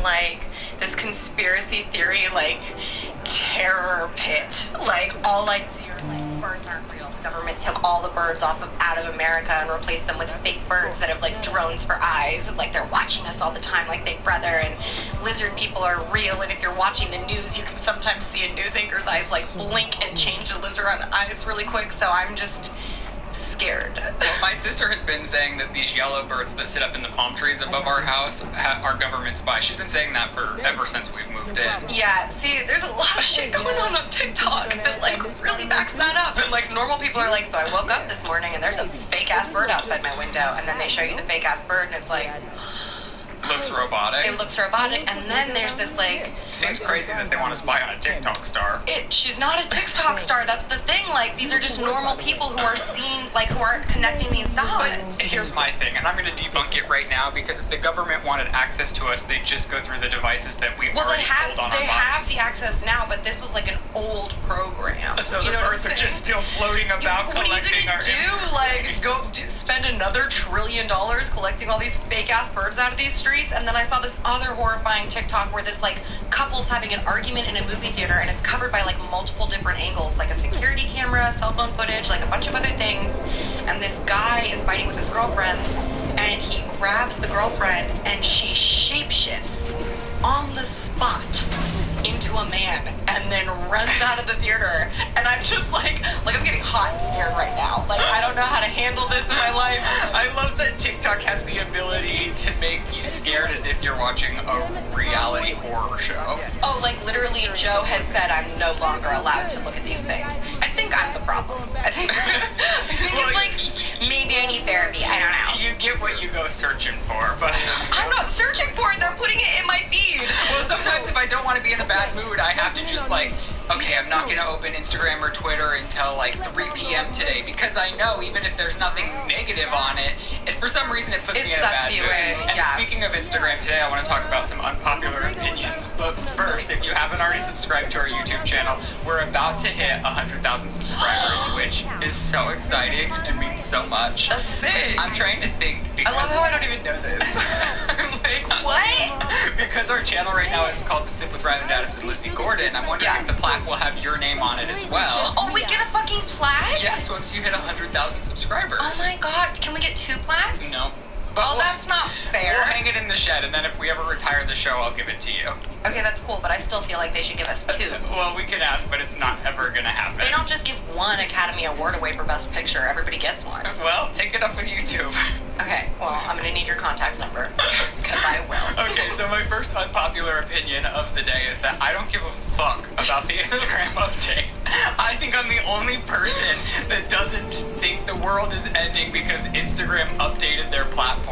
like this conspiracy theory, like terror pit. Like all I see are like birds aren't real. The government took all the birds out of America and replaced them with fake birds that have like drones for eyes. Like they're watching us all the time, like Big Brother. And lizard people are real. And if you're watching the news, you can sometimes see a news anchor's eyes like blink and change the lizard eyes really quick. So I'm just scared. Well, my sister has been saying that these yellow birds that sit up in the palm trees above our house are government spies. She's been saying that ever since we've moved in. Yeah, see, there's a lot of shit going on TikTok that like really backs that up. And like normal people are like, so I woke up this morning and there's a fake ass bird outside my window, and then they show you the fake ass bird and it's like, looks robotic. It looks robotic, and then there's this like. Seems crazy that they want to spy on a TikTok star. She's not a TikTok star. That's the thing. Like these are just normal people who are seeing, like who are connecting these dots. But here's my thing, and I'm going to debunk it right now, because if the government wanted access to us, they'd just go through the devices that we've already pulled on our bodies. They have the access now, but this was like an old program. So the birds are just still floating about collecting our. What are you gonna do? Like go spend another $1 trillion collecting all these fake ass birds out of these streets? And then I saw this other horrifying TikTok where this like couple's having an argument in a movie theater, and it's covered by like multiple different angles, like a security camera, cell phone footage, like a bunch of other things. And this guy is fighting with his girlfriend, and he grabs the girlfriend and she shapeshifts on the spot into a man and then runs out of the theater. And I'm just like I'm getting hot and scared right now. Like I don't know how to handle this in my life. I love that TikTok has the ability to make you scared as if you're watching a reality horror show. Oh, like literally Joe has said I'm no longer allowed to look at these things. I think I'm the problem. I think Well, it's like maybe I need therapy. I don't know. You get what you go searching for, but I'm not searching for it. They're putting it in my feed. well, sometimes if I don't want to be in a bad mood, I have to just like, okay, I'm not going to open Instagram or Twitter until like 3 p.m. today, because I know even if there's nothing negative on it, if for some reason it puts me in a bad mood. And speaking of Instagram today, I want to talk about some unpopular opinions. But first, if you haven't already subscribed to our YouTube channel, we're about to hit 100,000 subscribers, which is so exciting and means so much. That's big. I'm trying to think. I love how I don't even know this. I'm like, what? Because our channel right now is called The Sip with Ryland Adams and Lizzie Gordon. I'm wondering if the plaque will have your name on it as well. Oh, we get a fucking plaque? Yes, once you hit 100,000 subscribers. Oh my god, can we get 2 plaques? No. But that's not fair. We'll hang it in the shed, and then if we ever retire the show, I'll give it to you. Okay, that's cool, but I still feel like they should give us 2. Well, we can ask, but it's not ever gonna happen. They don't just give 1 Academy Award away for Best Picture. Everybody gets 1. Well, take it up with YouTube. Okay, well, I'm gonna need your contact number, because I will. Okay, so my first unpopular opinion of the day is that I don't give a fuck about the Instagram update. I think I'm the only person that doesn't think the world is ending because Instagram updated their platform.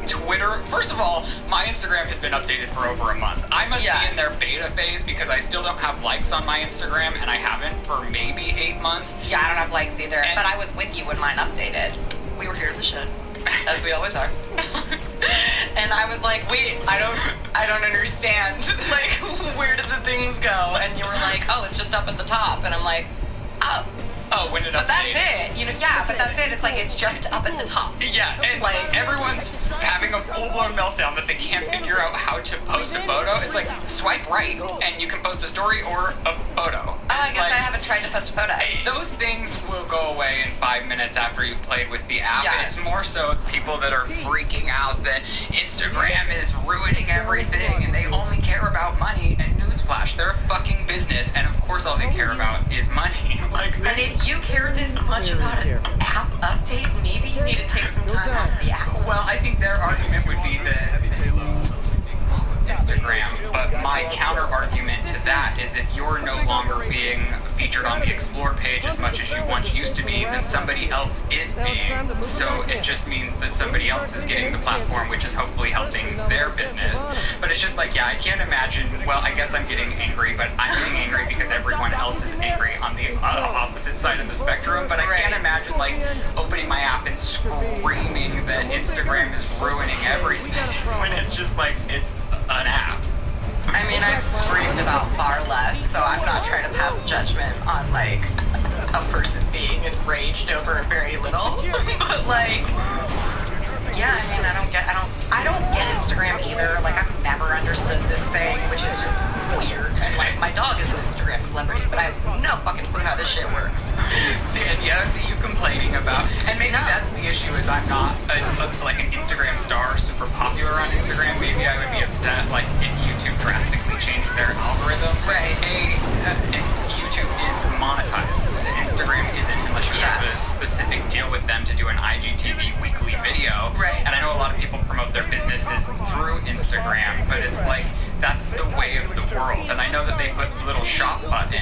Twitter, first of all, my Instagram has been updated for over a month. I must be in their beta phase because I still don't have likes on my Instagram, and I haven't for maybe 8 months. Yeah, I don't have likes either, but I was with you when mine updated. We were here in the shed, as we always are. And I was like, wait, I don't understand. Like, where did the things go? And you were like, oh, it's just up at the top. And I'm like, oh. Oh, when it updated. But that's it. You know, yeah, but that's it. It's like, it's just up at the top. Yeah, and like everyone's having a full-blown meltdown that they can't figure out how to post a photo. It's like, swipe right, and you can post a story or a photo. Oh, I guess I haven't tried to post a photo. Those things will go away in 5 minutes after you've played with the app. Yeah. It's more so people that are freaking out that Instagram is ruining everything and they only care about money. And newsflash, they're a fucking business, and of course all they care about is money. Like, and if you care this much about an app update, maybe you need to take some time off the app. Well, I think their argument would be that Instagram, but my counter argument to that is if you're no longer being featured on the Explore page as much as you once used to be, then somebody else is being. So it just means that somebody else is getting the platform, which is hopefully helping their business. But it's just like, yeah, I can't imagine, well, I guess I'm getting angry, but I'm getting angry because everyone else is angry on the opposite side of the spectrum. But I can't imagine, like, opening my app and screaming that Instagram is ruining everything when it's just like, it's an app. I mean, I've screamed about far less, so I'm not trying to pass judgment on, like, a person being enraged over very little. But, like, yeah, I mean, I don't get Instagram either. Like, I'm never understood this thing, which is just weird. And like, my dog is an Instagram celebrity, but I have no fucking clue how this shit works. See, and yeah, see you complaining about, and maybe that's the issue is I'm not like an Instagram star, super popular on Instagram. Maybe I would be upset like if YouTube drastically changed their algorithm. Right. YouTube is monetized. Instagram isn't unless you have a specific deal with them to do an IGTV weekly video. Right. And I know a lot of people promote their businesses through Instagram, but it's like that's the way of the world. And I know that they put the little shop button,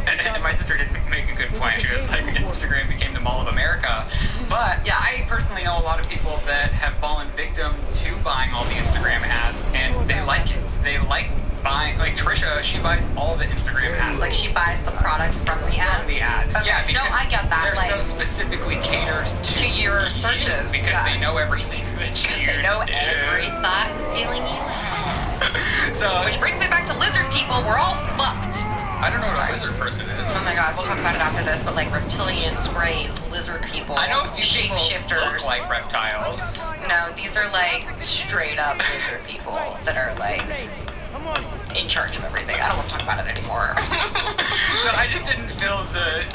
and my sister did make a good point. She was like, Instagram became the Mall of America. But yeah, I personally know a lot of people that have fallen victim to buying all the Instagram ads, and they like it. They like buying, like Trisha, she buys all the Instagram ads. Like she buys the product from the ads. From the ads. Okay. Yeah, because no, I get that. They're like, so specifically catered to your searches. Because they know everything that you They know every thought and feeling you have. Which brings me back to lizard people. We're all fucked. I don't know what a lizard person is. Oh my god, we'll talk about it after this, but like reptilians, greys, lizard people, I know a few shapeshifters. look like reptiles. No, these are like straight up lizard people that are like in charge of everything. I don't want to talk about it anymore. So I just didn't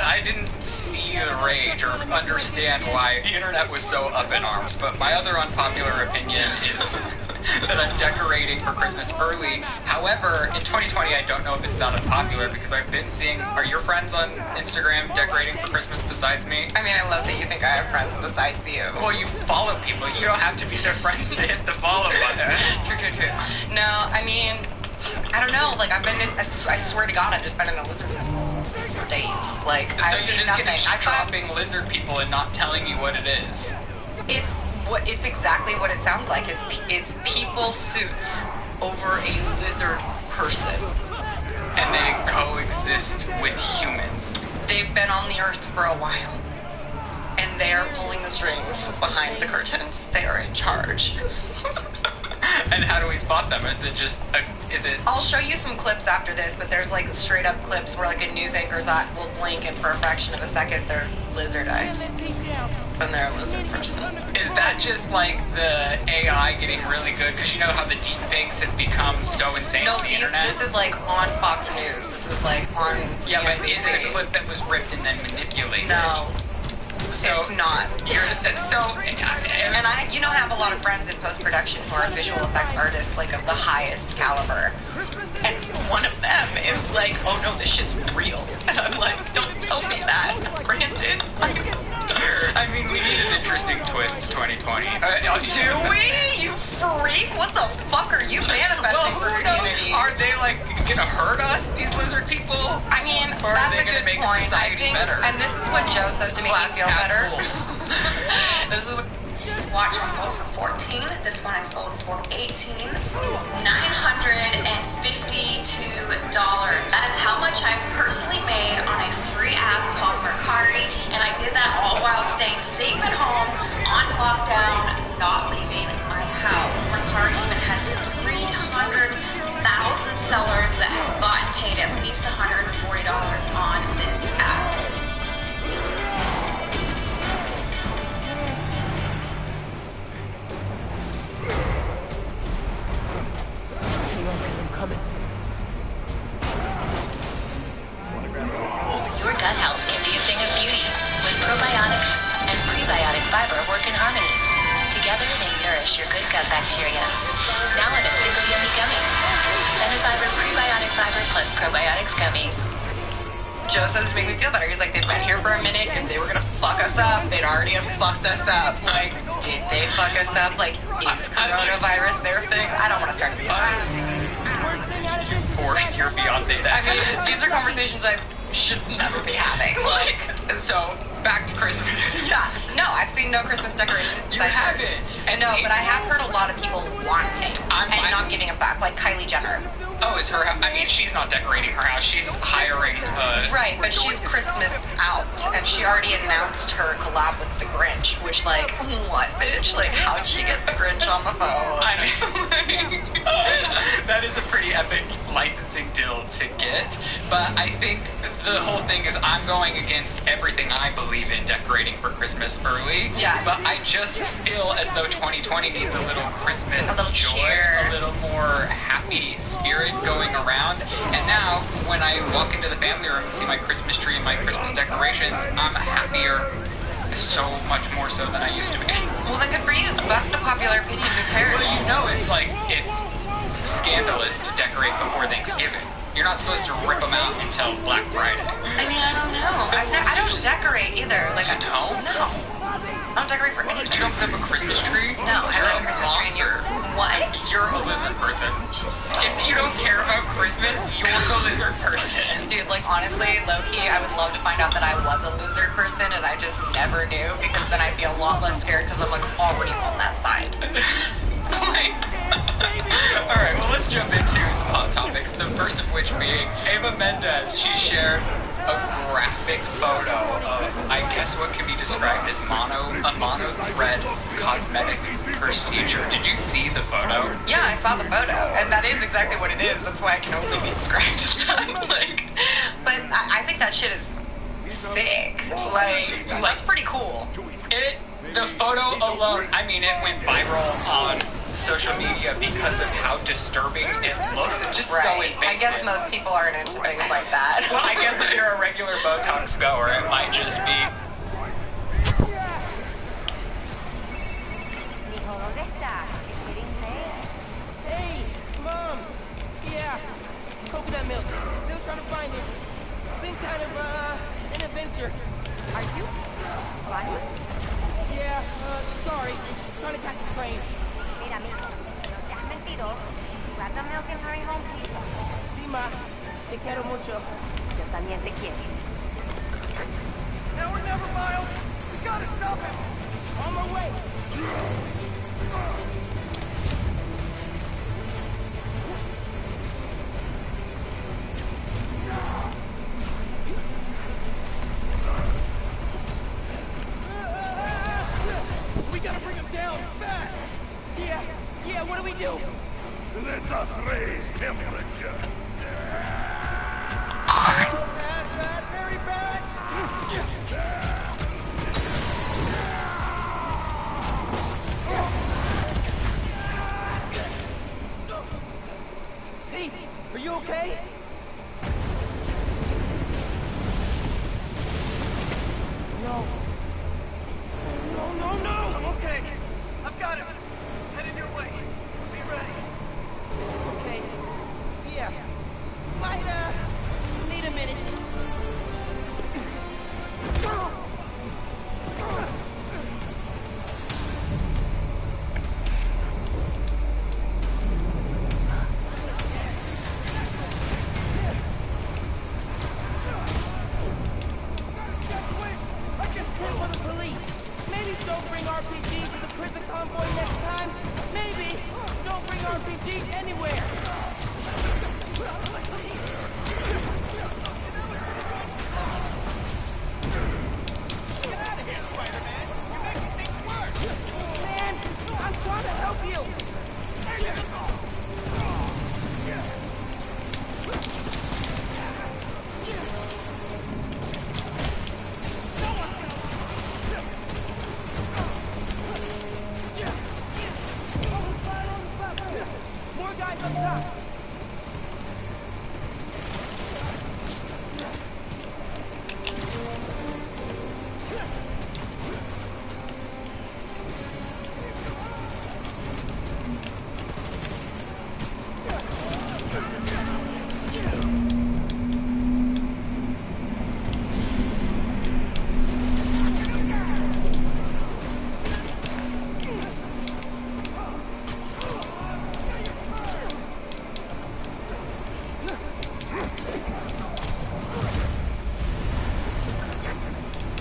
I didn't see the rage or understand why the internet was so up in arms. But my other unpopular opinion is that I'm decorating for Christmas early. However, in 2020, I don't know if it's that unpopular because I've been seeing, are your friends on Instagram decorating for Christmas besides me? I mean, I love that you think I have friends besides you. Well, you follow people. You don't have to be their friends to hit the follow button. True. No, I mean, I don't know. Like, I swear to God, I've just been in a lizard for days. Like, So I've you're seen just nothing. gonna keep dropping lizard people and not telling you what it is. It's exactly what it sounds like. It's people suits over a lizard person. And they coexist with humans. They've been on the earth for a while. And they are pulling the strings behind the curtains. They are in charge. And how do we spot them? Is it? I'll show you some clips after this, but there's like straight up clips where like a news anchor's will blink and for a fraction of a second they're lizard eyes. And they're a lizard person. Is that just like the AI getting really good? Because you know how the deep fakes have become so insane on the internet? This is like on Fox News. This is like on Yeah, but CNBC. is it a clip that was ripped and then manipulated? No. So it's not. And I have a lot of friends in post-production who are visual effects artists, like of the highest caliber. And one of them is like, oh no, this shit's real. And I'm like, don't tell me that, Brandon. I mean, we need an interesting twist to 2020. Do we? You freak? What the fuck are you manifesting for humanity? Are they like gonna hurt us, these lizard people? I mean, or that's are they a good gonna make point. I society think, better? and this is what Joe says to make me feel better. This is what watch I sold for $14. This one I sold for $18. $952. That is how much I personally made on a free app called Mercari, and I did that all while staying safe at home, on lockdown, not leaving my house. Mercari even has 300,000 sellers that have gotten paid at least $140 on this app. Your gut health can be a thing of beauty when probiotics and prebiotic fiber work in harmony. Together, they nourish your good gut bacteria. Now in a single yummy gummy. Better Fiber Prebiotic Fiber plus Probiotics Gummies. Joe says to make me feel better. He's like, they've been here for a minute. If they were gonna fuck us up, they'd already have fucked us up. Like, did they fuck us up? Like, is coronavirus their thing? I don't want to start a Beyonce. You force your Beyonce to I mean, these are conversations I should never be having. Like, so back to Christmas. yeah, no, I've seen no Christmas decorations. You haven't. And no, but I have heard a lot of people wanting I'm and fine. not giving it back, like Kylie Jenner. Oh, is her? I mean, she's not decorating her house. She's hiring. Right, but she's Christmas out, and she she already announced her collab with the Grinch, which, like, what, bitch? Like, how'd she get the Grinch on the phone? I mean, that is a pretty epic licensing deal to get, but I think the whole thing is I'm going against everything I believe in decorating for Christmas early. Yeah. But I just feel as though 2020 needs a little Christmas A little joy, cheer. a little more happy spirit going around. And now, when I walk into the family room and see my Christmas tree and my Christmas decorations, I'm happier, so much more so than I used to be. Well, then good for you. That's the popular opinion. Who cares? Well, you know, it's scandalous to decorate before Thanksgiving. You're not supposed to rip them out until Black Friday. I mean, I don't know. I don't decorate either. Like, You don't? No. I don't decorate for anything. You don't put up a Christmas tree? No, I You're don't have a Christmas tree in your... What? You're a lizard person. If you don't care about Christmas, you're the lizard person. Dude, like, honestly, low-key, I would love to find out that I was a lizard person and I just never knew, because then I'd be a lot less scared because I'm, like, already on that side. Alright, well, let's jump into some hot topics. The first of which being Eva Mendes. She shared a graphic photo of, I guess, what can be described as a mono-thread cosmetic procedure. Did you see the photo? Yeah, I saw the photo, and that is exactly what it is. That's why I can only be described as that. Like, but I think that shit is sick. Like, that's pretty cool. The photo alone, I mean, it went viral on social media because of how disturbing it looks. It's just so invasive. I guess most people aren't into things like that. Well, I guess if you're a regular Botox goer, it might just be... Hey, Mom! Yeah, coconut milk. Still trying to find it. Been kind of, an adventure. Are you funny? Yeah, sorry. Trying to catch a train. Mira, mijo, no seas mentiroso. Grab the milk and hurry home, please. Sí, Ma. Te quiero mucho. Yo también te quiero. Now or never, Miles. We gotta stop him. On my way. We gotta bring him down fast. Yeah. What do we do? Let us raise temperature. Bad, very bad. Pete, are you okay? No. No. I'm okay. I've got him. Headed your way. Be ready. Okay. Yeah. Might, need a minute. I can send for the police. Maybe don't bring RPGs to the prison convoy next time. Maybe don't bring RPGs anywhere. Get out of here, Spider-Man. You're making things worse. Man, I'm trying to help you. There you go. More guys up top.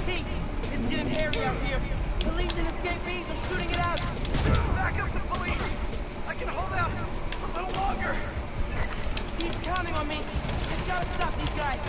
Pete, it's getting hairy out here. Police and escapees are shooting it out. Back up the police. I can hold out a little longer. He's counting on me. I've got to stop these guys.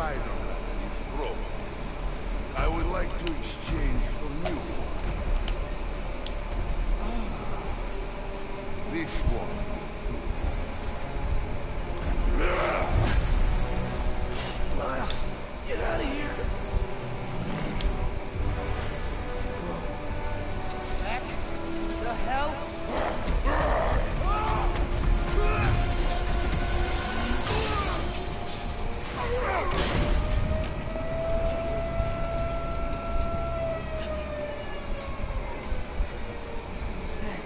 Spiderman is broken. I would like to exchange for new one. This one will do. Miles, get out of here. Back? The hell? What's that?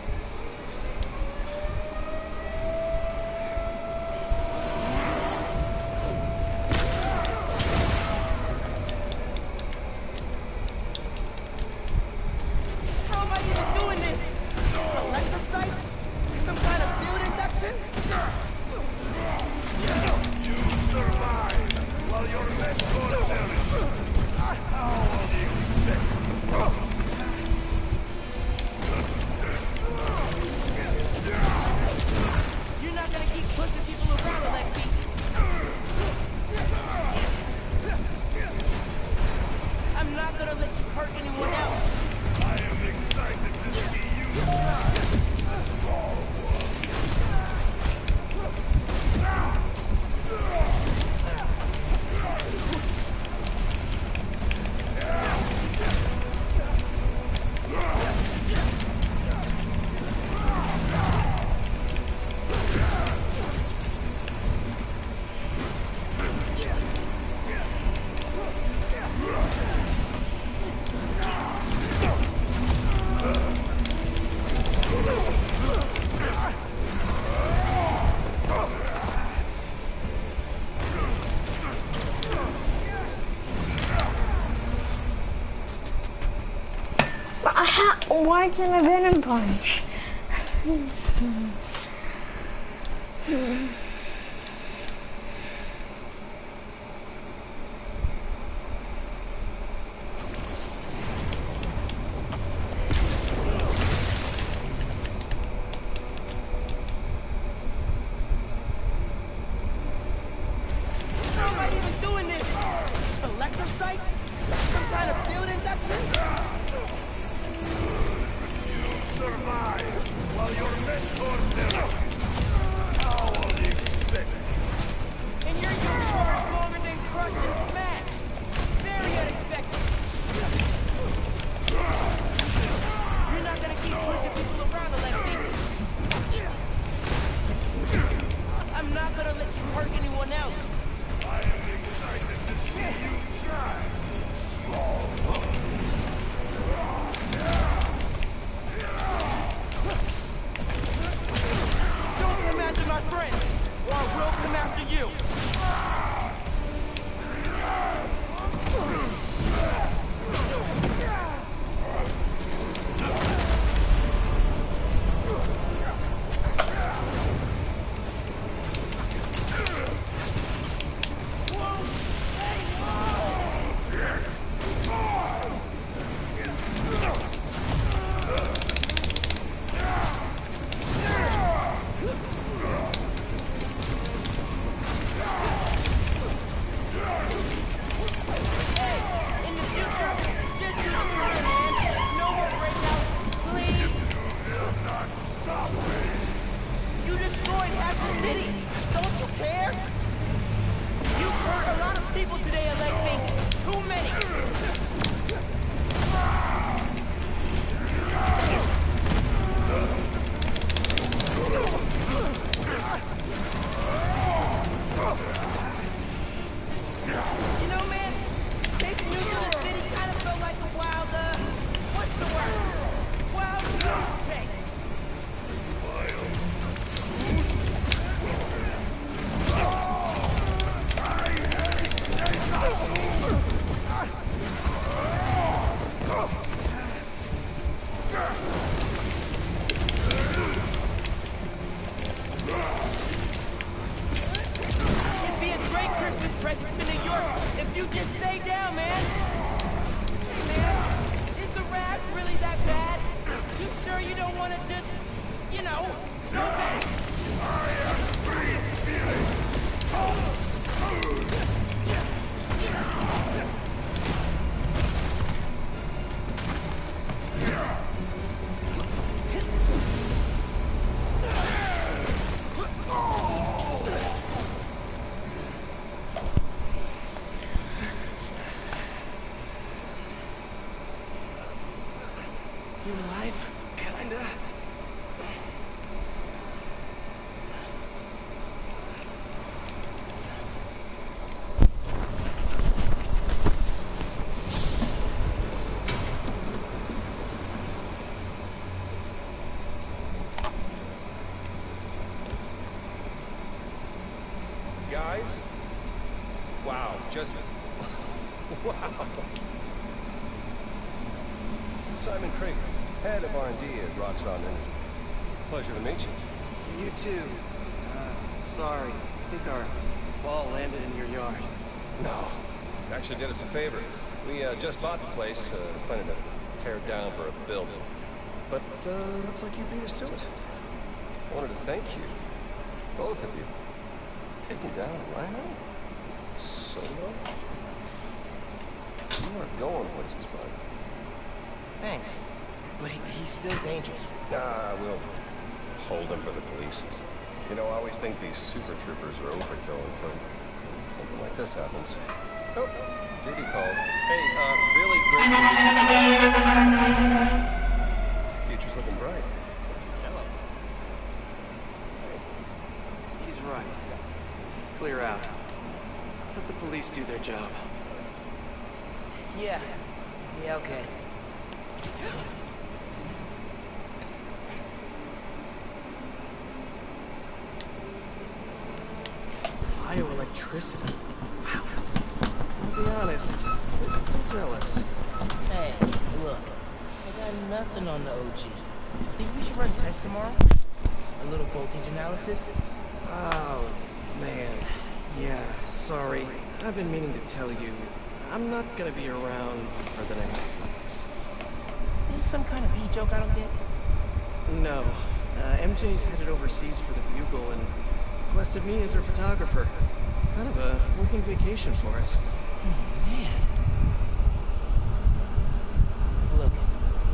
How am I even doing this? Electrocyte? Some kind of field induction? You survive while your mentor perishes. How will you expect? You're not gonna keep pushing people around, Alexi. I'm not gonna let you hurt anyone else. I am excited to see you try. Why can't I venom punch? How am I even doing this? Electrocytes? Some kind of field induction? You survive while your mentor perishes. How will you expect? And your unicorn's longer than Crush and Smash. Very unexpected. You're not gonna keep pushing people around, Alexi. I'm not gonna let you hurt anyone else. I am excited to see you try. Small punk. Don't come after my friend, or I will come after you. In the future, just use the plan, man. No more breakouts, please. Stop me! You destroyed half the city. Don't you care? You've hurt a lot of people today, Alexi. Too many. You know, man, chasing you through the city kind of felt like a wild, what's the word? Wild goose chase. guys. Wow, just... wow. Simon Krieger, head of R&D at Roxxon Energy. Pleasure to meet you. You too. Sorry. I think our ball landed in your yard. No. Actually did us a favor. We just bought the place, planning to tear it down for a build. But looks like you beat us to it. I wanted to thank you, both of you, taking down Rhino solo. You are going places, bud. Thanks, but he's still dangerous. We'll hold him for the police. You know, I always think these super troopers are overkill until something like this happens. Oh, Judy calls. Hey, really great to meet you. Future's looking bright. Hello. He's right. Let's clear out. Let the police do their job. Yeah, okay. Bioelectricity. Wow. I'll be honest, I'm too jealous. Hey, look, I got nothing on the OG. Think we should run tests tomorrow? A little voltage analysis? Oh, man. Yeah, sorry. I've been meaning to tell you. I'm not gonna be around for the next weeks. There's some kind of pee joke I don't get? No. MJ's headed overseas for the Bugle and requested me as her photographer. Kind of a working vacation for us. Oh, man. Look,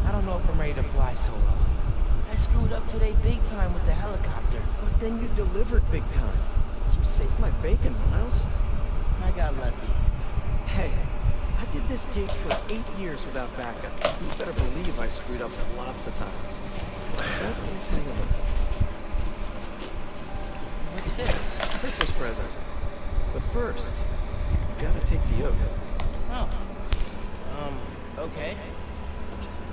I don't know if I'm ready to fly solo. I screwed up today big time with the helicopter. But then you delivered big time. You saved my bacon, Miles. I got lucky. Hey, I did this gig for 8 years without backup. You better believe I screwed up lots of times. That is hanging. What's this? Christmas present. But first, you gotta take the oath. Oh. Okay.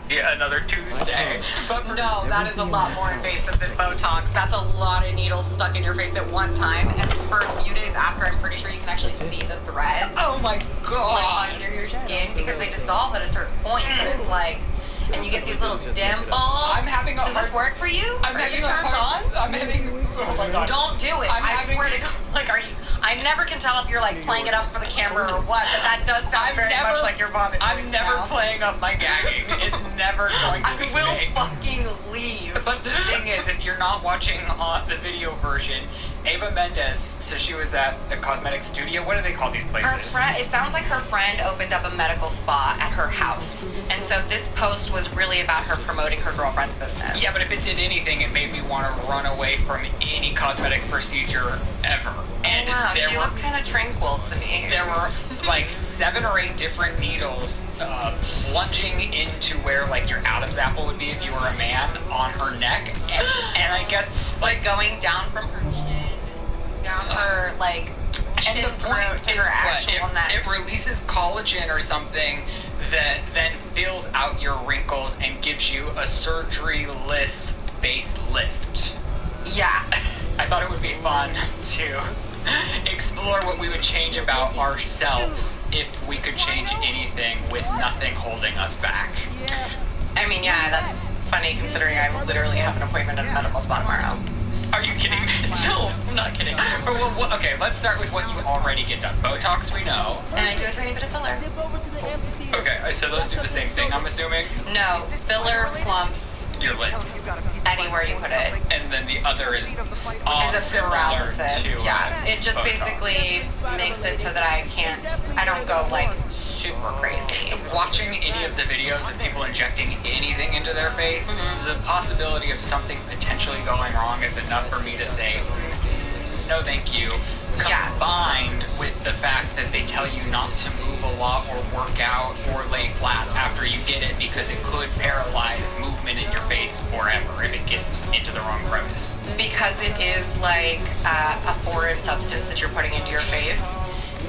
Yeah, another Tuesday. But No, that is a lot more invasive than Botox. That's a lot of needles stuck in your face at one time, and for a few days after, I'm pretty sure you can actually see the threads. oh my god! Like under your skin because they dissolve at a certain point, so it's like, and you get these little dimples. I'm having a Does this work for you? I'm Are you having a turned hard. on? I'm having. Oh my god! Don't do it. I swear to God. Like, are you? I never can tell if you're like playing it up for the camera or what, but that does sound very much like your vomit. I'm voice never now. playing up my gagging. It's never going to I be will made. fucking leave. But the thing is, if you're not watching the video version, Ava Mendez, so she was at the cosmetic studio. What do they call these places? Her friend, it sounds like her friend opened up a medical spa at her house. And so this post was really about her promoting her girlfriend's business. Yeah, but if it did anything, it made me want to run away from any cosmetic procedure ever. And Wow, there she were looked kind of tranquil to me. there were like 7 or 8 different needles plunging into where like your Adam's apple would be if you were a man on her neck, and I guess like going down from her chin, down her like and chin the point throat to is her what, actual neck. it releases collagen or something that then fills out your wrinkles and gives you a surgery-less facelift. Yeah. I thought it would be fun to explore what we would change about ourselves if we could change anything with nothing holding us back. I mean, yeah, that's funny considering I literally have an appointment at a medical spa tomorrow. Are you kidding me? No, I'm not kidding. Okay, let's start with what you already get done. Botox, we know. And I do a tiny bit of filler. Okay, so those do the same thing, I'm assuming? No, filler plumps Your lip. anywhere you put it. And then the other is Is a paralysis. to Yeah, it just Botox. basically makes it so that I don't go like super crazy. Watching any of the videos of people injecting anything into their face, the possibility of something potentially going wrong is enough for me to say, no thank you. Yeah. Combined with the fact that they tell you not to move a lot or work out or lay flat after you get it because it could paralyze movement in your face forever if it gets into the wrong crevice. Because it is like a foreign substance that you're putting into your face.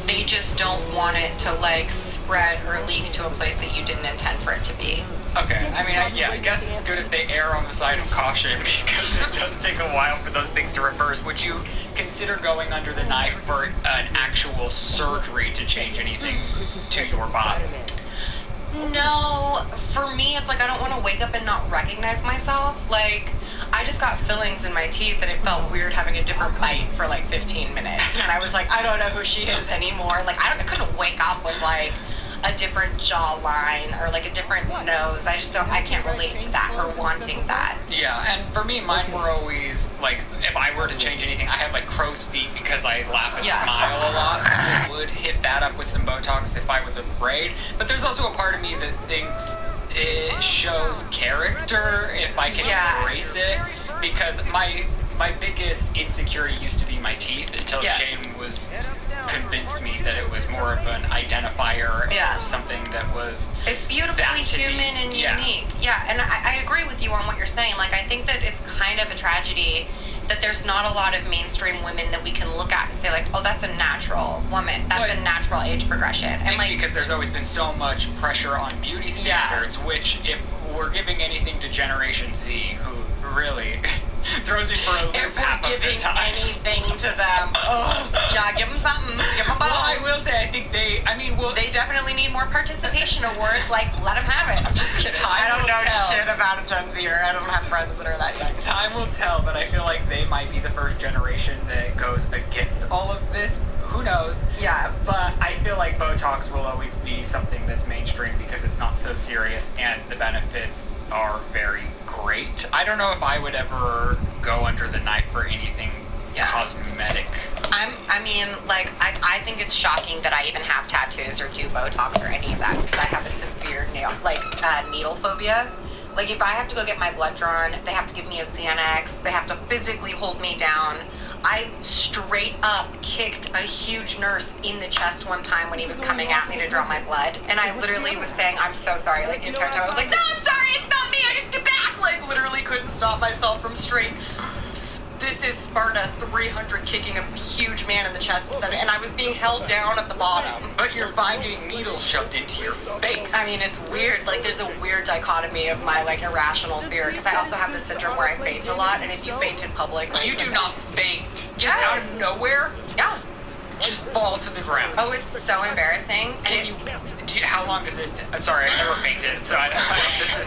They just don't want it to like spread or leak to a place that you didn't intend for it to be. Okay, I mean, I guess it's good if they err on the side of caution because it does take a while for those things to reverse. Would you consider going under the knife for an actual surgery to change anything to your body? No, for me, it's like I don't want to wake up and not recognize myself. Like, I just got fillings in my teeth and it felt weird having a different bite for like 15 minutes. And I was like, I don't know who she is anymore. Like, I couldn't wake up with like a different jawline or like a different nose. I can't relate to that or wanting that. Yeah, and for me, mine were always like, if I were to change anything, I have like crow's feet because I laugh and smile a lot, so I would hit that up with some Botox if I was afraid. But there's also a part of me that thinks it shows character if I can embrace it, because my biggest insecurity used to be my teeth until Shane was convinced me that it was more of an identifier and something that was it's beautifully human and unique. Yeah, and I agree with you on what you're saying. Like, I think that it's kind of a tragedy that there's not a lot of mainstream women that we can look at and say like, oh, that's a natural woman. That's a natural age progression. And like, because there's always been so much pressure on beauty standards, which if we're giving anything to Generation Z, who really throws me for a loop half of the time. Anything to them. Oh, yeah, give them something. Give them a bottle. Well, I will say, I think they definitely need more participation awards. Like, let them have it. I'm just kidding. I don't know shit about a Gen Zer. I don't have friends that are that young. Time will tell, but I feel like they might be the first generation that goes against all of this. Who knows? Yeah. But I feel like Botox will always be something that's mainstream because it's not so serious and the benefits are very great. I don't know if I would ever go under the knife for anything cosmetic. I think it's shocking that I even have tattoos or do Botox or any of that because I have a severe needle phobia. Like, if I have to go get my blood drawn, they have to give me a Xanax, they have to physically hold me down. I straight up kicked a huge nurse in the chest one time when he was coming at me to draw my blood. And I literally was saying, I'm so sorry, like the entire time. I was like, no, I'm sorry, it's not me, I just get back. Like, literally couldn't stop myself from straight. This is Sparta 300 kicking a huge man in the chest, and I was being held down at the bottom. But you're finding needles shoved into your face. I mean, it's weird. Like, there's a weird dichotomy of my, like, irrational fear, because I also have this syndrome where I faint a lot, and if you faint in public... You do not faint. Just out of nowhere? Yeah. Just fall to the ground. Oh, it's so embarrassing. How long is it? Sorry, I never fainted, so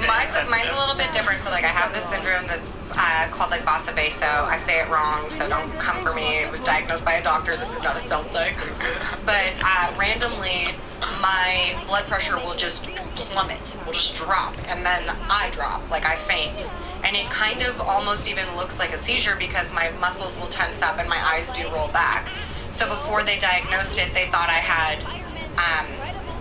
mine's a little bit different. So, like, I have this syndrome that's called, like, Vasa Vaso. I say it wrong, so don't come for me. It was diagnosed by a doctor. This is not a self-diagnosis. But randomly, my blood pressure will just plummet, will just drop, and then I drop, like, I faint. And it kind of almost even looks like a seizure because my muscles will tense up and my eyes do roll back. So before they diagnosed it, they thought I had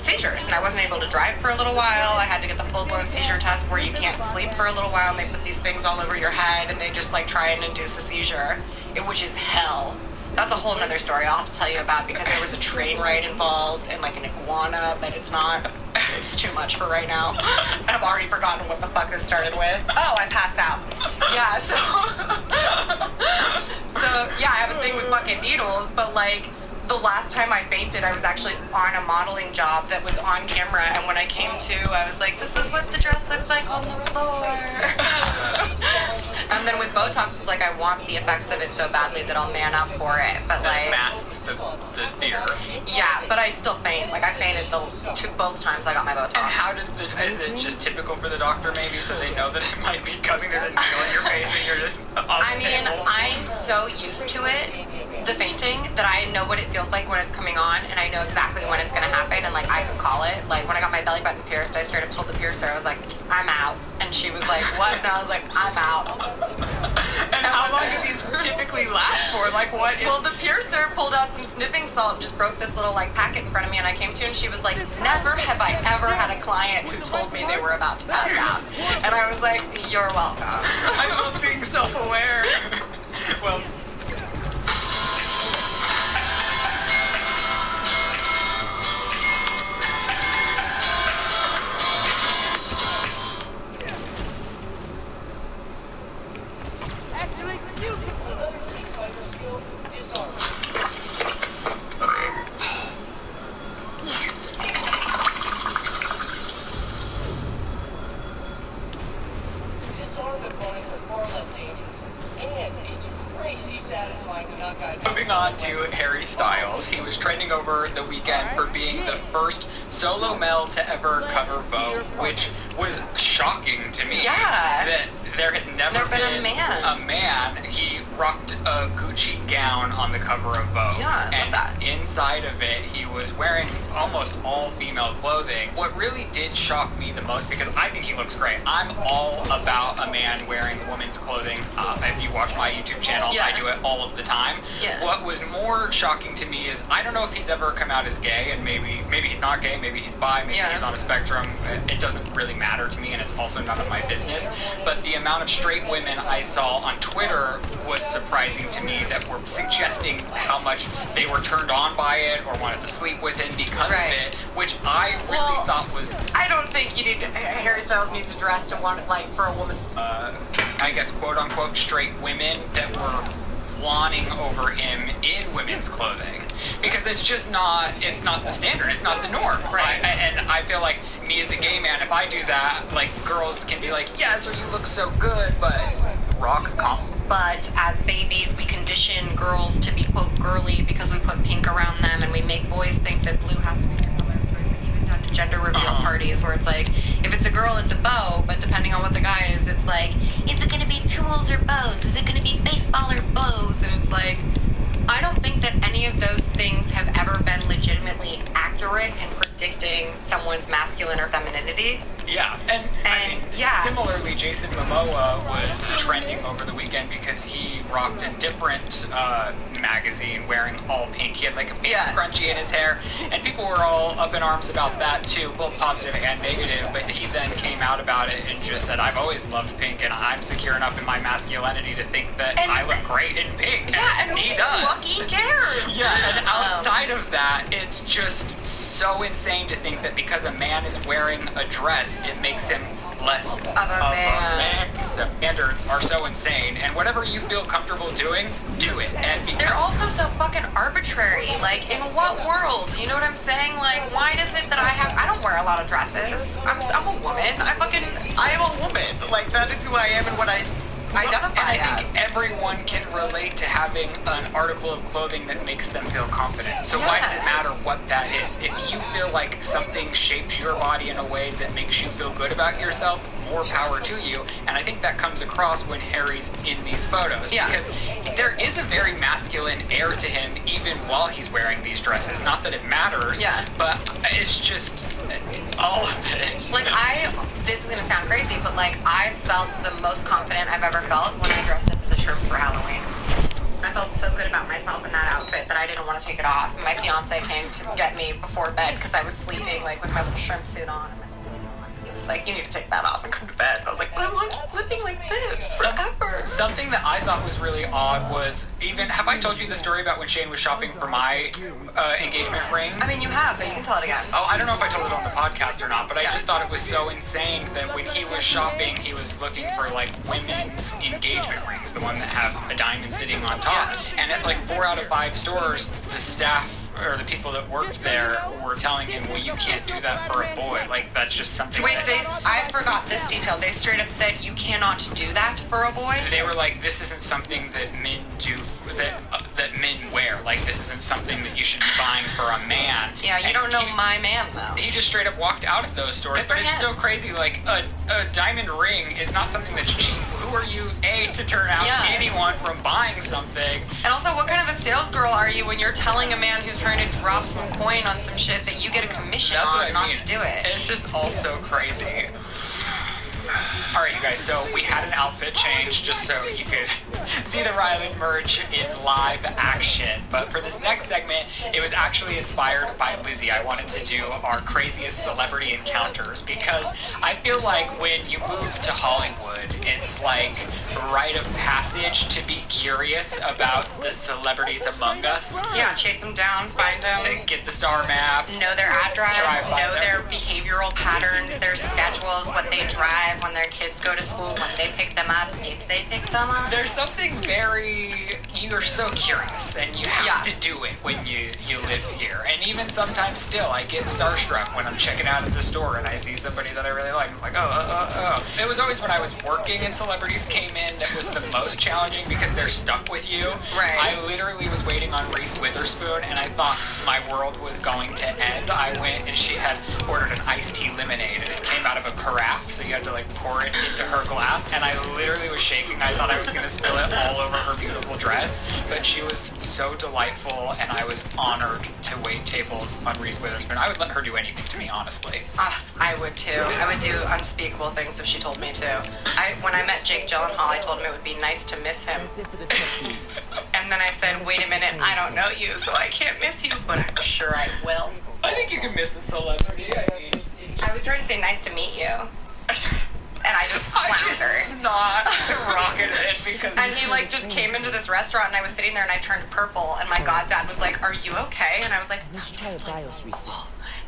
seizures, and I wasn't able to drive for a little while. I had to get the full-blown seizure test where you can't sleep for a little while, and they put these things all over your head, and they just, like, try and induce a seizure, which is hell. That's a whole nother story I'll have to tell you about, because there was a train ride involved and, like, an iguana, but it's too much for right now. I've already forgotten what the fuck this started with. Oh, I passed out. Yeah, so yeah, I have a thing with fucking needles, but, like, the last time I fainted, I was actually on a modeling job that was on camera, and when I came to, I was like, this is what the dress looks like on the floor. And then with Botox, it's like I want the effects of it so badly that I'll man up for it, but like... It masks the fear. Yeah, but I still faint. Like, I fainted both times I got my Botox. And how is it just typical for the doctor, maybe, so they know that it might be coming, there's a needle in your face, and you're just on the table? I'm so used to it, the fainting, that I know what it feels like when it's coming on, and I know exactly when it's gonna happen, and like I can call it. Like when I got my belly button pierced, I straight up told the piercer, I was like, I'm out. And she was like, what? And I was like, I'm out. And how long do these typically last for? Like what? Well, the piercer pulled out some sniffing salt and just broke this little like packet in front of me, and I came to, and she was like, never have I ever had a client who told me they were about to pass out. And I was like, you're welcome. I love being self-aware. Well, Moving on to Harry Styles, he was trending over the weekend for being the first solo male to ever cover Vogue, which was shocking to me. Yeah. That there has never been a man. He rocked a Gucci gown on the cover of Vogue. Yeah, I love that. Inside of it, he was wearing almost all female clothing. What really did shock me the most, because I think he looks great. I'm all about a man wearing women's clothing. If you watch my YouTube channel, I do it all of the time. Yeah. What was more shocking to me is I don't know if he's ever come out as gay, and maybe he's not gay, maybe he's bi, maybe he's on a spectrum. It doesn't really matter to me, and it's also none of my business. But the amount of straight women I saw on Twitter was surprising to me, that were suggesting how much they were turned on by it or wanted to sleep with him because of it, which I really thought was... I don't think Harry Styles needs to dress to want, like, for a woman. I guess, quote-unquote, straight women that were fawning over him in women's clothing, because it's just not, it's not the standard, it's not the norm. Right. And I feel like me as a gay man, if I do that, like, girls can be like, yes, or you look so good, but rocks comp. But as babies, we condition girls to be, quote, girly because we put pink around them, and we make boys think that blue has to be their color. Even down to gender reveal parties where it's like, if it's a girl, it's a bow, but depending on what the guy is, it's like, is it going to be tools or bows? Is it going to be baseball or bows? And it's like, I don't think that any of those things have ever been legitimately accurate in predicting someone's masculine or femininity. Yeah, and I mean, similarly, Jason Momoa was trending over the weekend because he rocked a different magazine wearing all pink. He had like a pink scrunchie in his hair, and people were all up in arms about that too, both positive and negative. But he then came out about it and just said, I've always loved pink, and I'm secure enough in my masculinity to think that I look great in pink. Yeah, and he does. Fucking cares. Yeah, and outside of that, it's just so insane to think that because a man is wearing a dress, it makes him less of a man. Standards are so insane, and whatever you feel comfortable doing, do it. And because they're also so fucking arbitrary. Like, in what world? You know what I'm saying? Like, why is it that I don't wear a lot of dresses. I'm a woman. I am a woman. Like, that is who I am and what I identify as. And I think everyone can relate to having an article of clothing that makes them feel confident. So why does it matter what that is? If you feel like something shapes your body in a way that makes you feel good about yourself, more power to you. And I think that comes across when Harry's in these photos. Because there is a very masculine air to him even while he's wearing these dresses. Not that it matters, but it's just all of it. Like, this is gonna sound crazy, but like, I felt the most confident I've ever felt when I dressed up as a shrimp for Halloween. I felt so good about myself in that outfit that I didn't want to take it off. My fiance came to get me before bed because I was sleeping like with my little shrimp suit on. He was like, you need to take that off and come to bed. I was like, but I want to keep living like this forever. Something that I thought was really odd was have I told you the story about when Shane was shopping for my engagement ring? I mean, you have, but you can tell it again. Oh, I don't know if I told it on the podcast or not, but I just thought it was so insane that when he was shopping, he was looking for like women's engagement rings, the one that have a diamond sitting on top. And at like 4 out of 5 stores, the staff or the people that worked there were telling him, well, you can't do that for a boy. Like, that's just something I forgot this detail. They straight up said, you cannot do that for a boy? They were like, this isn't something that men do, that men wear. Like, this isn't something that you should be buying for a man. Yeah, you don't know my man, though. He just straight up walked out of those stores. But it's so crazy. Like, a diamond ring is not something that's cheap. Who are you, to turn out anyone from buying something? And also, what kind of a sales girl are you when you're telling a man who's trying to drop some coin on some shit that you get a commission on not to do it? It's just all so crazy. Alright, you guys, so we had an outfit change just so you could see the Ryland merch in live action. But for this next segment, it was actually inspired by Lizzie. I wanted to do our craziest celebrity encounters because I feel like when you move to Hollywood, it's like a rite of passage to be curious about the celebrities among us. Yeah, chase them down, find them. And get the star maps. Know their address, know their behavioral patterns, their schedules, what they drive, when their kids go to school, when they pick them up, if they pick them up. There's something something very, you're so curious and you have to do it when you live here. And even sometimes still, I get starstruck when I'm checking out at the store and I see somebody that I really like. I'm like, oh. It was always when I was working and celebrities came in that was the most challenging because they're stuck with you. Right. I literally was waiting on Reese Witherspoon and I thought my world was going to end. I went and she had ordered an iced tea lemonade and it came out of a carafe, so you had to like pour it into her glass, and I literally was shaking. I thought I was going to spill it all over her beautiful dress, but she was so delightful and I was honored to wait tables on Reese Witherspoon. I would let her do anything to me, honestly. I would too. I would do unspeakable things if she told me to. When I met Jake Gyllenhaal, I told him it would be nice to miss him. That's it for the tech news. And then I said, wait a minute, I don't know you, so I can't miss you, but I'm sure I will. I think you can miss a celebrity. I was trying to say nice to meet you. And I just floundered. Not rocking it because. And he like just came into this restaurant and I was sitting there and I turned purple and my goddad was like, "Are you okay?" And I was like, Let's try a BIOS reset.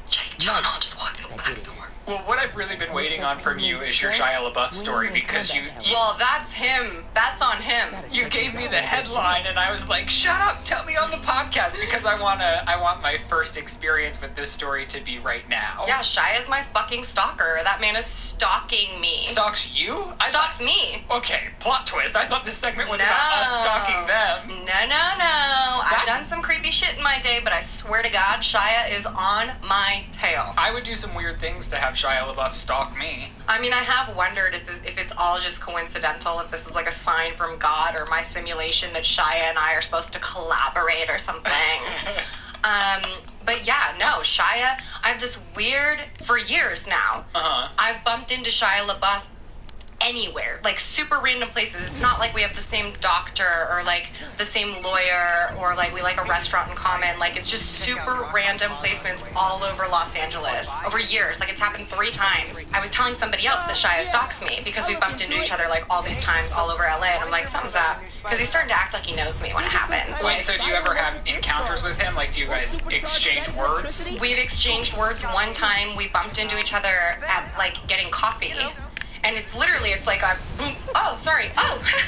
Jake Gyllenhaal just walked in the back door. Well, what I've really been waiting on from you is your Shia LaBeouf story because you Well, that's him. That's on him. you gave me the headline and I was like, shut up, tell me on the podcast because I want my first experience with this story to be right now. Yeah, Shia's my fucking stalker. That man is stalking me. Stalks you? Stalks me. Okay, plot twist. I thought this segment was about us stalking them. No. I've done some creepy shit in my day, but I swear to God, Shia is on my tail. I would do some weird things to have Shia LaBeouf stalk me. I mean, I have wondered if it's all just coincidental, if this is like a sign from God or my simulation that Shia and I are supposed to collaborate or something. But yeah, no, Shia, I have this weird, for years now, I've bumped into Shia LaBeouf anywhere, like super random places. It's not like we have the same doctor or like the same lawyer or like we like a restaurant in common. Like it's just super random placements all over Los Angeles over years. Like it's happened 3 times. I was telling somebody else that Shia stalks me because we bumped into each other like all these times all over LA, and I'm like, something's up, because he's starting to act like he knows me when it happens. Wait, so do you ever have encounters with him? Like, do you guys exchange words? We've exchanged words. One time we bumped into each other at like getting coffee. And it's like a boom, Shia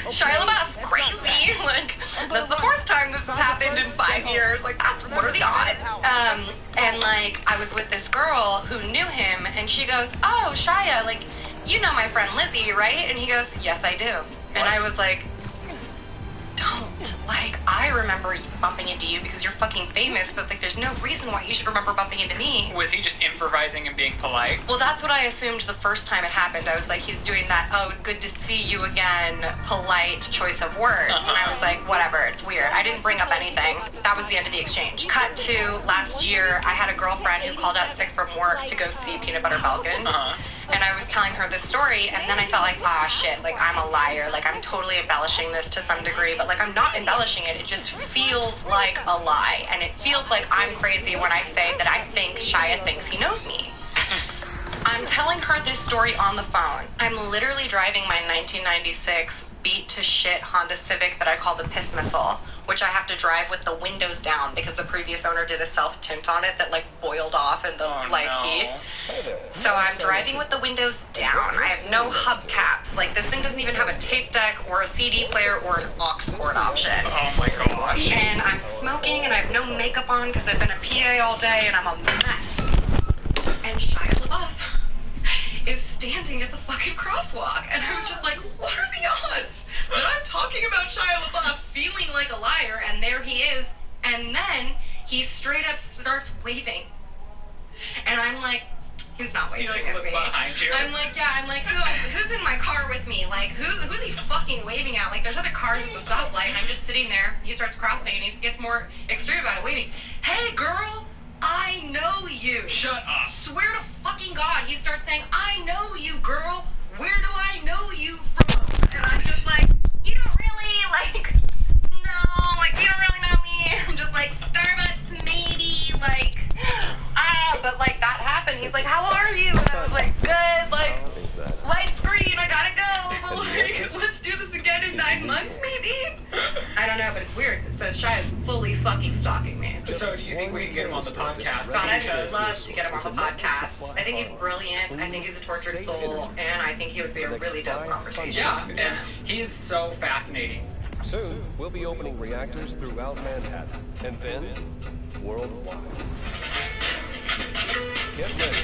LaBeouf, crazy. Like, that's the 4th time this has happened in 5 years. Like, what are the odds? And like, I was with this girl who knew him, and she goes, "Oh, Shia, like, you know my friend Lizzie, right?" And he goes, "Yes, I do." And I was like, don't. Like, I remember bumping into you because you're fucking famous, but like, there's no reason why you should remember bumping into me. Was he just improvising and being polite? Well, that's what I assumed the first time it happened. I was like, he's doing that, "Oh, good to see you again," polite choice of words. And I was like, whatever, it's weird. I didn't bring up anything. That was the end of the exchange. Cut to last year, I had a girlfriend who called out sick from work to go see Peanut Butter Falcon. And I was telling her this story, and then I felt like, shit, like, I'm a liar. Like, I'm totally embellishing this to some degree, but like, I'm not embellishing it. It just feels like a lie. And it feels like I'm crazy when I say that I think Shia thinks he knows me. I'm telling her this story on the phone. I'm literally driving my 1996 beat to shit Honda Civic that I call the piss missile, which I have to drive with the windows down because the previous owner did a self tint on it that like boiled off in the heat. So I'm driving with the windows down. I have no hubcaps. Like, this thing doesn't even have a tape deck or a CD player or an aux cord option. Oh my gosh. And I'm smoking and I have no makeup on because I've been a PA all day and I'm a mess. And Shia LaBeouf is standing at the fucking crosswalk, and I was just like, what are the odds that I'm talking about Shia LaBeouf feeling like a liar, and there he is, and then he straight up starts waving, and I'm like, he's not waving at me. Behind you. I'm like, who's in my car with me? Like, who's he fucking waving at? Like, there's other cars at the stoplight, and I'm just sitting there. He starts crossing, and he gets more extreme about it, waving. "Hey, girl, I know you." Shut up. Swear to fucking God, he starts saying, "I know you, girl. Where do I know you from?" And I'm just like, you don't really, like, no, like, you don't really know me. I'm just like, Starbucks, maybe, like, but like, that happened. He's like, "How are you?" And I was like, "Good, like, light screen, I gotta go. But like, let's do this again in 9 months, maybe?" I don't know, but it's weird. It says Shia is fully fucking stalking me. So do you think we can get him on the podcast? God, I would love to get him on the podcast. I think he's brilliant. I think he's a tortured soul, and I think he would be a really dope conversation. Yeah, and he's so fascinating. Soon, we'll be opening reactors throughout Manhattan, and then worldwide. Get ready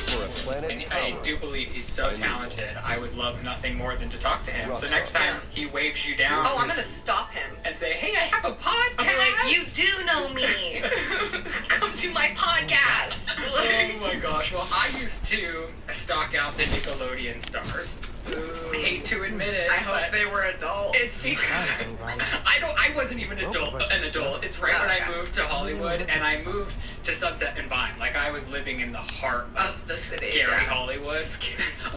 for a planet And I do believe he's so talented. I would love nothing more than to talk to him. So next time he waves you down, Oh, I'm gonna stop him and say, "Hey, I have a podcast." I'll be like, you do know me. Come to my podcast. Oh my gosh. Well, I used to stalk out the Nickelodeon stars. I hate to admit it. I hope they were adults. It's because I wasn't even an adult. It's right when I moved to Hollywood, and I moved to Sunset and Vine. Like, I was living in the heart of the city. Scary Hollywood.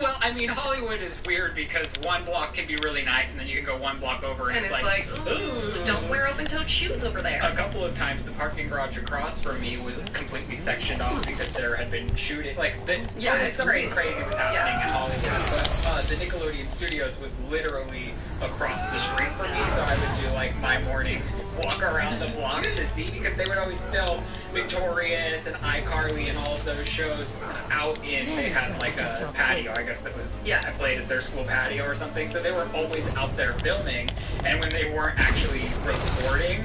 Well, I mean, Hollywood is weird because one block can be really nice, and then you can go one block over, and it's like, ooh, don't wear open-toed shoes over there. A couple of times, the parking garage across from me was completely sectioned off because there had been shooting. Like, something crazy was happening in Hollywood. But the Nickelodeon Studios was literally across the street from me, so I would do like my morning walk around the block to see, because they would always film Victorious and iCarly and all of those shows out in, they had like a patio, I guess that was played as their school patio or something, so they were always out there filming, and when they weren't actually recording,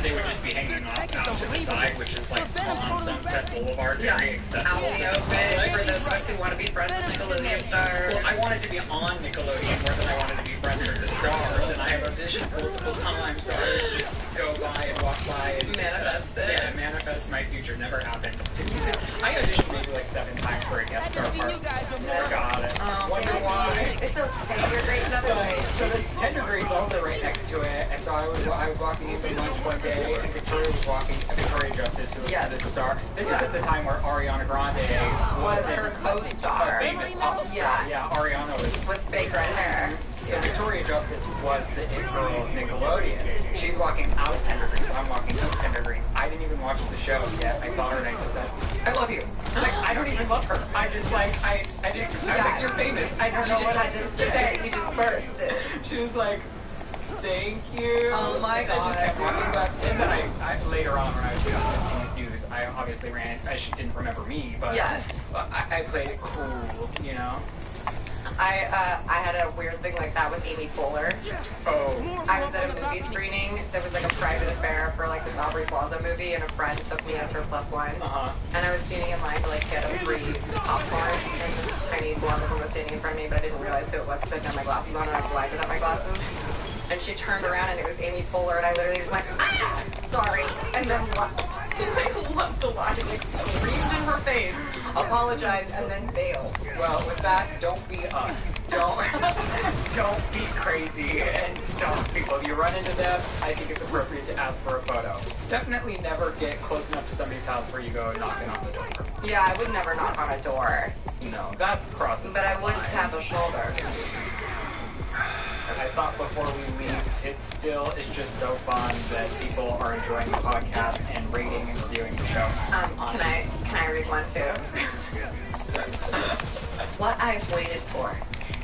they would just be hanging off out to the side, which is like on Sunset Boulevard, very accessible. Out in the open for those folks who want to be friends with Nickelodeon stars. Well, I wanted to be on Nickelodeon more than I wanted to be friends with the stars, and I have auditioned multiple times, so I would just go by and walk by and manifest it. Yeah, manifest my future. Never happened. I auditioned maybe like 7 times for a guest star part. Never got it. Wonder why. It's okay. You're great enough. So the 10 degrees also right next to it, and so I was walking into lunch one day, and Victoria was walking. Victoria Justice, who was the star. This is at the time where Ariana Grande was her co-star. Famous pop star. Yeah, Ariana was with fake red hair. So Victoria Justice was the it girl of Nickelodeon. She's walking out 10 degrees. I'm walking up 10 degrees. I didn't even watch the show yet. I saw her and I just said, "I love you." Like, I don't even love her. I just like I didn't. I was like, "You're famous." I don't know what I just say. You just burst. She was like, "Thank you." Oh my god. I just kept walking back. And then I later on when I was doing news, I obviously ran. She didn't remember me, but I played it cool, you know. I had a weird thing like that with Amy Poehler. Oh. I was at a movie screening. There was like a private affair for like this Aubrey Plaza movie, and a friend took me as her plus one. And I was standing in line to like get a free popcorn, and this tiny blonde woman was standing in front of me, but I didn't realize who it was because I had my glasses on and I was blinded at my glasses. And she turned around and it was Amy Poehler, and I literally was like, "Ah, sorry," and then left. I left the line, like screamed in her face, apologized, and then bailed. Well, with that, don't be us. Don't be crazy and stalk people. If you run into them, I think it's appropriate to ask for a photo. Definitely never get close enough to somebody's house where you go knocking on the door. Yeah, I would never knock on a door. No, that's crossing. But I would tap a shoulder. I thought before we leave, it's just so fun that people are enjoying the podcast and rating and reviewing the show. Can I read one too? What I've waited for.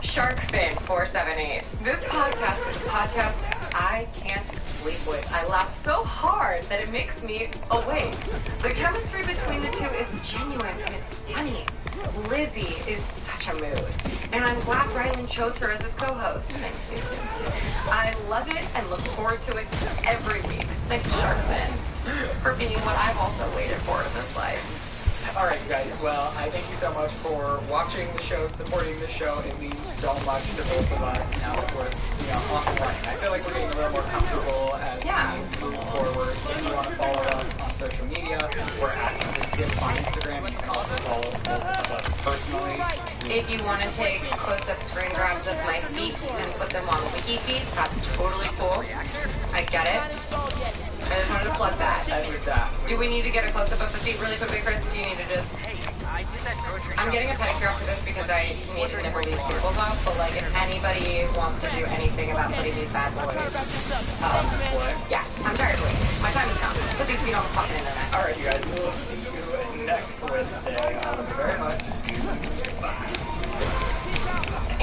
Sharkfin 478. This podcast is a podcast I can't sleep with. I laugh so hard that it makes me awake. The chemistry between the two is genuine and it's funny. Lizzie is such a mood, and I'm glad Rylan chose her as his co-host. Thank you. I love it and look forward to it every week. Thanks, Sharkfin, for being what I've also waited for in this life. Alright, you guys, well, I thank you so much for watching the show, supporting the show. It means so much to both of us now that we're, off and running. I feel like we're getting a little more comfortable as we move forward. If you want to follow us on social media, we're at The Skip on Instagram. You can also follow both of us personally. If you want to take close-up screen grabs of my feet and put them on wiki feet, that's totally cool. I get it. I just wanted to plug that. Do we need to get a close-up of the feet really quickly, Chris? Do you need to just... I'm getting a pedicure after this because I need to nipple these cables off, but like if anybody wants to do anything about putting these bad boys... yeah, I'm tired of waiting. My time has come. Put these feet on the fucking internet. Alright, you guys, we'll see you next Wednesday. Thank you very much. Bye.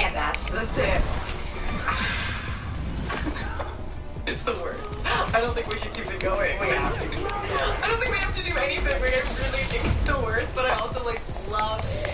And that's the tip. It's the worst. I don't think we should keep it going. We have to keep it going. I don't think we have to do anything. I really think it's the worst, but I also love it.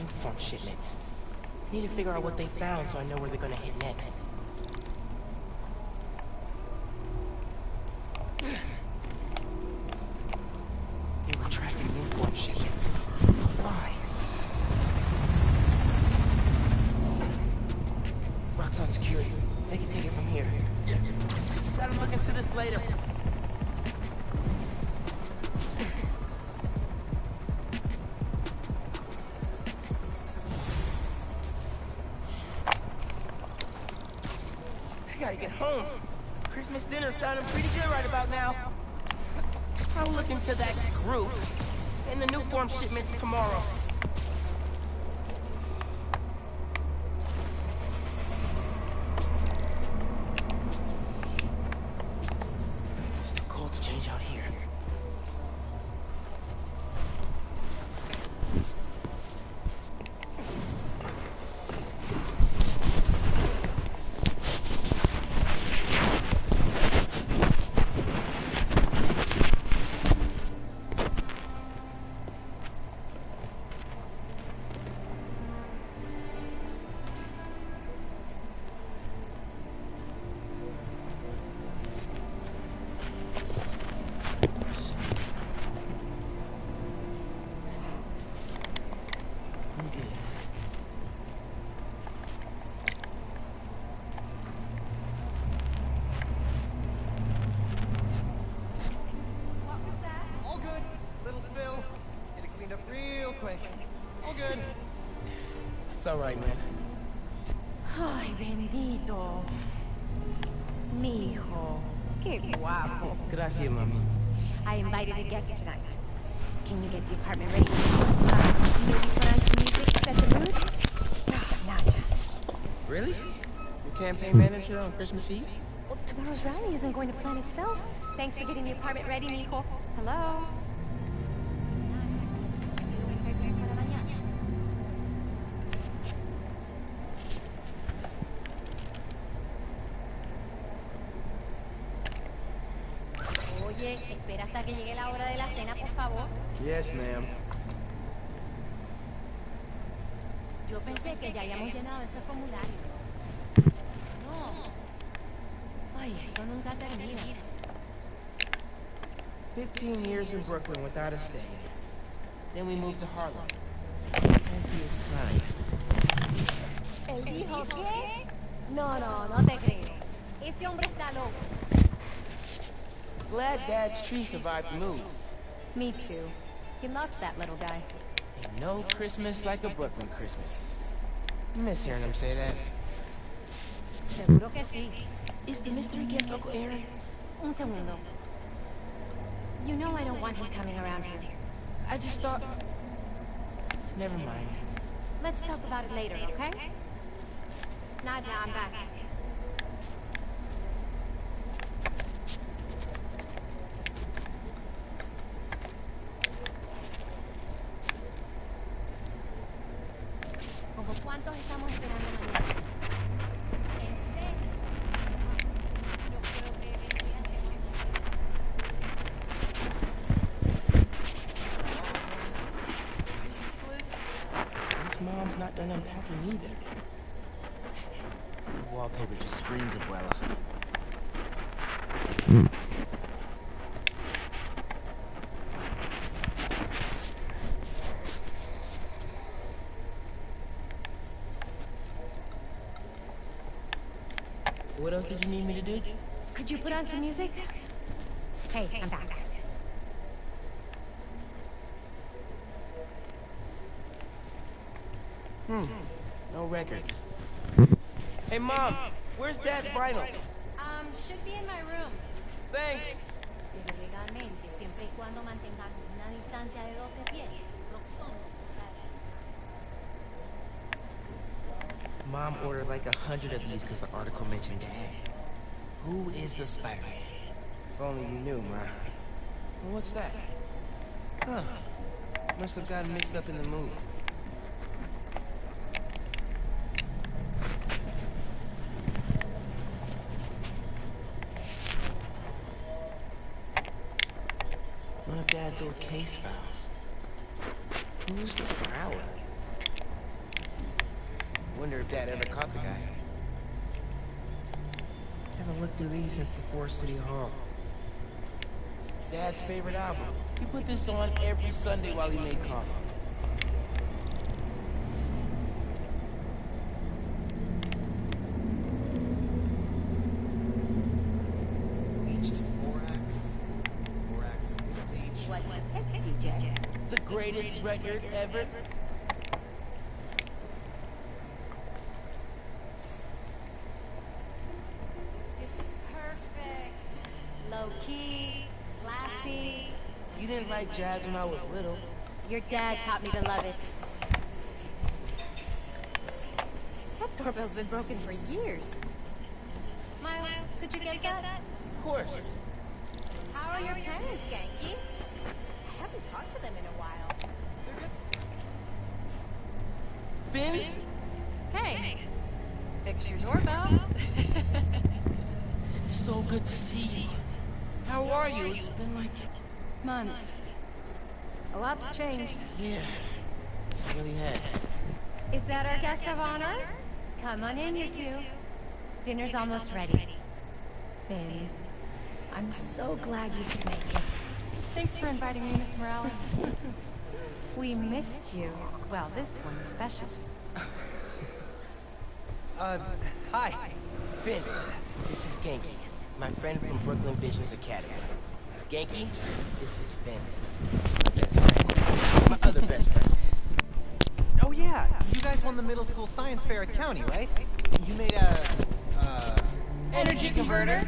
New farm shipments. Need to figure out what they found so I know where they're gonna hit next. They were tracking new farm shipments. Why? Rock's on security. They can take it from here. Yeah. Gotta look into this later. I gotta get home. Christmas dinner's sounding pretty good right about now. I'll look into that group and the new farm shipments tomorrow. It's too cold to change out here. It's all right, man. Ay, bendito. Mi hijo. Qué guapo. Gracias, mami. I invited a guest tonight. Can you get the apartment ready? Maybe put on some music to set the mood? Oh, Naja. Really? Your campaign manager on Christmas Eve? Well, tomorrow's rally isn't going to plan itself. Thanks for getting the apartment ready, mijo. Hello? Oye, espera hasta que llegue la hora de la cena, por favor. Yes, ma'am. Yo pensé que ya habíamos llenado ese formulario. No. Ay, esto nunca termina. 15 years in Brooklyn without a stay. Then we moved to Harlem. Can't be a sign. ¿Él dijo qué? No, no te creo. Ese hombre está loco. Glad Dad's tree survived the move. Me too. He loved that little guy. Ain't no Christmas like a Brooklyn Christmas. I miss hearing him say that. Seguro que sí. Is the mystery guest Uncle Aaron? Un segundo. You know I don't want him coming around here. I just thought... Never mind. Let's talk about it later, okay? Naja, I'm back. ¿Como cuántos estamos esperando mañana? ¿En serio? No puedo creer el día This mom's not done unpacking either. The wallpaper just screams Abuela. What else did you need me to do? Could you put on some music? Hey, I'm back. No records. Hey, Mom, where's Dad's vinyl? Should be in my room. Thanks. Pero legalmente, siempre y cuando mantengamos una distancia de 12 pies. Mom ordered like 100 of these because the article mentioned Dad. Who is the Spiderman? If only you knew, Ma. Well, what's that? Huh. Must have gotten mixed up in the move. One of Dad's old case files. Who's the Prowler? Wonder if Dad ever caught the guy. Haven't looked through these since before City Hall. Dad's favorite album. He put this on every Sunday while he made coffee. Bleached Borax, Bleach. What's the pick, DJ? The greatest record ever. This is perfect. Low-key, classy. You didn't like jazz when I was little. Your dad taught me to love it. That doorbell's been broken for years. Miles, could you get that? Of course. How are your parents, Genki? I haven't talked to them in a while. Finn? Hey, fix your doorbell. It's so good to see you. How are you? It's been like... Months. A lot's changed. Yeah, it really has. Is that our guest of honor? Come on in, you two. Dinner's almost ready. Finn, I'm so glad you could make it. Thanks for inviting me, Miss Morales. We missed you. Well, this one especially. Hi. Finn, this is Genki, my friend from Brooklyn Visions Academy. Genki, this is Finn, my best friend. My other best friend. Oh yeah, you guys won the middle school science fair at County, right? You made a, Energy converter.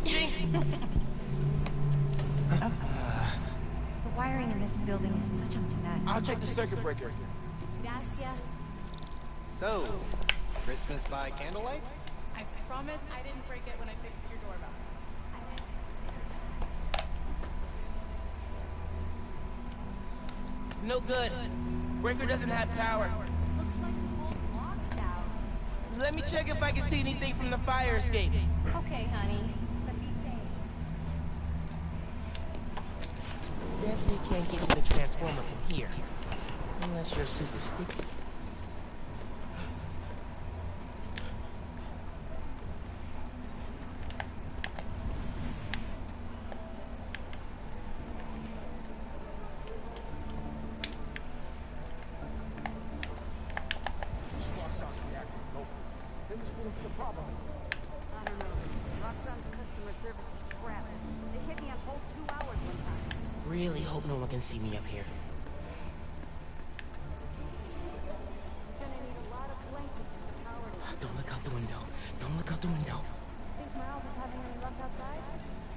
Jinx! The wiring in this building is such a mess. I'll check the circuit breaker. Gracias. So, Christmas by candlelight? I promise I didn't break it when I fixed your doorbell. No good. Breaker doesn't have power. Looks like the whole block's out. Let me check if I can see anything from the fire escape. Okay, honey. But be safe. Definitely can't get to the transformer from here. Unless you're super sticky. Really hope no one can see me up here. Don't look out the window. Don't look out the window. Think Miles is having any luck outside?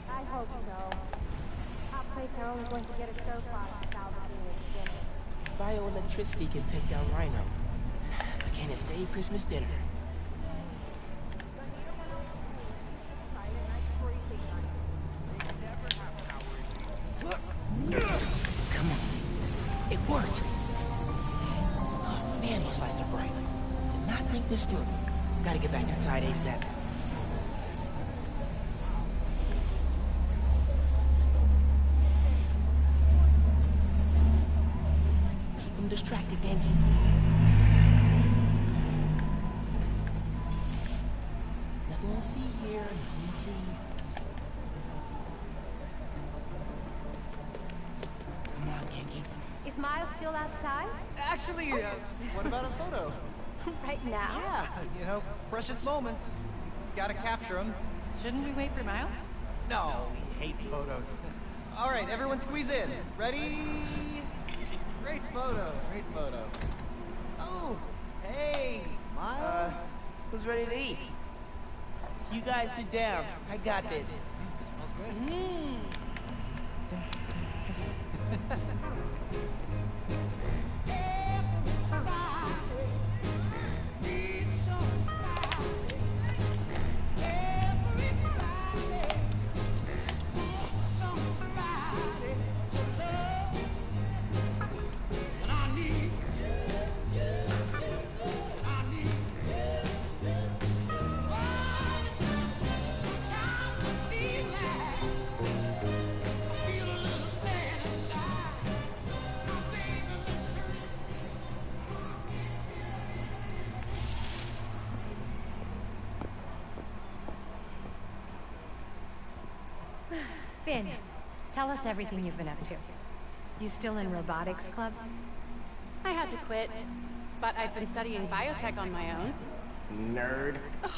I hope so. Hot plates are only going to get us so far in salvaging this dinner. Bioelectricity can take down Rhino. But can it save Christmas dinner? Come on. It worked. Oh man, those lights are bright. Did not think this through. Gotta get back inside ASAP. Keep him distracted, Genki. Nothing to see here, nothing to see. Come on, Genki. Is Miles still outside? Actually, what about a photo? Right now? Yeah, you know, precious moments. Gotta capture them. Shouldn't we wait for Miles? No, he hates photos. All right, everyone squeeze in. Ready? Great photo, great photo. Oh, hey, Miles. Who's ready to eat? You guys sit down. I got this. Smells good. Finn, tell us everything you've been up to. You still in robotics club? I had to quit, but I've been studying biotech on my own. Nerd. Ugh,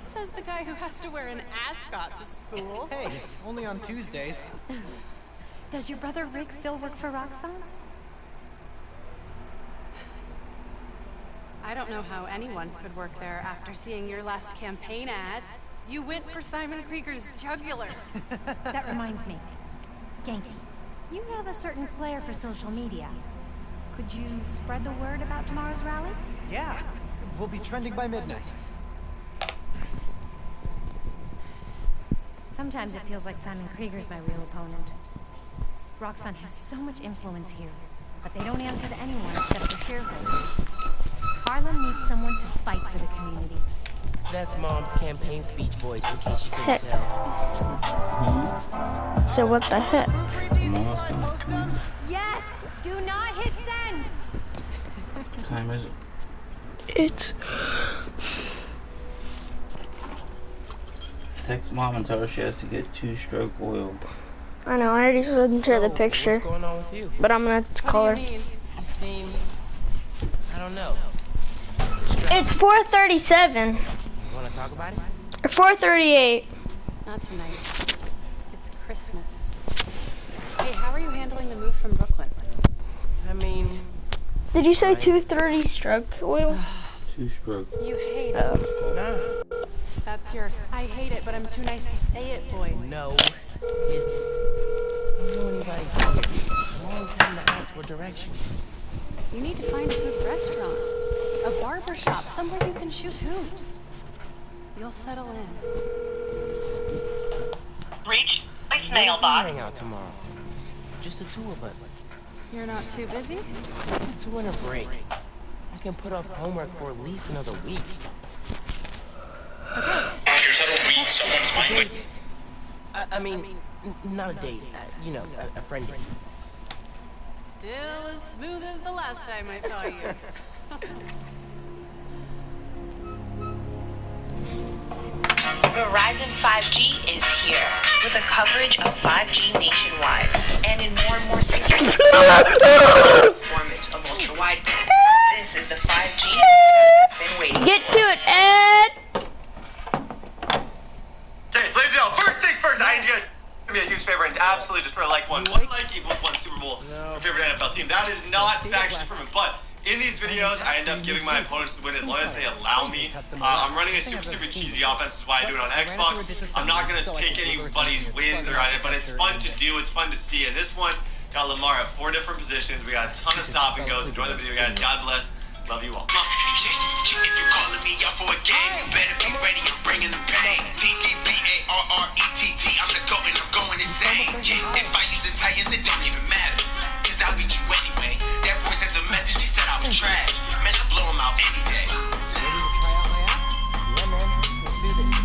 says the guy who has to wear an ascot to school. Hey, only on Tuesdays. Does your brother Rick still work for Roxxon? I don't know how anyone could work there after seeing your last campaign ad. You went for Simon Krieger's jugular. That reminds me. Genki, you have a certain flair for social media. Could you spread the word about tomorrow's rally? Yeah, we'll be trending by midnight. Sometimes it feels like Simon Krieger's my real opponent. Roxxon has so much influence here, but they don't answer to anyone except for shareholders. Harlem needs someone to fight for the community. That's Mom's campaign speech voice, in case you couldn't tell. So what the heck? Yes! Do not hit send! What time is it? It's... Text Mom and tell her she has to get 2-stroke oil. I know, I already sent her the picture. What's going on with you? But I'm gonna call her. You seem... I don't know. It's 4:37. You wanna talk about it? Or 4:38. Not tonight. It's Christmas. Hey, how are you handling the move from Brooklyn? I mean... Did you say 230 stroke oil? 2-stroke. You hate it. Nah. That's your I hate it, but I'm too nice to say it voice. No. It's... I don't know anybody here. I'm always having to ask for directions. You need to find a good restaurant. A barber shop, somewhere you can shoot hoops. You'll settle in. Reach Maybe voicemail we box. hang out tomorrow. Just the two of us. You're not too busy? It's winter break. I can put off homework for at least another week. Here's how to read someone's A mind. date. I mean, not a date. You know, a friend date. Still as smooth as the last time I saw you. Verizon 5G is here with a coverage of 5G nationwide and in more and more cities. Performance of ultra-wideband. This is the 5G that's been waiting. Get to it, Ed! Okay, ladies and gentlemen, first things first, I need you guys to do me a huge favor and absolutely just put a like one like equals one Super Bowl your favorite NFL team. That is not factually proven, but in these videos, I end up giving my opponents the win as long as they allow me. I'm running a super cheesy offense, that's why I do it on Xbox. I'm not going to take anybody's wins or anything, but it's fun to do, it's fun to see. And this one got Lamar at 4 different positions. We got a ton of stop and goes. Enjoy the video, guys. God bless. Love you all. If you're calling me out for a game, you better be ready. I'm bringing the pain. TDBARRETT. I'm the GOAT and I'm going insane. Yeah, if I use the Titans, it don't even matter. Cause I'll beat you anyway. That boy sent a message, he said I was trash. Man, I blow him out any day. Ready to try out my app? Yeah, man. Let's do this.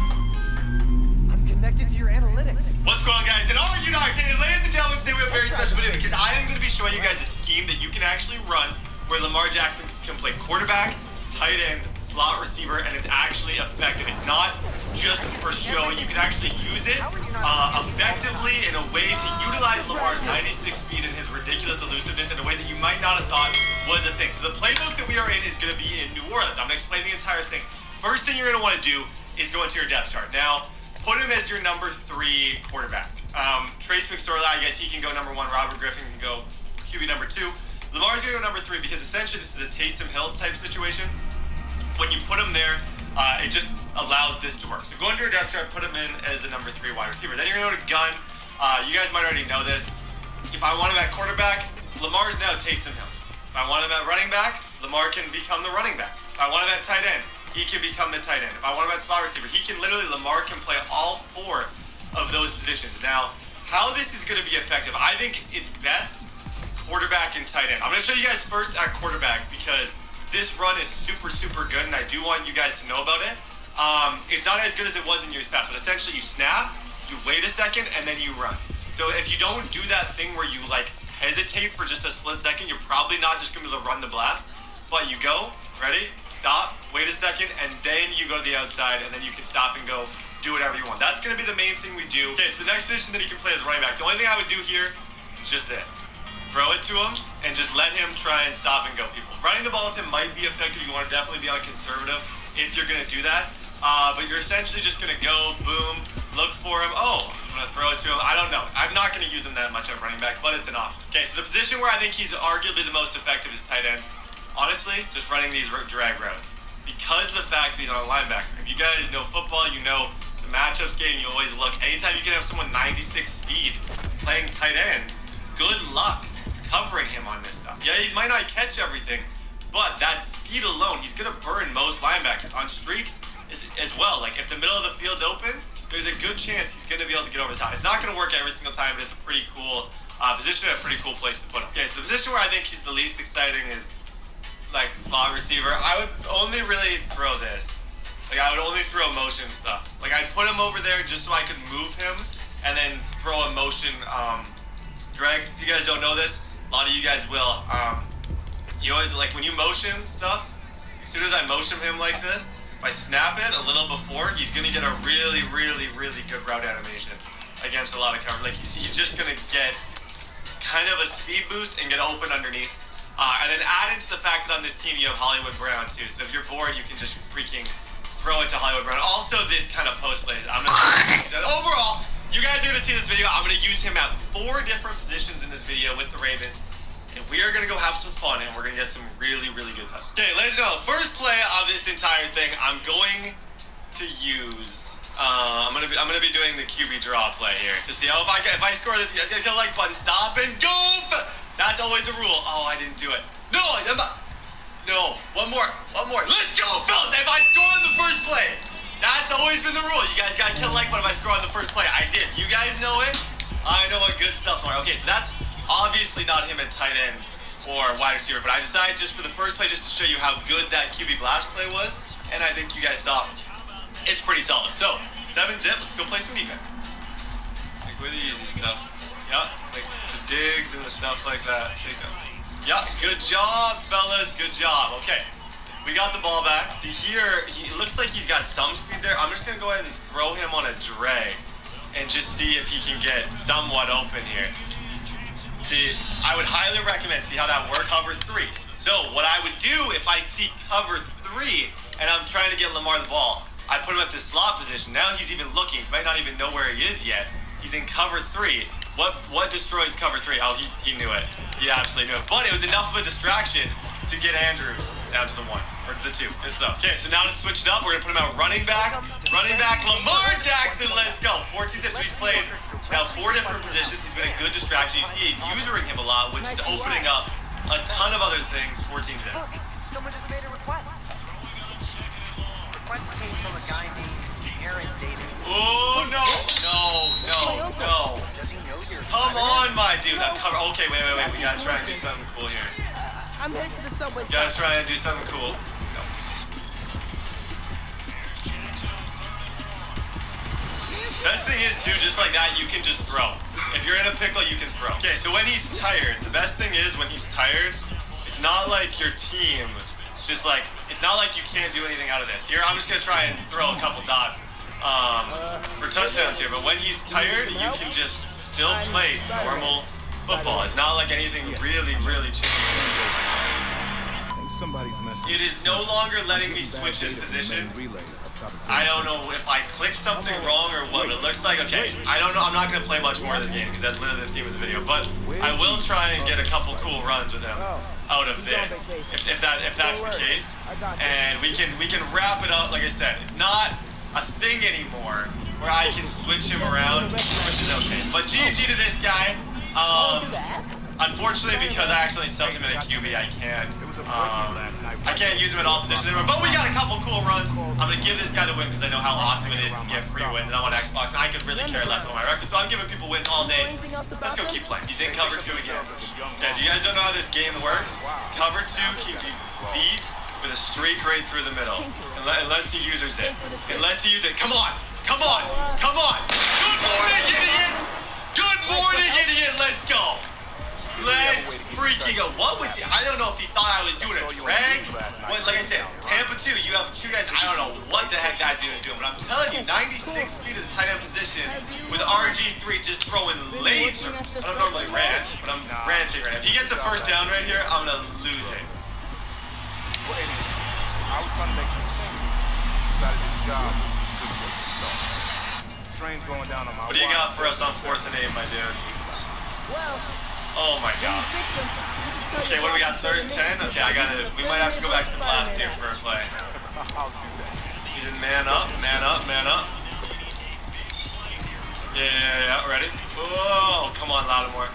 I'm connected to your analytics. What's going on, guys? And all of you dogs, ladies and gentlemen, today we have a very special video because I am going to be showing you guys a scheme that you can actually run where Lamar Jackson can play quarterback, tight end, slot receiver, and it's actually effective. It's not just for show. You can actually use it effectively in a way to utilize Lamar's 96 speed and his ridiculous elusiveness in a way that you might not have thought was a thing. So the playbook that we are in is going to be in New Orleans. I'm going to explain the entire thing. First thing you're going to want to do is go into your depth chart. Now, put him as your number 3 quarterback. Trace McSorley, I guess he can go number 1. Robert Griffin can go QB number 2. Lamar's going to go number 3 because essentially this is a Taysom Hill type situation. When you put him there, it just allows this to work. So go into your depth chart, put him in as the number 3 wide receiver. Then you're going to go to gun. You guys might already know this. If I want him at quarterback, Lamar's now Taysom Hill. If I want him at running back, Lamar can become the running back. If I want him at tight end, he can become the tight end. If I want him at slot receiver, Lamar can play all 4 of those positions. Now, how this is going to be effective, I think it's best quarterback and tight end. I'm going to show you guys first at quarterback because this run is super good and I do want you guys to know about it. It's not as good as it was in years past, but essentially you snap, you wait a second, and then you run. So if you don't do that thing where you like hesitate for just a split second, you're probably not just going to be able to run the blast, but you go, ready, stop, wait a second, and then you go to the outside, and then you can stop and go do whatever you want. That's going to be the main thing we do. Okay, so the next position that he can play is running back. The only thing I would do here is just this. Throw it to him and just let him try and stop and go people. Running the ball with him might be effective. You want to definitely be on conservative if you're going to do that. But you're essentially just going to go, boom, look for him. Oh, I'm going to throw it to him. I don't know. I'm not going to use him that much at running back, but it's an option. Okay, so the position where I think he's arguably the most effective is tight end. Honestly, just running these drag routes. Because of the fact that he's on a linebacker. If you guys know football, you know it's a matchups game. You always look. Anytime you can have someone 96 speed playing tight end, good luck covering him on this stuff. Yeah, he might not catch everything, but that speed alone, he's going to burn most linebackers on streaks as well. Like, if the middle of the field's open, there's a good chance he's going to be able to get over the top. It's not going to work every single time, but it's a pretty cool position and a pretty cool place to put him. Okay, so the position where I think he's the least exciting is, like, slot receiver. I would only really throw this. Like, I would only throw motion stuff. Like, I'd put him over there just so I could move him and then throw a motion drag. If you guys don't know this, a lot of you guys will. You always, like, when you motion stuff, as soon as I motion him like this, if I snap it a little before, he's going to get a really, really, really good route animation against a lot of cover. Like, he's just going to get kind of a speed boost and get open underneath. And then add into the fact that on this team you have Hollywood Brown too. So if you're bored, you can just freaking throw it to Hollywood Brown. Also, this kind of post plays. Overall, you guys are going to see this video. I'm going to use him at 4 different positions in this video with the Ravens. And we are going to go have some fun, and we're going to get some really, really good touches. Okay, ladies and gentlemen, first play of this entire thing, I'm going to use... I'm gonna be doing the QB draw play here to see how if I score this, you guys gotta hit the like button, stop and go. That's always a rule. Oh, I didn't do it. No, no, one more. Let's go, fellas. If I score on the first play, that's always been the rule. You guys gotta kill the like button if I score on the first play. I did. You guys know it. I know what good stuff are. Okay, so that's obviously not him at tight end or wide receiver, but I decided just for the first play just to show you how good that QB blast play was, and I think you guys saw it. It's pretty solid. So, 7-zip, let's go play some defense. Like, with the easy stuff. Yeah, like the digs and the stuff like that. Yeah, good job, fellas. Good job. Okay, we got the ball back. It looks like he's got some speed there. I'm just going to go ahead and throw him on a drag and just see if he can get somewhat open here. See, I would highly recommend, see how that works, cover 3. So, what I would do if I see cover 3 and I'm trying to get Lamar the ball, I put him at this slot position. Now he's even looking. He might not even know where he is yet. He's in cover 3. What destroys cover 3? Oh, he knew it. He absolutely knew it. But it was enough of a distraction to get Andrew down to the 1 or the 2. Good stuff. Okay, so now to switch it up, we're gonna put him out running back. Running back, Lamar Jackson. Let's go. 14 tips. He's played now 4 different positions. He's been a good distraction. You see, he's using him a lot, which is opening up a ton of other things. 14 tips. Look, someone just made a request. Request came from a guy named Aaron Davis. Oh, no. Does he know you're Come on, my dude. Cover. Okay, wait. We gotta try and do something cool here. I'm headed to the subway stop. Gotta try and do something cool. No. Best thing is, too, just like that, you can just throw. If you're in a pickle, you can throw. Okay, so when he's tired, the best thing is when he's tired, it's not like your team... Just like, it's not like you can't do anything out of this. Here, I'm just going to try and throw a couple dots for touchdowns here. But when he's tired, you can just still play normal football. It's not like anything really, really changed. It is no longer letting me switch his position. I don't know if I clicked something wrong or what, but it looks like, okay, I don't know. I'm not going to play much more of this game because that's literally the theme of the video. But I will try and get a couple cool runs with him out of this, if that's the case. And we can wrap it up. Like I said, it's not a thing anymore where I can switch him around, which is okay. But GG to this guy. Unfortunately, because I actually subbed him in a QB, I can't use him at all positions anymore. But we got a couple cool runs. I'm gonna give this guy the win because I know how awesome it is to get free wins. And I'm on Xbox, and I could really care less about my record. So I'm giving people wins all day. Let's go keep playing. He's in cover 2 again. Guys, you guys don't know how this game works. Cover 2 keeps you beat with a streak right through the middle, unless he uses it. Come on. Good morning, idiot. Let's go. Let's freaking go. What was he? I don't know if he thought I was doing a drag. What, like I said, Tampa 2, you have two guys. I don't know what the heck that dude is doing, but I'm telling you, 96 feet is tight end position with RG3 just throwing lasers. I don't normally rant, but I'm ranting right now. If he gets a first down right here, I'm gonna lose it. I was trying to make some sense. Decided this job was good place to start. Train's going down on my. What do you got for us on 4th and 8, my dude? Well. Oh my god. Okay, what do we got? 3rd and 10? Okay, I got it. We might have to go back to the last tier for a play. He's in man up, man up, man up. Yeah, ready? Whoa, come on, Lattimore.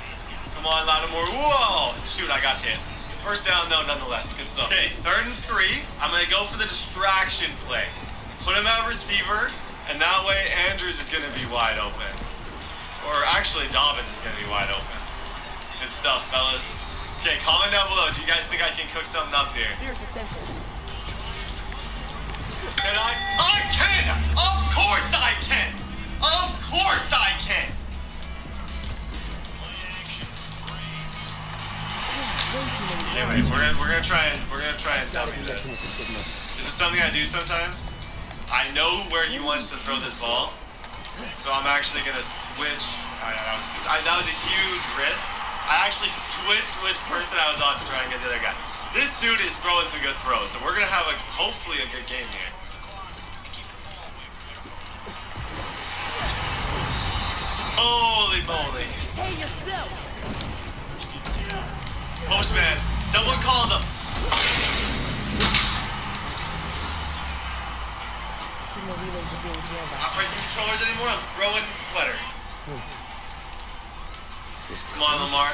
Come on, Lattimore. Whoa! Shoot, I got hit. First down, though, nonetheless. Good stuff. Okay, 3rd and 3. I'm going to go for the distraction play. Put him at receiver, and that way Andrews is going to be wide open. Or actually, Dobbins is going to be wide open. Good stuff, fellas. Okay, comment down below. Do you guys think I can cook something up here? Here's the sensors. Can I can! Of course I can! Of course I can! Anyways, we're gonna try and dummy this. This is something I do sometimes. I know where he wants to throw this ball, so I'm actually gonna switch. That was a huge risk. I actually switched which person I was on to try and get the other guy. This dude is throwing some good throws, so we're gonna have hopefully a good game here. Holy moly! Hey yourself! Postman, someone called him. Signal relays are being jammed. I'm not breaking controllers anymore. I'm throwing sweater. Come on, Lamar.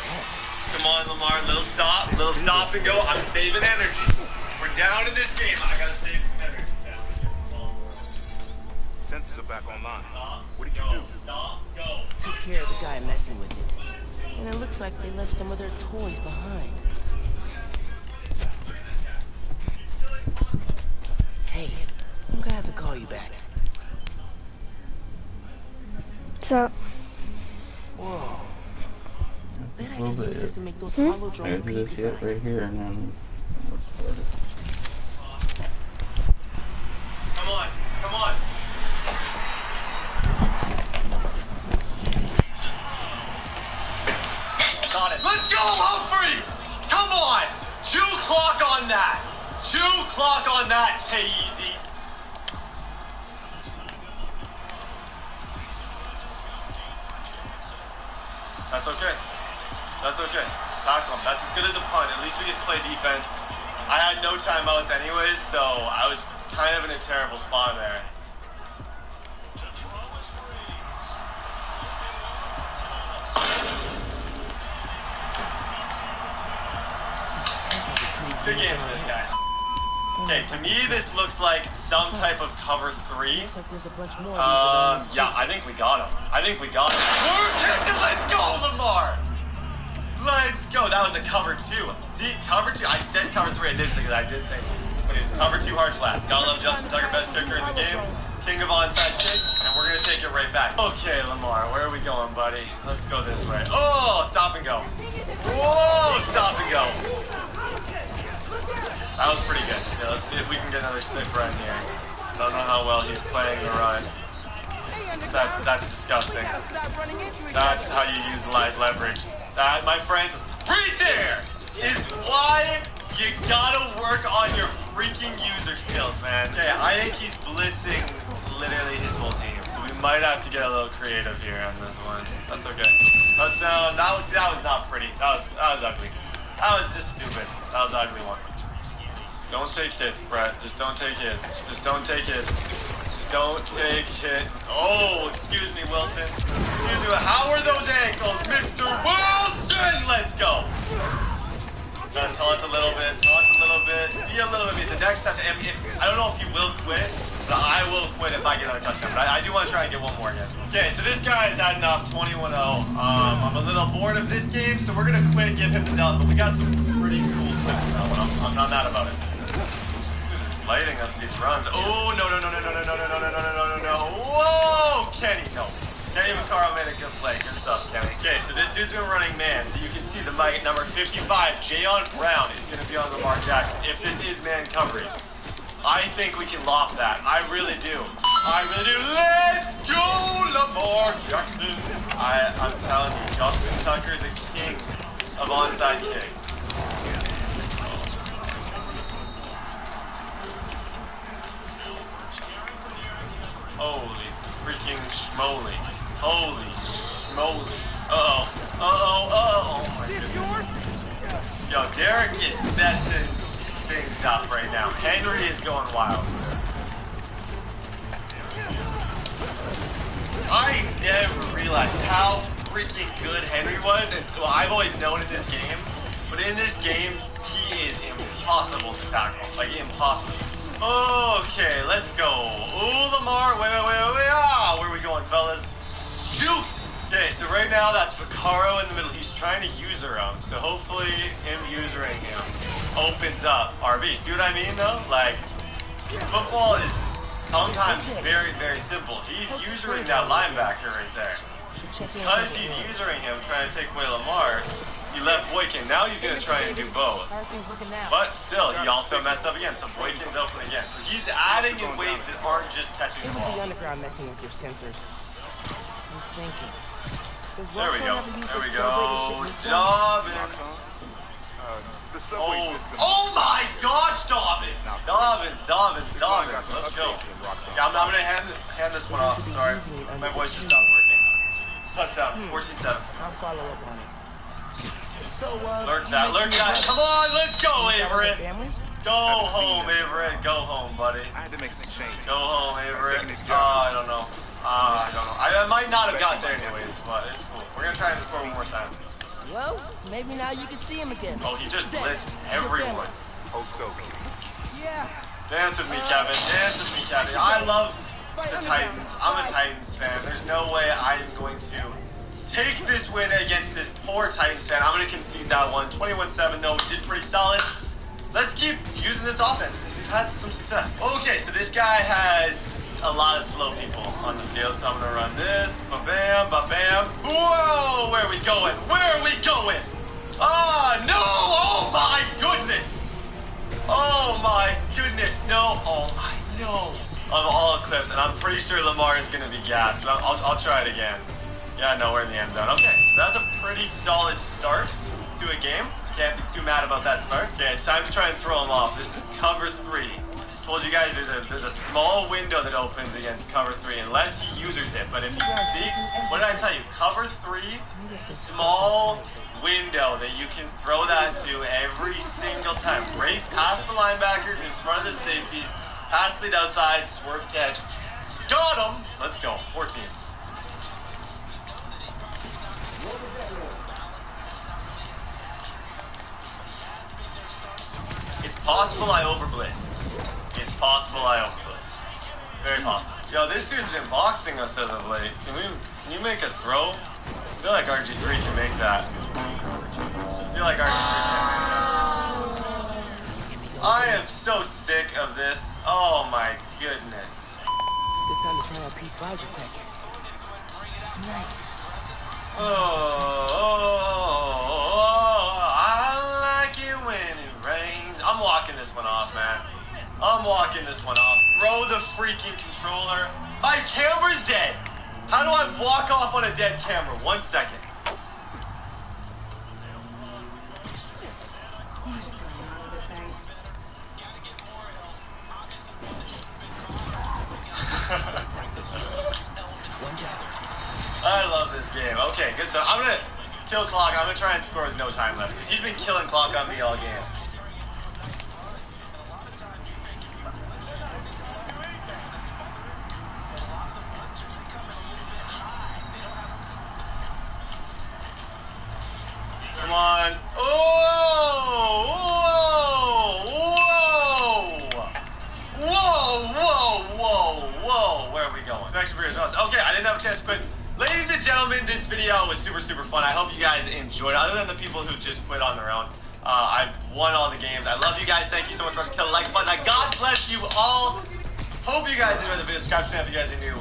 Come on, Lamar. Little stop and go. I'm saving energy. We're down in this game. I gotta save some energy. Sensors are back online. What did you do? Took care of the guy messing with it. And it looks like they left some of their toys behind. Hey, I'm gonna have to call you back. What's up? Whoa. Bet I can use this to make those hollow drones Maybe this hit right here and then Come on, come on. Got it. Let's go, Humphrey! Come on! 2 clock on that. 2 clock on that, Tay Easy. That's okay. That's okay. Tackle him. That's as good as a punt. At least we get to play defense. I had no timeouts anyways, so I was kind of in a terrible spot there. Good game for this guy. Okay, to me this looks like some type of cover 3. Looks like there's a bunch more Yeah, I think we got him. Let's go, Lamar! Let's go. That was a cover 2. See, cover 2. I said cover 3 initially because I did think, but it was cover 2 hard flat. Gotta love Justin Tucker, best kicker in the game. King of onside kick, and we're gonna take it right back. Okay, Lamar, where are we going, buddy? Let's go this way. Oh, stop and go. Whoa, stop and go. That was pretty good. Yeah, let's see if we can get another stiff run here. I don't know how well he's playing the run. That's disgusting. That's how you utilize leverage. That, my friends, right there is why you gotta work on your freaking user skills, man. Okay, I think he's blitzing literally his whole team, so we might have to get a little creative here on this one. That's okay. Touchdown. That was not pretty. That was ugly. That was just stupid. That was an ugly one. Don't take hits, Brett. Just don't take hits. Just don't take hits. Don't take hits. Oh, excuse me, Wilson. Excuse me. How are those ankles, Mr. Wilson? Let's go. Taunt a little bit. Be a little bit. The next touch. I don't know if you will quit, but I will quit if I get another touchdown. But I do want to try and get one more again. Okay, so this guy's had enough. 21-0. I'm a little bored of this game, so we're gonna quit and give him the dub. But we got some pretty cool clips now. I'm not mad about it. Lighting up these runs. Oh, no. Whoa, Kenny, no. Kenny Vaccaro made a good play. Good stuff, Kenny. Okay, so this dude's been running man. So you can see the mic, number 55, Jayon Brown, is going to be on Lamar Jackson. If this is man coverage, I think we can loft that. I really do. I really do. Let's go, Lamar Jackson. I'm telling you, Justin Tucker, the king of onside kicks. Holy freaking schmoly. Holy schmoly. Uh-oh. Uh-oh. Uh-oh. Oh my goodness. Yo, Derek is messing things up right now. Henry is going wild. I never realized how freaking good Henry was. And well, I've always known in this game, but in this game, he is impossible to tackle. Like, impossible. Okay, let's go. Ooh, Lamar. Wait. Ah, where are we going, fellas? Shoot! Okay, so right now that's Vaccaro in the middle. He's trying to user him, so hopefully him usering him opens up RB. See what I mean, though? Like, football is sometimes very, very simple. He's usering that linebacker right there. Because he's usering him, trying to take away Lamar, he left Boykin. Now he's going to try and do both. But still, he also messed up again, so Boykin's open again. So he's adding in ways that aren't just catching the ball. The underground messing with your sensors. I'm thinking. There we go. There we go. Dobbins. Oh my gosh, Dobbins! Dobbins. Let's go. Yeah, I'm going to hand this one off. Sorry. My voice just stopped working. Touchdown. 14-7. I'll follow up on it. So, lurk that. Come on, let's go, Everett. Go home, Everett. Go home, buddy. I had to make some changes. Go home, Everett. I don't know. I might not have got there anyways, but it's cool. We're going to try and score one more time. Well, maybe now you can see him again. Oh, he just blitzed everyone. Oh, so. Yeah. Dance with me, Kevin. Dance with me, Kevin. I love the Titans. I'm a Titans fan. There's no way I'm going to take this win against this poor Titans fan. I'm going to concede that one. 21-7, no, we did pretty solid. Let's keep using this offense. We've had some success. Okay, so this guy has a lot of slow people on the field, so I'm going to run this. Ba-bam, ba-bam. Whoa, where are we going? Where are we going? Ah, no! Oh, my goodness! Oh, my goodness, no. Oh, I know. Of all clips, and I'm pretty sure Lamar is going to be gassed, but I'll try it again. Yeah, no, we're in the end zone. Okay, so that's a pretty solid start to a game. Can't be too mad about that start. Okay, it's time to try and throw him off. This is cover 3. Told you guys there's a small window that opens against cover 3 unless he users it. But if you see, what did I tell you? Cover 3, small window that you can throw that to every single time. Right past the linebackers, in front of the safeties, pass it outside, swerve catch. Got him! Let's go. 14. It's possible I overblitz. It's possible I overblitz. Very possible. Yo, this dude's been boxing us as of late. Can you make a throw? I feel like RG3 can make that. I feel like RG3 can make that. I am so sick of this. Oh my goodness. Good time to try out Pete's visor tech. Nice. I like it when it rains. I'm walking this one off, man. I'm walking this one off. Throw the freaking controller. My camera's dead. How do I walk off on a dead camera? 1 second. What is going on with this thing? I love this game. Okay, good stuff. I'm gonna kill clock. I'm gonna try and score with no time left. He's been killing clock on me all game. Come on. Oh! Whoa! Where are we going? Next for yourselves. Okay, I didn't have a chance to quit. Ladies and gentlemen, this video was super fun. I hope you guys enjoyed it. Other than the people who just quit on their own, I won all the games. I love you guys. Thank you so much for watching. Kill the like button. God bless you all. Hope you guys enjoyed the video. Subscribe to the channel if you guys are new.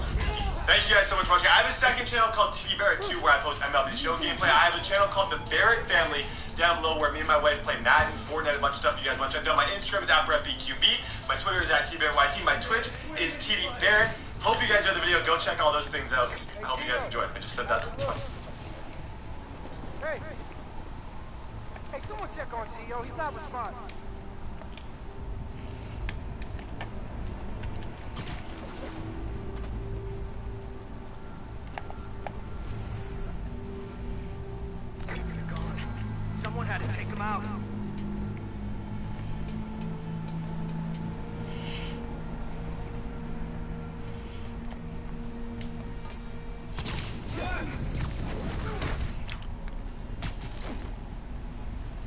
Thank you guys so much for watching. I have a second channel called TV Barrett 2 where I post MLB Show gameplay. I have a channel called The Barrett Family down below where me and my wife play Madden, Fortnite, a bunch of stuff you guys want to check out. My Instagram is @BrettBQB. My Twitter is @TBarrettYT. My Twitch is TD Barrett. Hope you guys enjoyed the video. Go check all those things out. I hope you guys enjoyed. I just said that. Hey! Hey, someone check on Gio. He's not responding. They're gone. Someone had to take him out.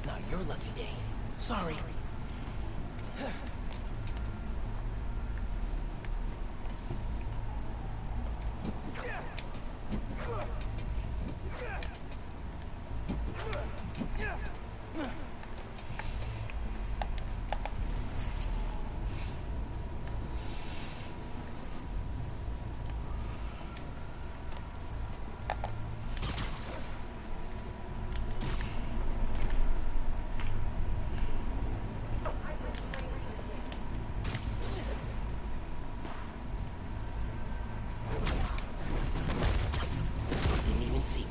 Now your lucky day. Sorry. Didn't even see me.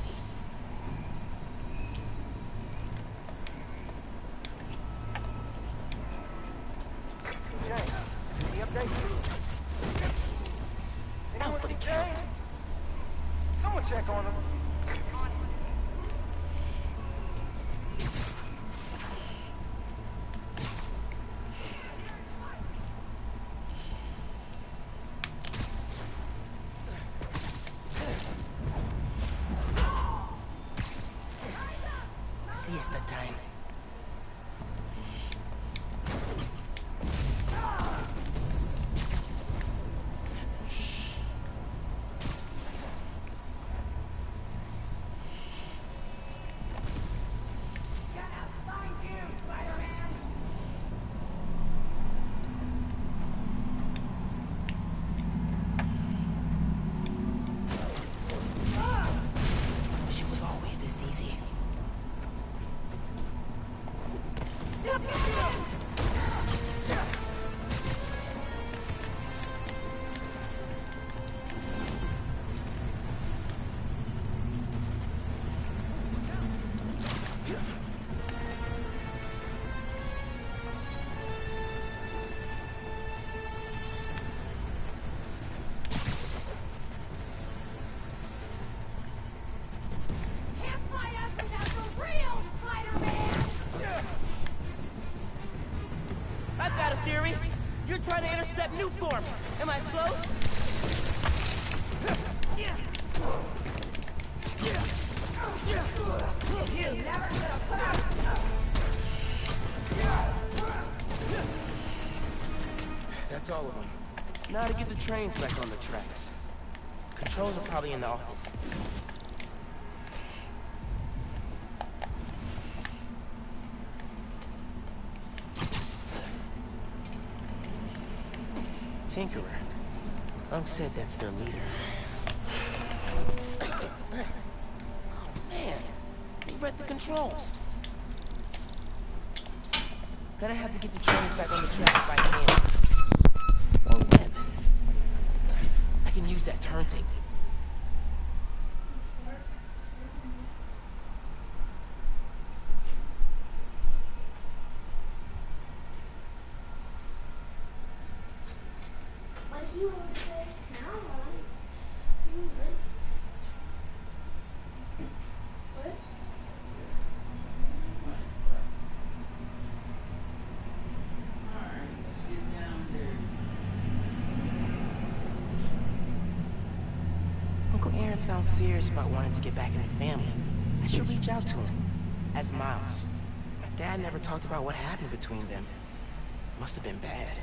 James, any update? Anyone see James? Someone check on him. Siesta time. Wish it was always this easy. Can't fight us without the real Spider-Man! I've got a theory. You're trying to intercept new forms. Am I close? You never could have put up. That's all of them. Now to get the trains back on the tracks. Controls are probably in the office. Tinkerer. Unc said that's their leader. Oh, man. He read the controls. Gonna have to get the trains back on the tracks by hand. Or web. I can use that turntable. Uncle Aaron sounds serious about wanting to get back in the family. I should reach out to him. As Miles. My dad never talked about what happened between them. Must have been bad.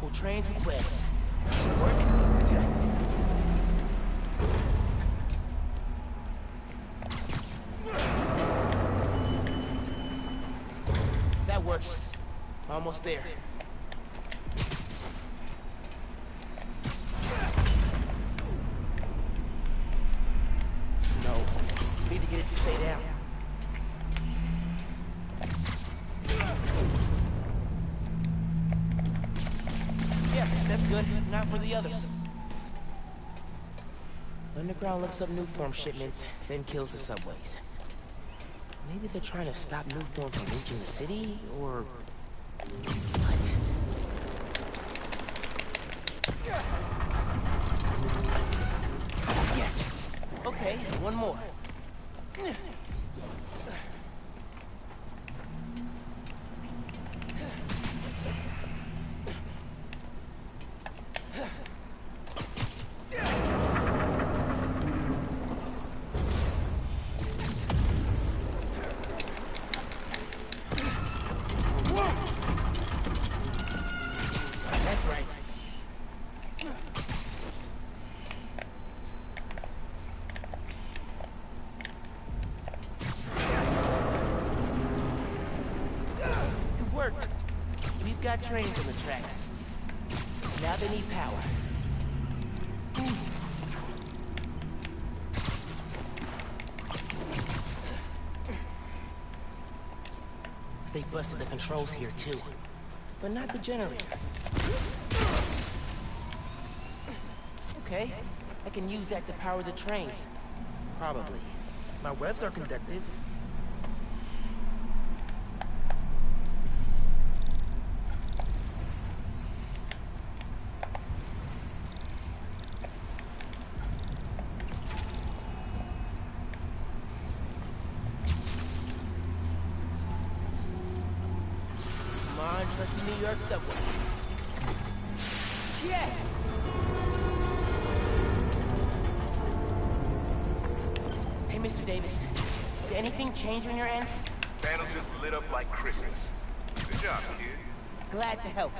Pull trains with webs. Should work. That works. Almost there. No. Need to get it to stay down. Yeah, that's good. Now for the others. Underground looks up new form shipments, then kills the subways. Maybe they're trying to stop new form from reaching the city, or... what? Yes! Okay, one more. That's right. It worked. We've got trains on the tracks. Now they need power. They busted the controls here too, but not the generator. Okay, I can use that to power the trains. Probably. My webs are conductive. Come on, trusty New York subway. Yes! Hey, Mr. Davis, did anything change on your end? Panels just lit up like Christmas. Good job, kid. Glad to help.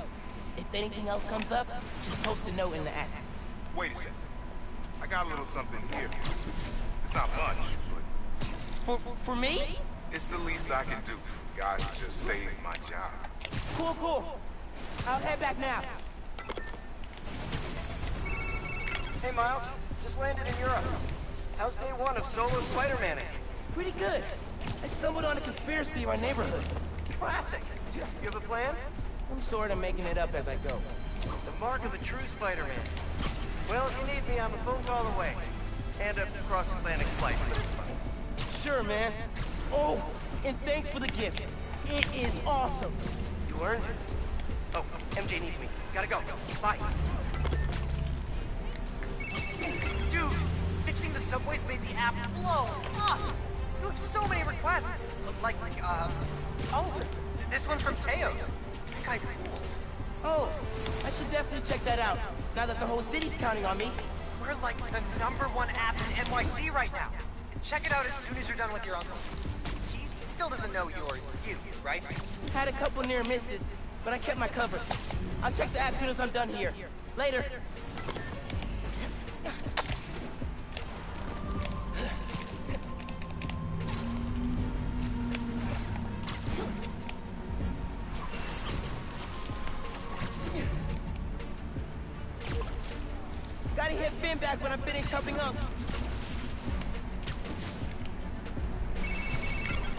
If anything else comes up, just post a note in the app. Wait a second. I got a little something here. It's not much, but... For me? It's the least I can do for guys who just saved my job. Cool, cool. I'll head back now. Hey, Miles. Just landed in Europe. How's day one of solo Spider-Manning? Pretty good. I stumbled on a conspiracy in our neighborhood. Classic. You have a plan? I'm sort of making it up as I go. The mark of a true Spider-Man. Well, if you need me, I'm a phone call away. And a cross-Atlantic flight, but it's fine. Sure, man. Oh, and thanks for the gift. It is awesome. You earned it. Oh, MJ needs me. Gotta go. Bye. Dude, fixing the subways made the app blow up. You have so many requests. Like, oh, this one's from Teos. That guy rules. Oh, I should definitely check that out, now that the whole city's counting on me. We're like the #1 app in NYC right now. Check it out as soon as you're done with your uncle. He still doesn't know you're you, right? Had a couple near misses, but I kept my cover. I'll check the app as soon as I'm done here. Later. Gotta hit Finn back when I'm finished helping up.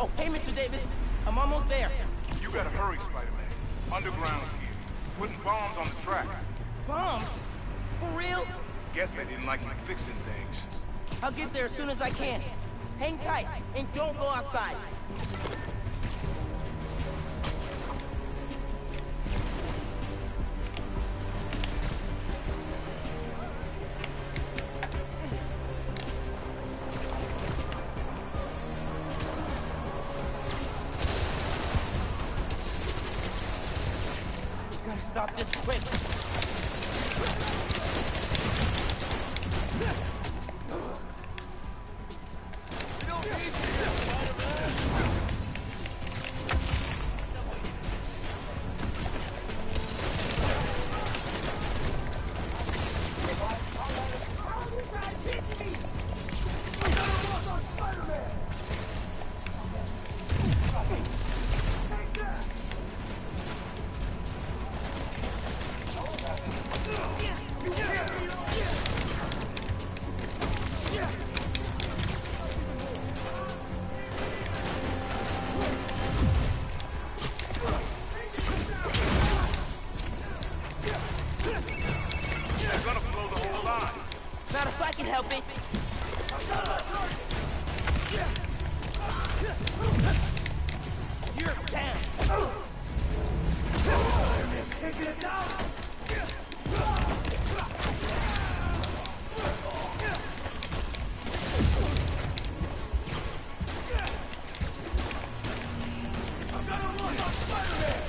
Oh, hey, Mr. Davis. I'm almost there. You gotta hurry, Spider-Man. Underground's here. Putting bombs on the tracks. Bombs? For real? Guess they didn't like you fixing things. I'll get there as soon as I can. Hang tight and don't go outside. Gotta stop this quick. can help it. You're down. Take this out! I'm gonna look on Spiderman!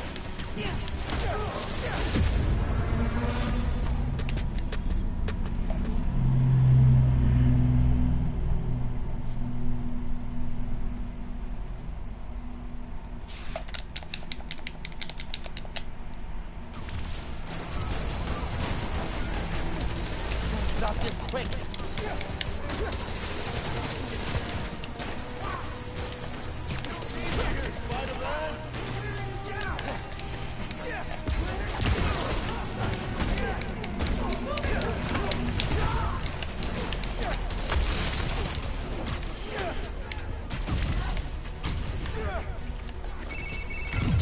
Stop this quick.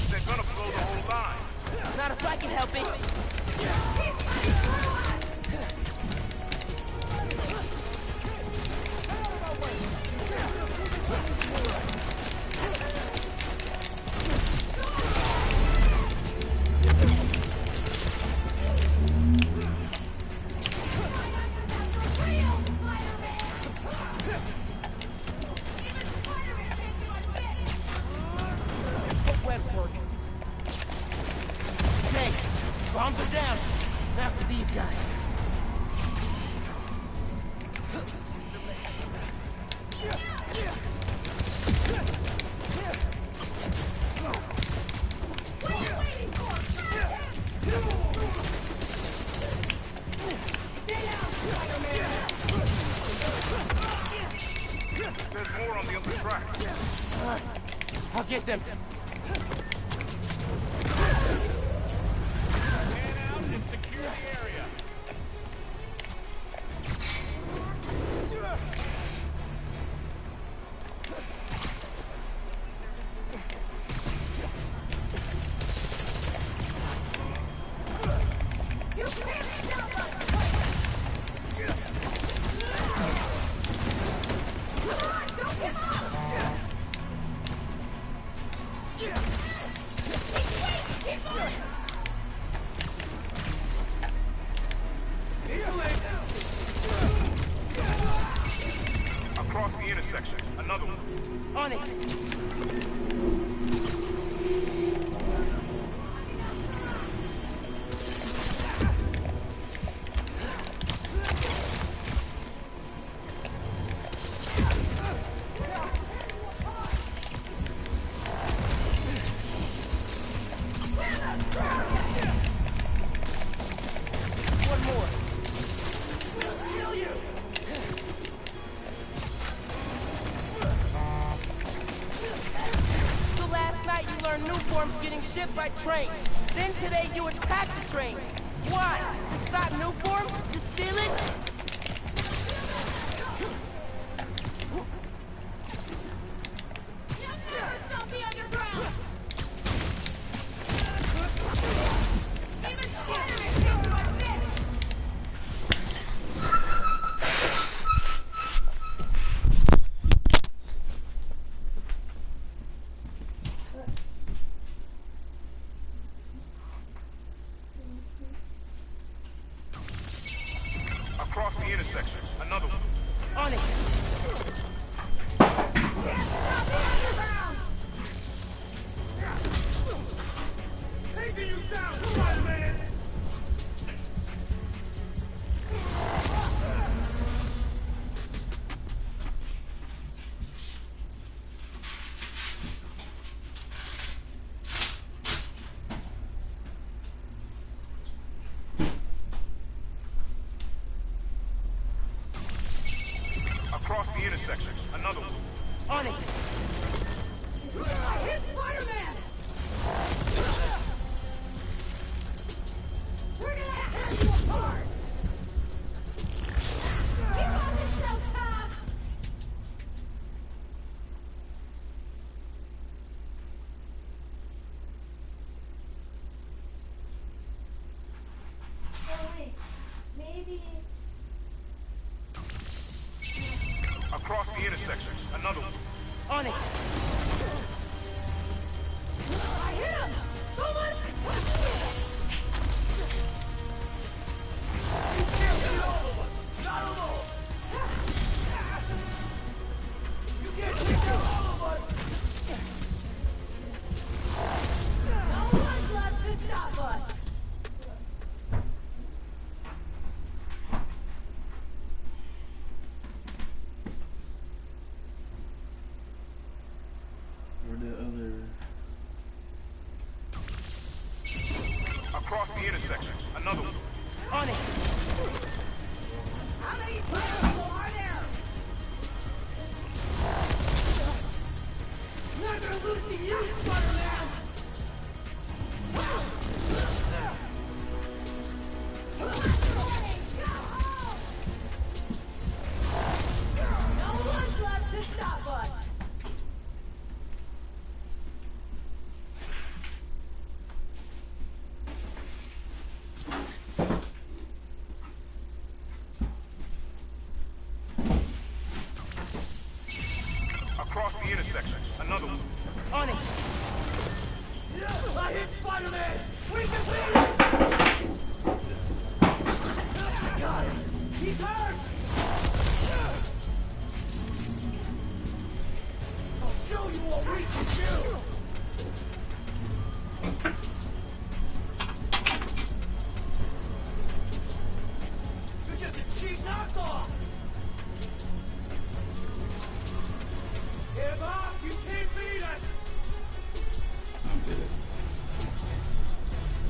They're gonna blow the whole line. Not if I can help it. Web's working. Okay, bombs are down. After these guys. There's more on the other tracks. I'll get them. Man out and secure the area. Across the intersection, another one. On it. One more. So last night you learned new forms getting shipped by train. Then today you attack the trains. Why? To stop new forms? To steal it? Don't be underground! Even Spiderman can't do like this! Across the intersection, another one. On it. Taking you down, Spider-Man! Across the intersection, another one. On it. I hit Spider-Man! We're gonna tear you apart! He wasn't so tough! Oh wait, maybe... Across the intersection, another one. On it! I hit him! Go on! You can't hit all of us! Not alone! You can't take out all of us! No one's left to stop us! Where the other... Across the intersection, another one. On it! How many people are there? I'm not gonna lose to you, Spiderman! No one's left to stop us. Across the intersection, another one. On it! I hit Spider-Man! We can beat him! Got him! He's hurt! I'll show you what we can do! You're just a cheap knockoff! Give up! You can't beat us!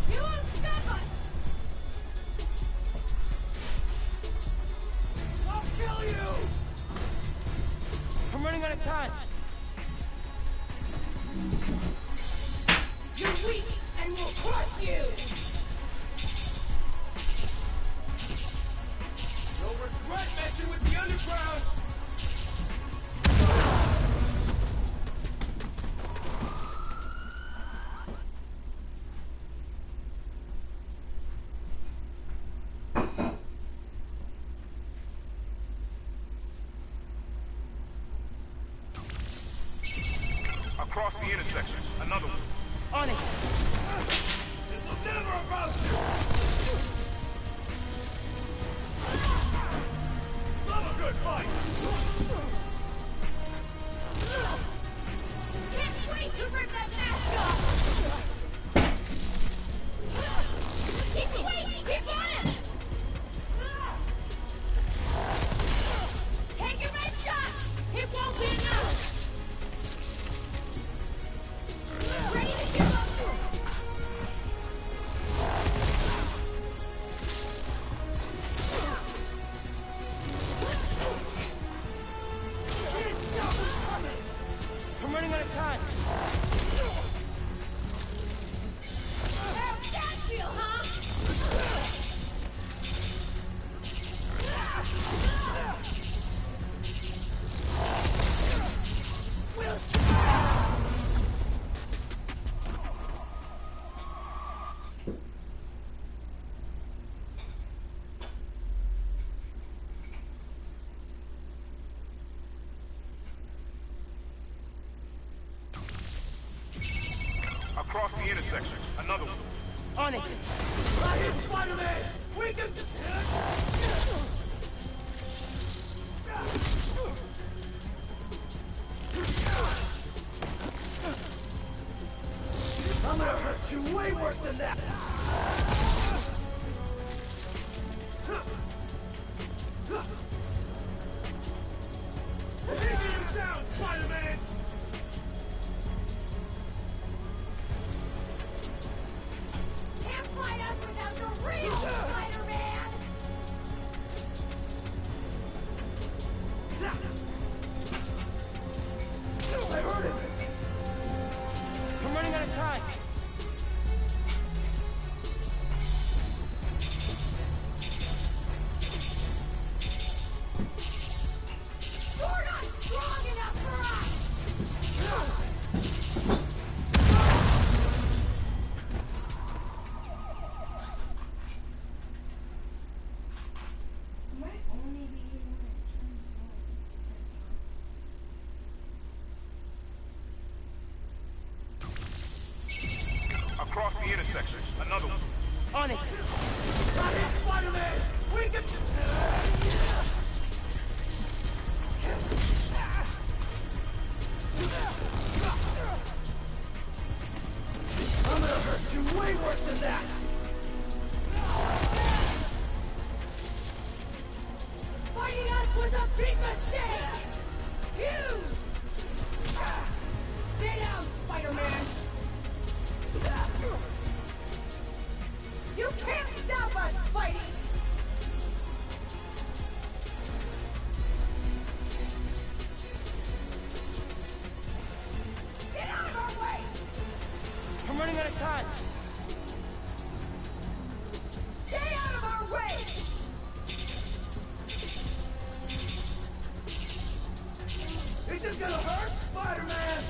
You won't stop us. I'll kill you! I'm running out of time. You're weak, and we'll crush you. You'll regret messing with the underground! Across the intersection, another one. On it! This was never about you! Love a good fight! Can't wait to rip that mask off. Keep away! Keep on him! Take your red shot! It won't be enough! Ready to give up! I'm running out of time. How'd that feel, huh? Across the intersection, another one. On it! I hit Spider-Man! We can... I'm gonna hurt you way worse than that! Taking him down, Spider-Man! Can't fight us without the real fight! intersection. Another one. On it! Got it, Spider-Man! We can... I'm gonna hurt you way worse than that! Fighting us was a big mistake! Huge! Stay down, Spider-Man! You can't stop us, Spidey! Get out of our way! I'm running out of time. Stay out of our way! This is gonna hurt, Spider-Man!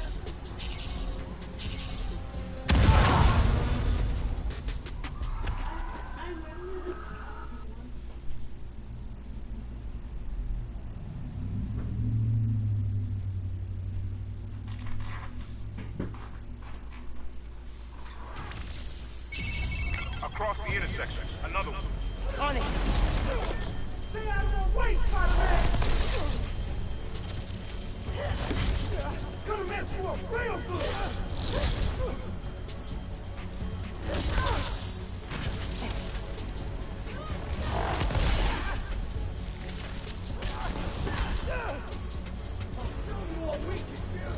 Across the intersection. Another one. On it! Stay out of my way, Spider-Man! Gonna mess you up real good! I'll show you what we can do!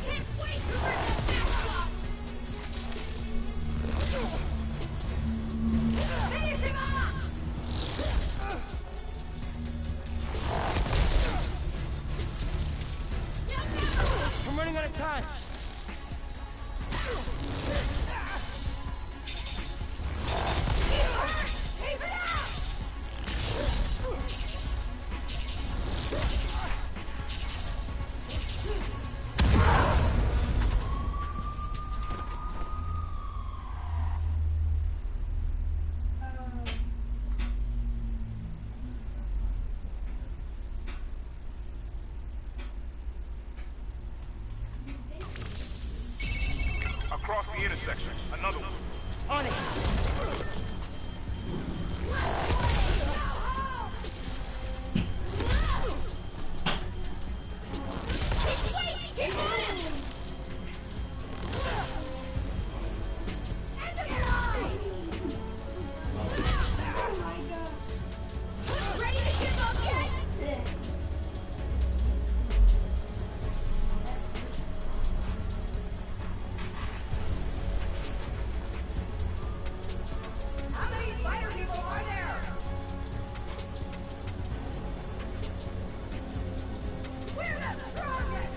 Can't wait to rip the mask off! Finish him off! I'm running out of time. Keep it out! Across the intersection. Another one. On it! Keep moving! End of your eye! Ready to ship up yet? How many spider people are there? We're the strongest!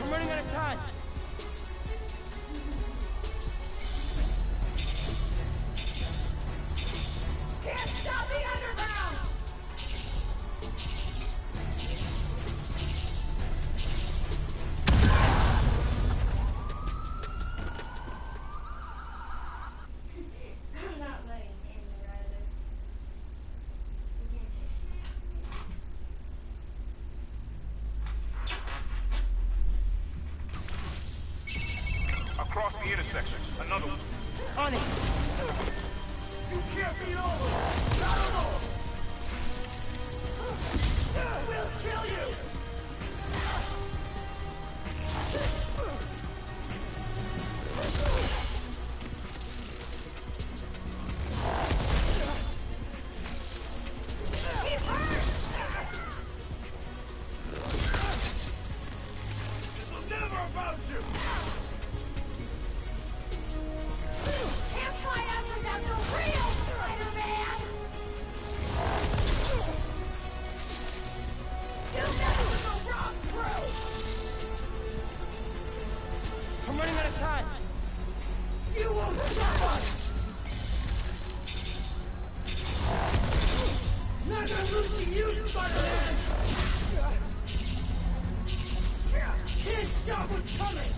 I'm running out of time. Can't stop the underground! I'm not letting Amy out of this. Across the intersection. Another one. On it! You can't beat all of them! Not alone! We'll kill you! Keep hurt! This was never about you! Can't fight us without the real Spider-Man! You never with the wrong crew! I'm running out of time. You won't stop us! Not gonna lose to you, Spider-Man! Can't stop what's coming!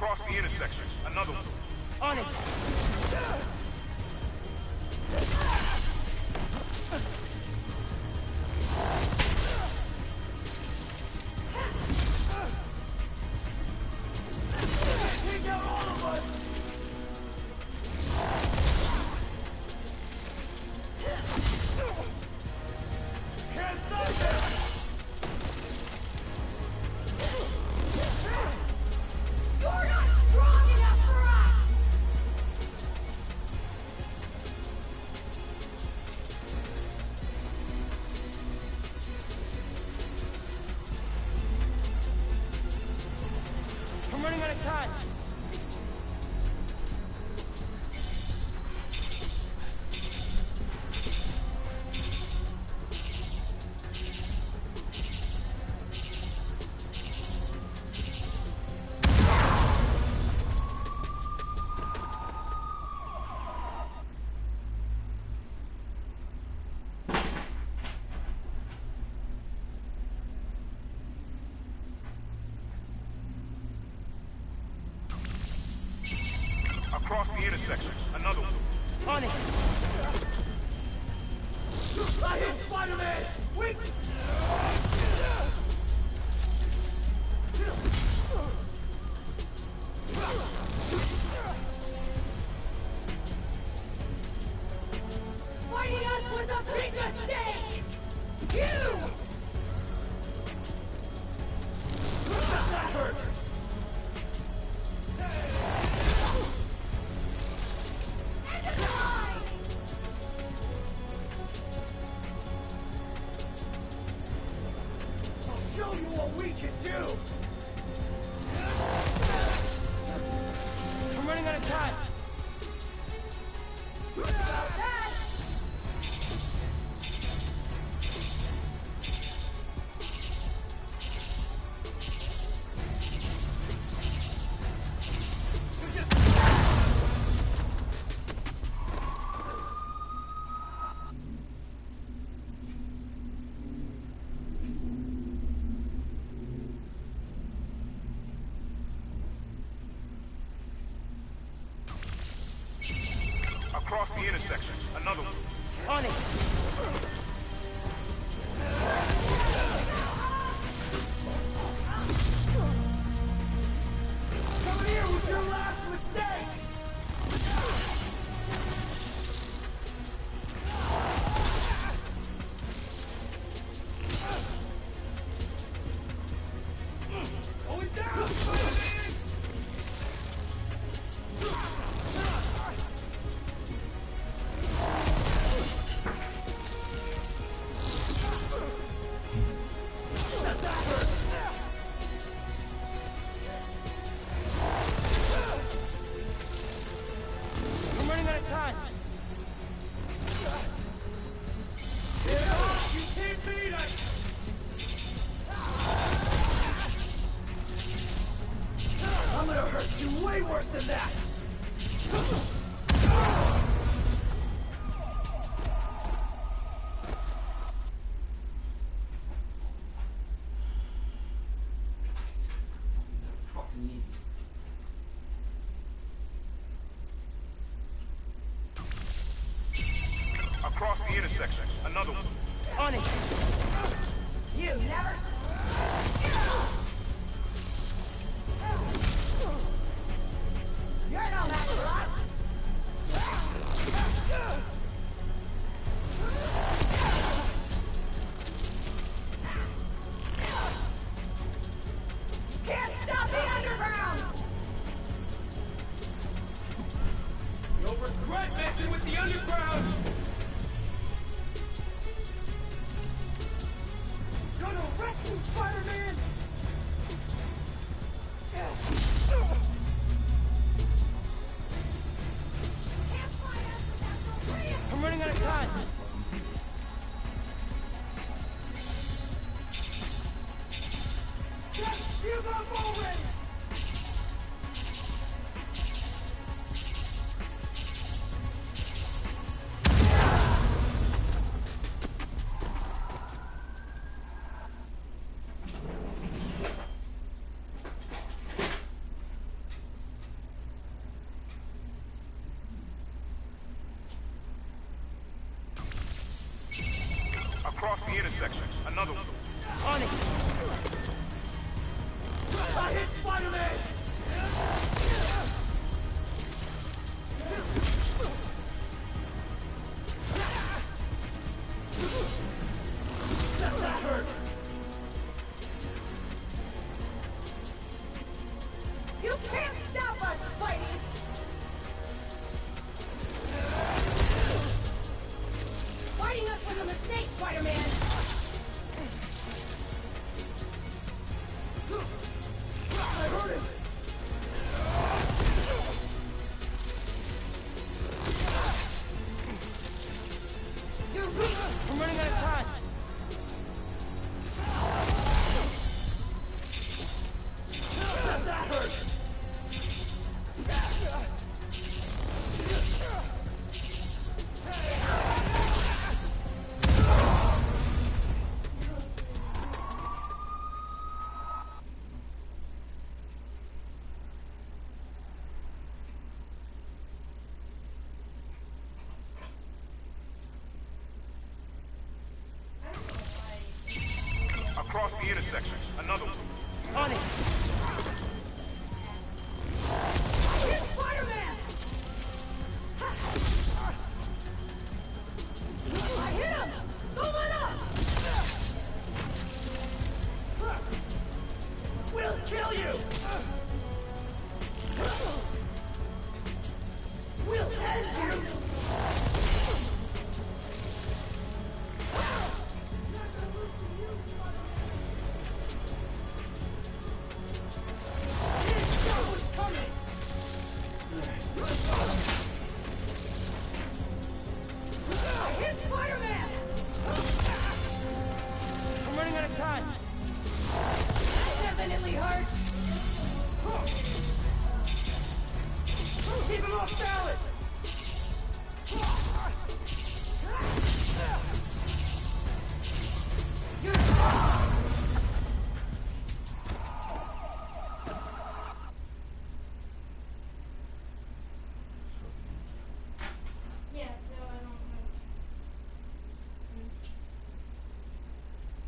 Across the intersection, another one. On it! Take out all of us! Can't stop them! You're not strong enough for us! I'm running out of time. Across the intersection, another one. On it! I hit Spiderman! Wait! Fighting us was a big mistake! You! That hurts! End of the line! I'll show you what we can do! I'm running out of time. About that! Across the intersection, another one. On it! Coming here was your last mistake! Going down! I'm running out of time. Get off! You can't beat us! I'm gonna hurt you way worse than that! Across the intersection, another one. On it! You never... You're no match for us! Can't stop the underground! You'll regret messing with the underground! Gonna wreck you intersection. Another one. On it! I hit Spider-Man! That hurt! You can't stop us, Spidey! Fighting us was a mistake, Spider-Man! I heard him! You're weak! I'm running out of time! That hurt! Across the intersection. Another one. On it! Here's Spider-Man! I hit him! Going up! We'll kill you! We'll end you! I'm running out of time! Definitely hurt! Keep him off balance! Yeah, so I don't know.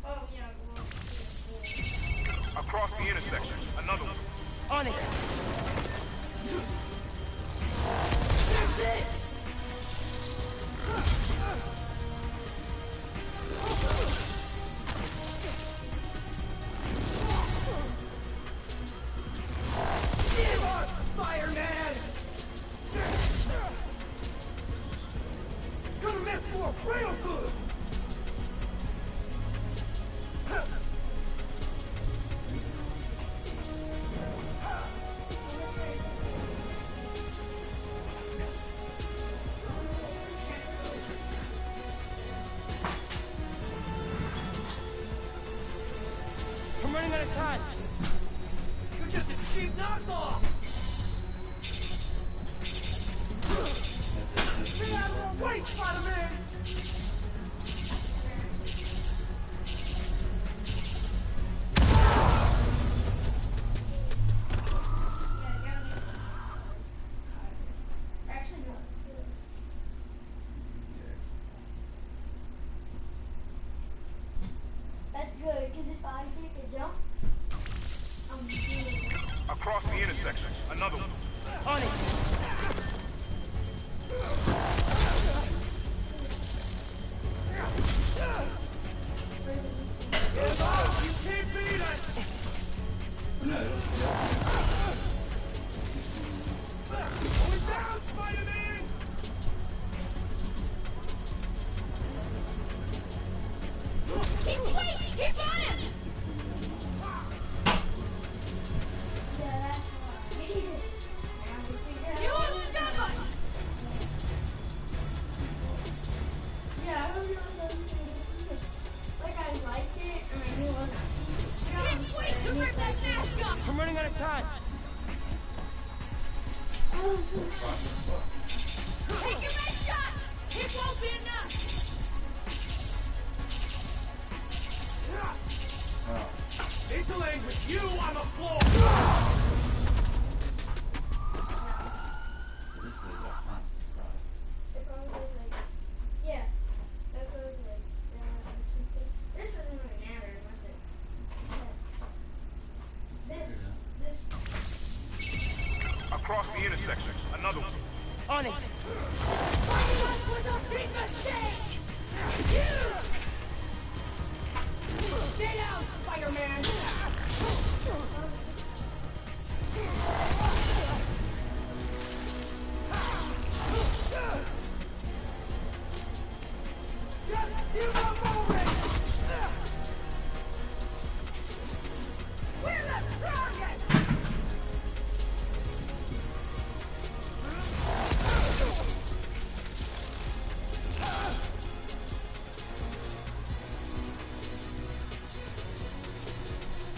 Oh, yeah, well, Across the intersection. Another one. On it! That's it! Give up, Spider-Man! Gonna mess you up real good! I'm running out of time! You're just a cheap knockoff! Stay out of our way, Spider-Man! actually, no, it's good. That's good, because if I take a jump, I'm doing it. Across the intersection. Another one. On it! Get out! You can't beat us! Going down, Spider-Man! Keep away! Keep on him! Yeah, that's why. You won't stop us! Yeah, I don't know like I liked it, and I knew what can't wait to rip that mask off! I'm running out of time! Take your best shot! It won't be enough! Need to land with you on the floor! Yeah, that's what I was like. Across the intersection, another one. On it. Stay down, Spider-Man! Just keep on moving! We're the strongest!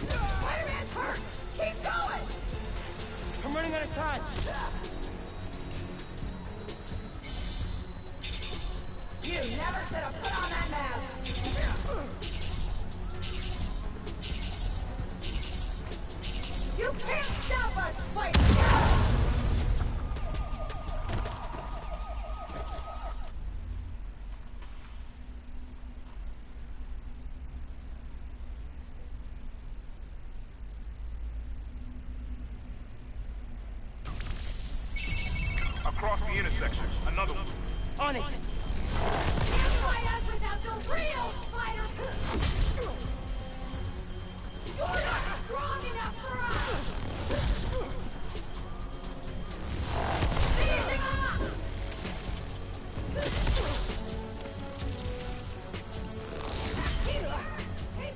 Spider-Man's hurt! Keep going! I'm running out of time. You never should have put on that mask! You can't stop us, Spider-Man! Across the intersection, another one. On it. Can't fight us without the real Spider! You're not strong enough for us! Finish him off! Keep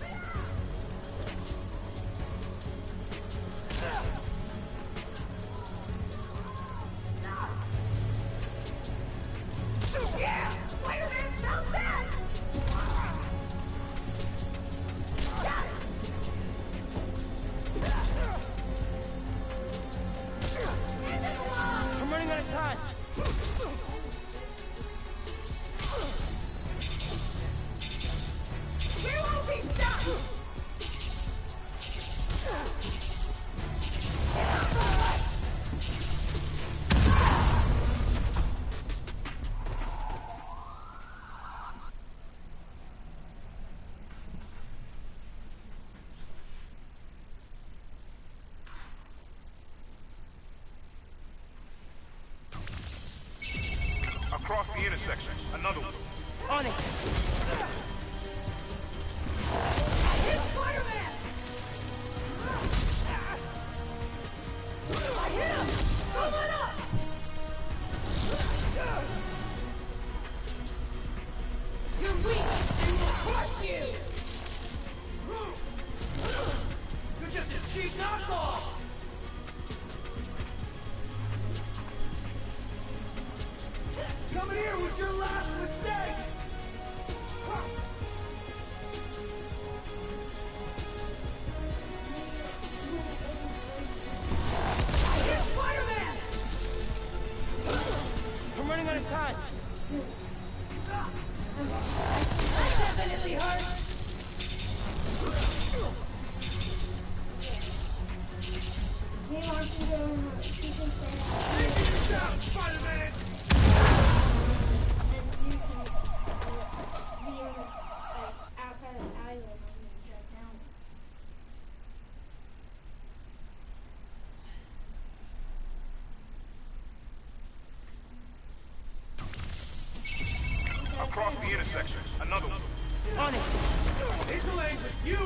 it up! Yeah! Spider-Man felt that! Got it! End it along! I'm running out of time. We won't be stopped! Across the intersection, another one. On it. It's Spider-Man! I hit him! Coming up! You're weak, and we'll crush you! You're just a cheap knockoff. Coming here was your last mistake. It's Spider-Man! I'm running out of time. That definitely hurts! He wants to go in the secret Stop, Spider-Man! and you can be outside of the alleyway when you drive down. Across the intersection, another one. On it. It's aimed at you!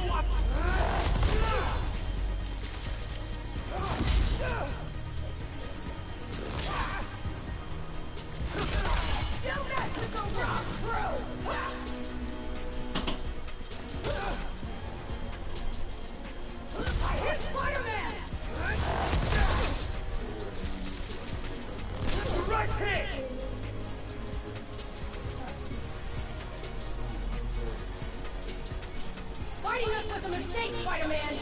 Still mess with the wrong crew! I hit Spider-Man! Right hit. Fighting us was a mistake, Spider-Man!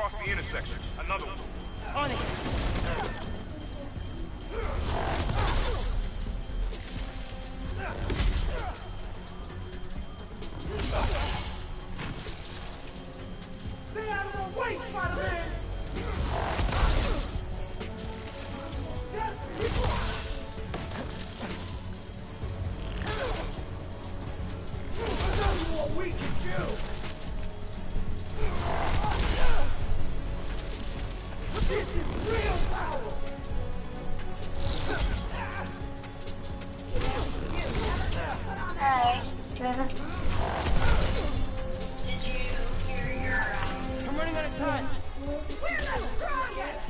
Across the intersection, another one. On it. Stay out of the way, Spider-Man! Show you what we can do! This is real power! Hey, Trevor. I'm running out of time. We're the strongest!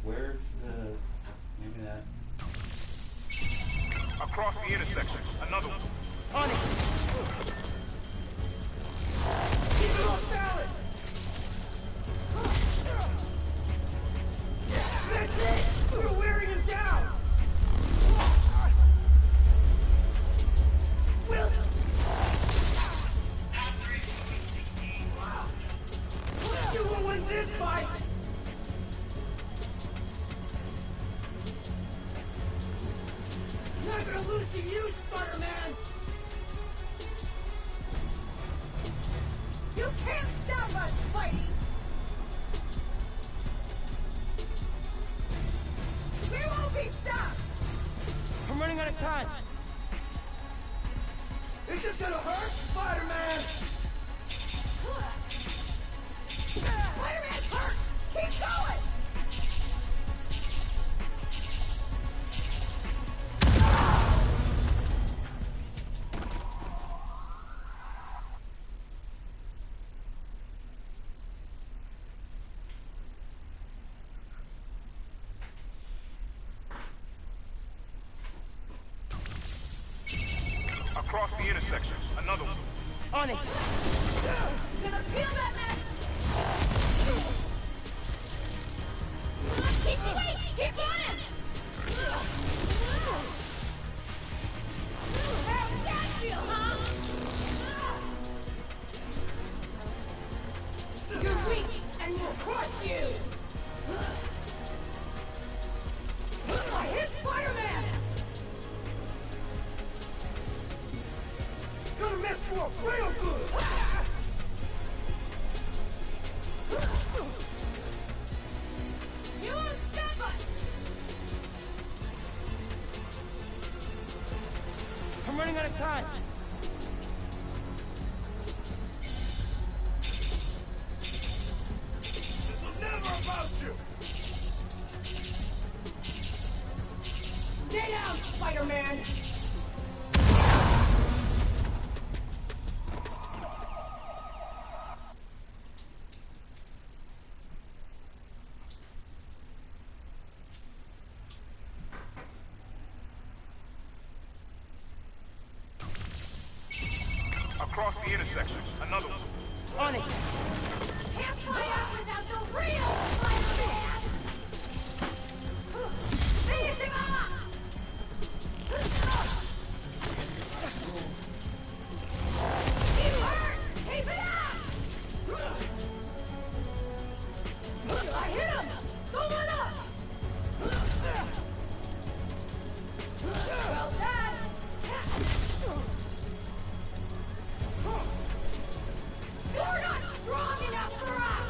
Where's the... maybe that... Across the intersection, another one. On it. Keep it on balance! That's it! We're wearing him down! Will... You will win this fight! Not gonna lose to you, Spider-Man! You can't stop us, Spidey! We won't be stopped! I'm running out of time. Is this gonna hurt, Spider-Man? Spider-Man's hurt! Keep going! Across the intersection, another one. On it. Gonna feel that, man! Keep going! Keep going! How's that feel, huh? You're weak, and we'll crush you! I hit Spider-Man! Gonna mess you up real good! You won't stop us! I'm running out of time. This was never about you! Stay down, Spider-Man! Across the intersection, another one. On it. Can't fight us without the real Spider-Man! Finish him off! Keep hurt! Keep it up! I hit him! Going up! Well done! You're not strong enough for us!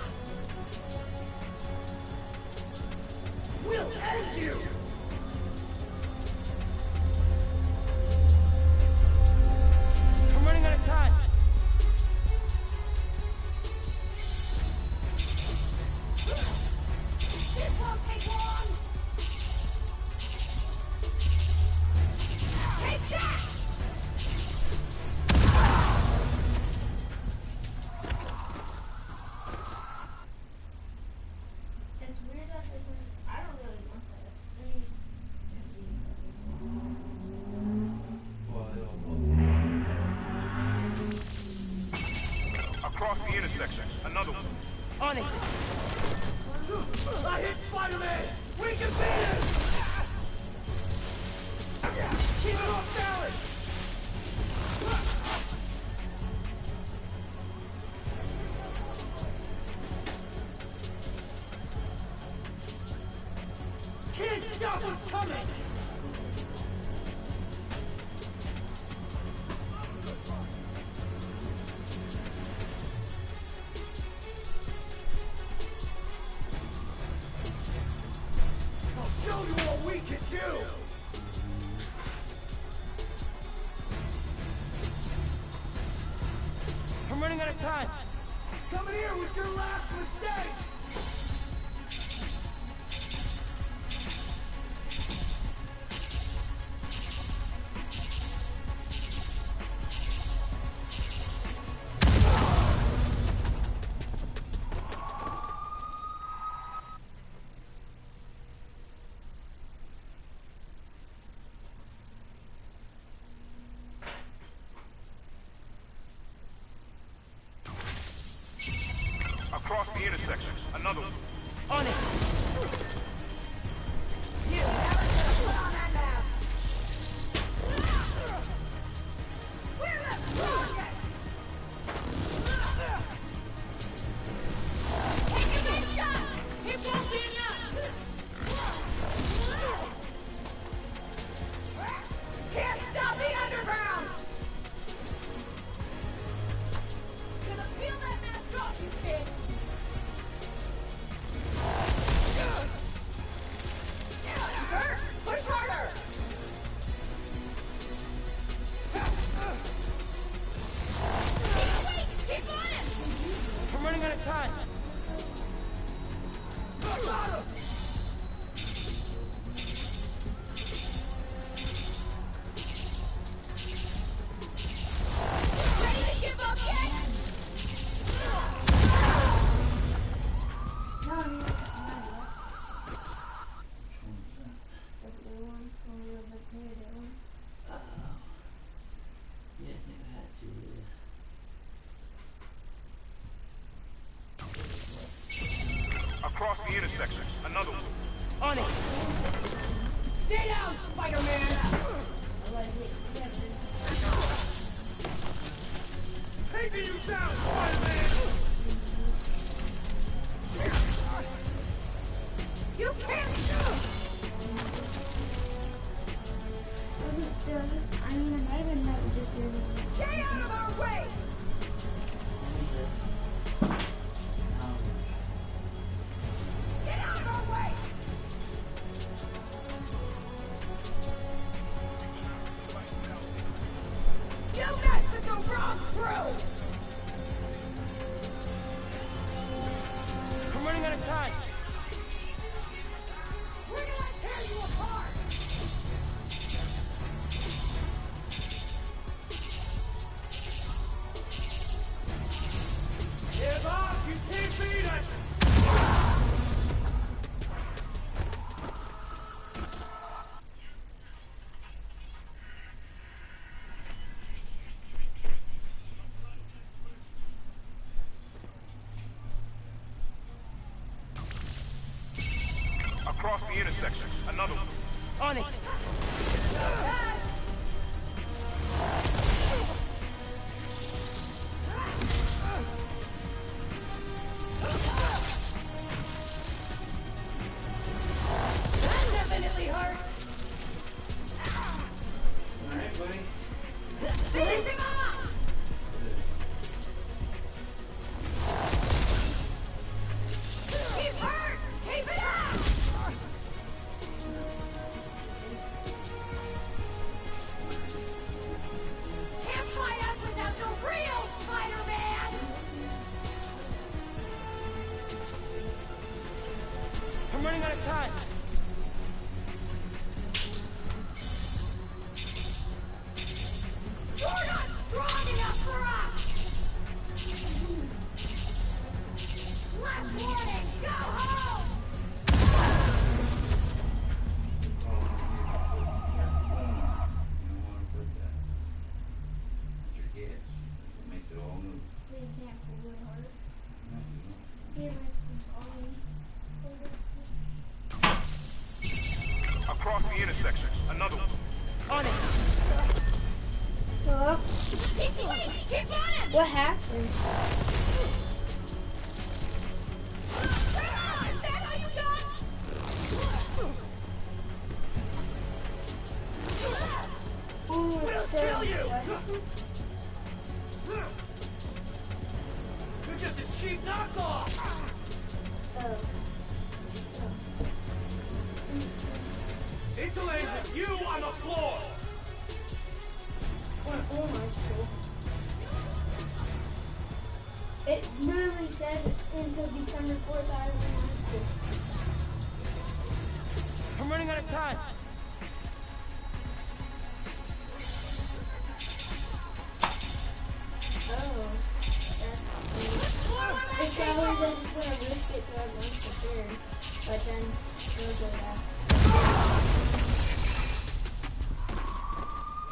Across the intersection, another one. On it! I hit Spider-Man! We can beat it! Keep it off balance! Can't stop what's coming! I'll show you what we can do! I'm running out of time! Coming here was your last mistake! Across the intersection, another one. On it! Can't stop the underground! Gonna peel that mask off, you kid! Hurt! Push harder! Wait! Keep going! I'm running out of time! Ready to give up yet? Across the intersection, another one. On it! Stay down, Spider-Man! Taking you down, Spider-Man! You can't! Get out of our way! Get out of our way! You messed with the wrong crew! I'm running out of time! We're gonna tear you apart! Give up! You can't beat us! Across the intersection, another one. On it! That definitely hurts! Alright, buddy. Finish him off! He's hurt! Keep it up! Can't fight us without the real Spider-Man! I'm running out of time! You're not strong enough for us! Last warning, go home! Makes it all move. We can't Across the intersection, another one. On it. Hello? Keep running! What happened? Is that how you done? We'll kill you! You're just a cheap knockoff! Oh. It's laying with you on the floor! Oh my God. It literally said until December 4th I was in high school. I'm running out of time. Oh. It's probably that it's gonna risk it so I won't prepare. But then it'll go back.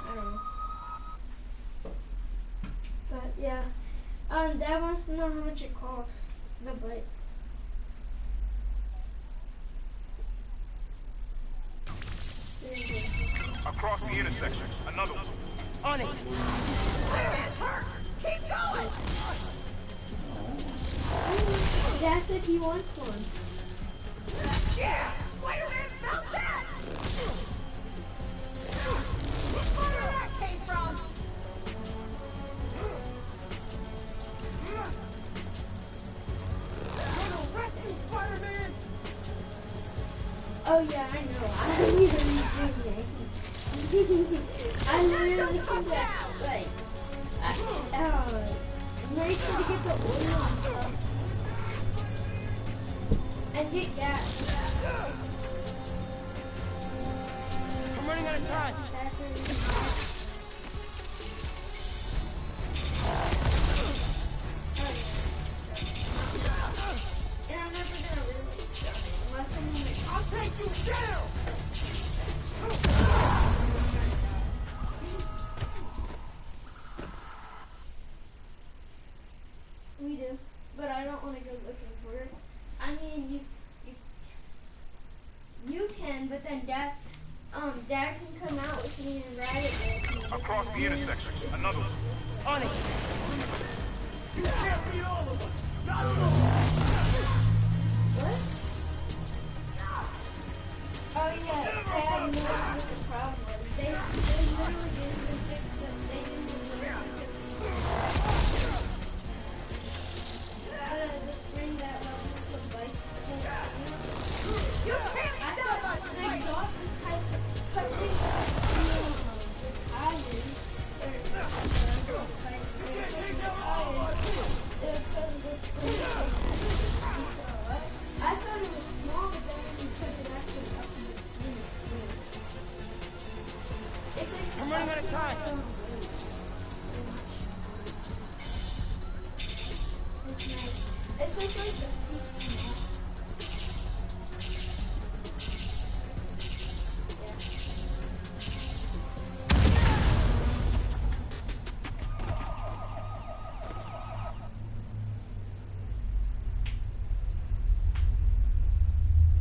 I don't know. But yeah. Dad wants to know how much it costs. The bike. Across the intersection, another one. On it. This hurts! Keep going! Dad said he wants one. Yeah! Spider-Man felt that! Where that came from? Spider-Man! Oh yeah, I know. I don't even do I literally think that, like, make sure to get the oil and stuff. And get gas. I'm running out of time. That's really and I'm never gonna really unless I'll take you down! We do, but I don't want to go looking for it. I mean, you can, but then Dad can come out with me and ride it with me. Across the intersection, another one. On it. You can't beat all of us! Not alone! What? Oh yeah, Dad knew what the problem was. They literally didn't even fix them. They didn't even fix them. Just bring that up with the bike. You can't stop us! The exhaust is type touching the tires. I thought it was small, but then when you took it actually up to the screen. I'm running out of time. It's nice. It's just like the seat.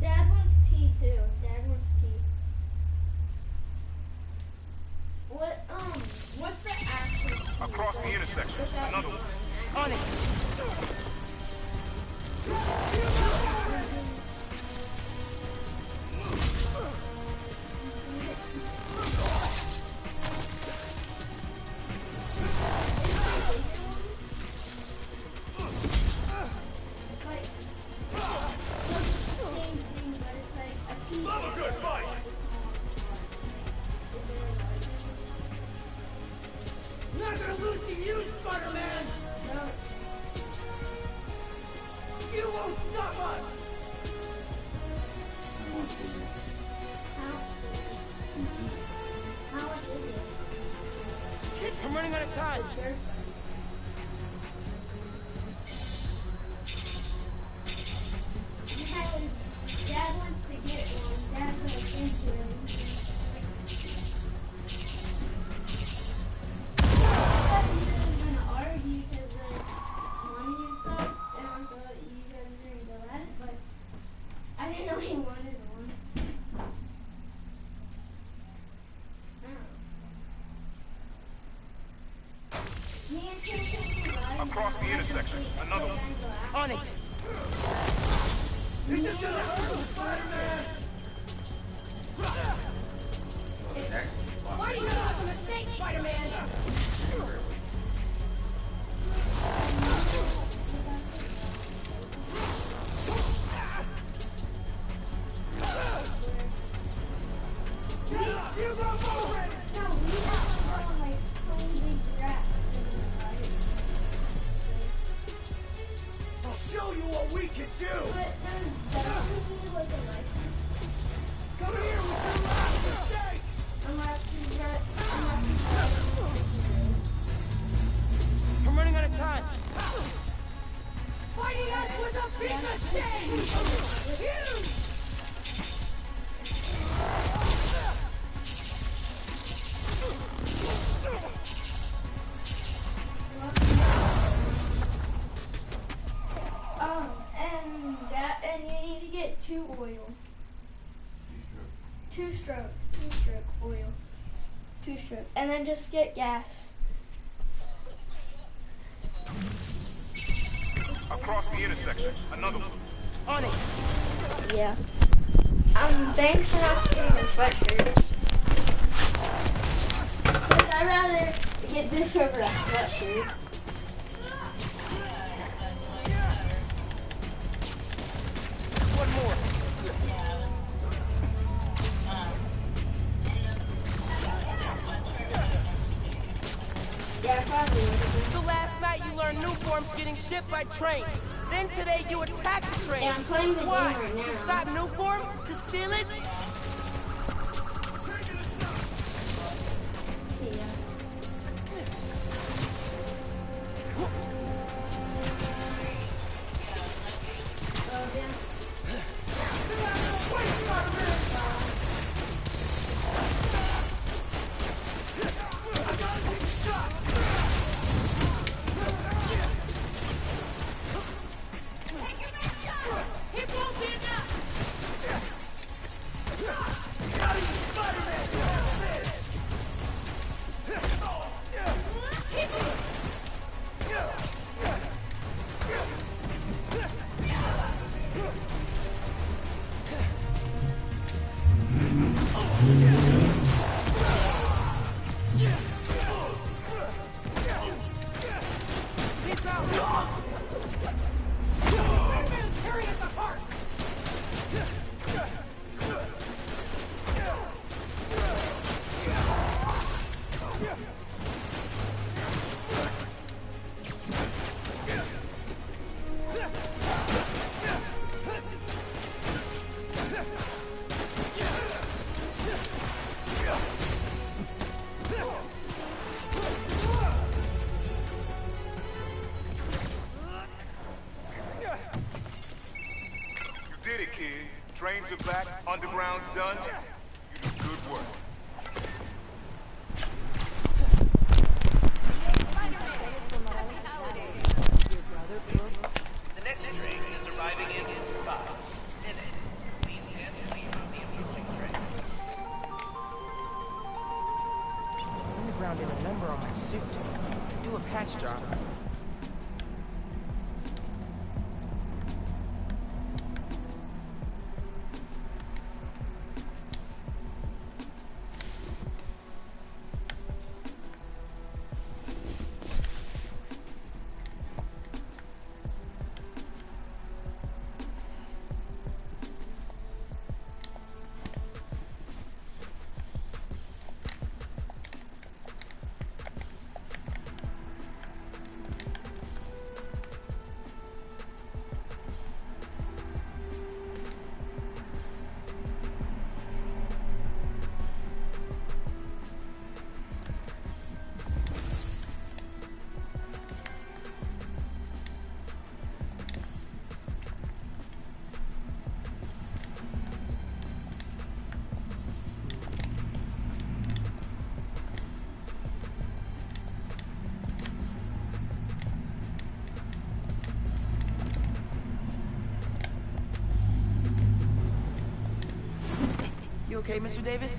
Dad wants tea too. Dad wants tea. What's the actual tea? Across the intersection, another one. On it. Love a good fight! I'm not gonna lose to you, Spider-Man! You won't stop us! How much is it? I'm running out of time. Dad wants to get one. Dad's gonna think to him. He's gonna argue because like one Across the intersection. Another one. On it. This is gonna hurt, Spider-Man! Why do you make a mistake, Spider-Man? You go forward! No, we have to go on like holy crap. I'll show you what we can do! But then, doesn't he need like a license? Come here with your last mistake! I'm running out of time. Fighting us was a big mistake! Huge! And you need to get 2 oil. 2-stroke oil. 2-stroke. And then just get gas. Across the intersection. Another one. On it. Yeah. Thanks for not getting the sweatshirt. Because I'd rather get this over a sweatshirt. One more. Yeah, probably. So last night you learned new forms getting shipped by train. Then today you attack the train. Yeah, I'm playing the game Why? right now. To stop new form? To steal it? See ya. Oh, yeah. It won't be enough! did it, kid. Trains are back, underground's done. You did good work. The next train is arriving in 5 minutes. Please stand clear of the approaching train. Underground did a number on my suit. Do a patch job. You okay, Mr. Davis?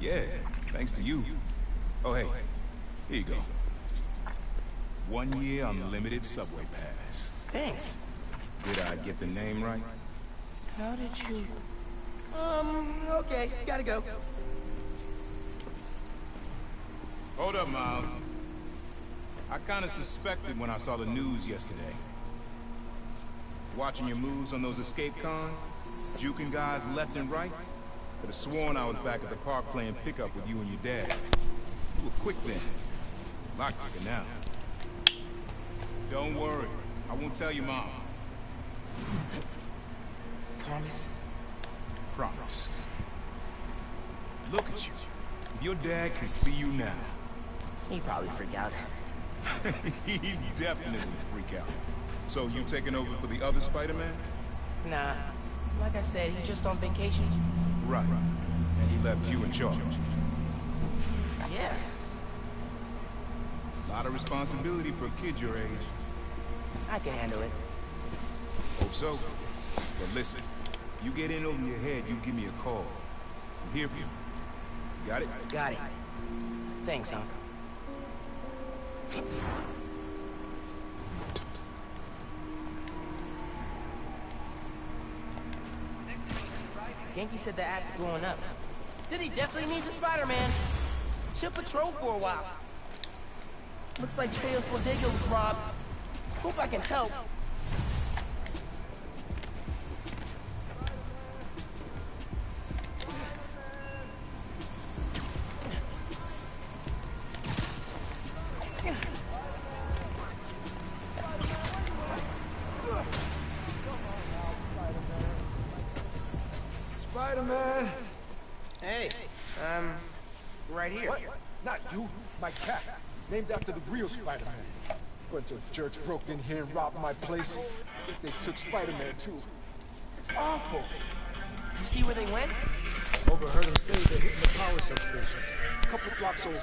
Yeah, thanks to you. Oh, hey, here you go. 1-year unlimited subway pass. Thanks. Did I get the name right? How did you... okay, gotta go. Hold up, Miles. I kinda suspected when I saw the news yesterday. Watching your moves on those escape cons, juking guys left and right. Could have sworn I was back at the park playing pickup with you and your dad. You were quick then. A lot quicker now. Don't worry. I won't tell your mom. Promise? Promise. Look at you. If your dad could see you now. He'd probably freak out. He'd definitely freak out. So you taking over for the other Spider-Man? Nah. Like I said, he's just on vacation. Right. And he left you in charge. Yeah. A lot of responsibility for a kid your age. I can handle it. Hope so. But listen, you get in over your head, you give me a call. I'm here for you. Got it? Got it. Thanks, huh? Genki said the act's blowing up. City definitely needs a Spider-Man. Should patrol for a while. Looks like Teo's bodega was robbed. Hope I can help. Spider-Man! Hey, right here. What? Not you, my cat. Named after the real Spider-Man. Bunch of jerks broke in here and robbed my place. They took Spider-Man too. It's awful. You see where they went? Overheard them say they're hitting the power substation. A couple blocks over.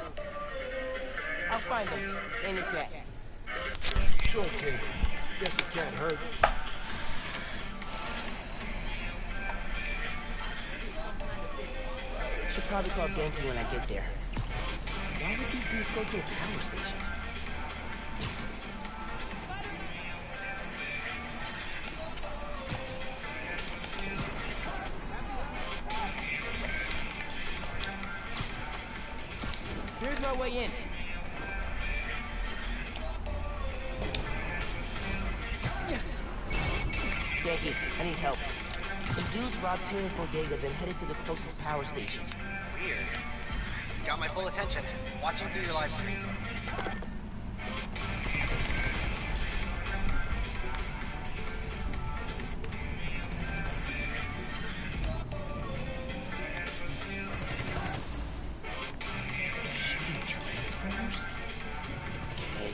I'll find them. And your cat. Sure, kid. Guess it can't hurt. Should probably call Genki when I get there. Why would these dudes go to a power station? Here's my way in. Genki, I need help. Some dudes robbed Teo's bodega, then headed to the closest power station. Weird. Got my full attention. Watching through your live stream. Shooting transformers? Okay.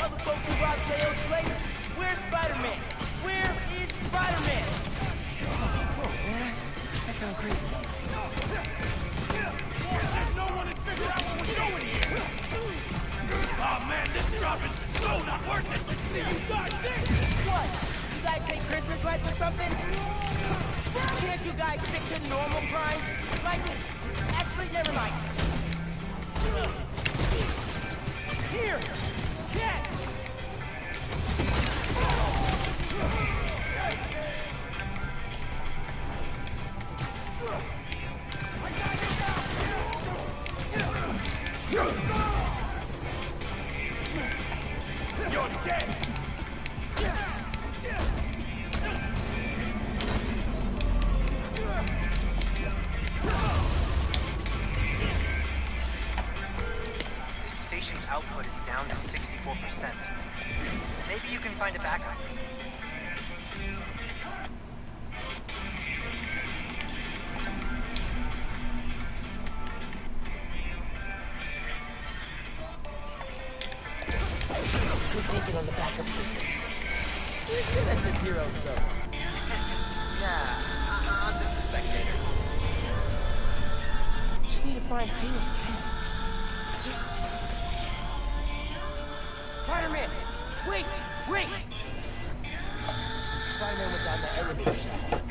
Y'all the folks who robbed Teo's place? Where's Spider-Man? Where is Spider-Man? Whoa, man, that sounds crazy. No one had figured out what we're doing here! Oh man, this job is so not worth it! Let's see you guys there! What? You guys hate Christmas lights or something? Can't you guys stick to normal crimes? Like, actually, never mind. Here! Get! You're dead! This station's output is down to 64%. Maybe you can find a backup. Good thinking on the backup systems. You're good at this hero stuff. Nah, I'm just a spectator. Just need to find Teo's cat. Spider-Man! Wait! Wait! Spider-Man went down the elevator shaft.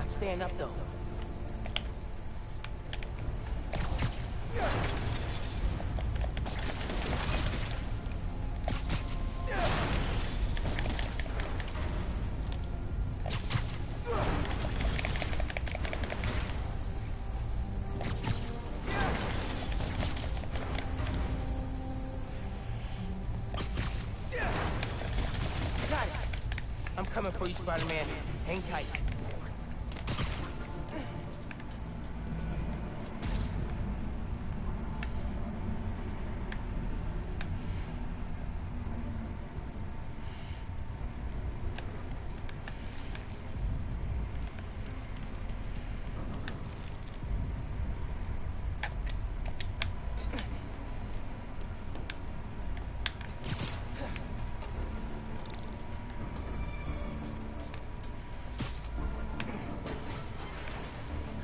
not staying up, though. Got it. I'm coming for you, Spider-Man. Hang tight.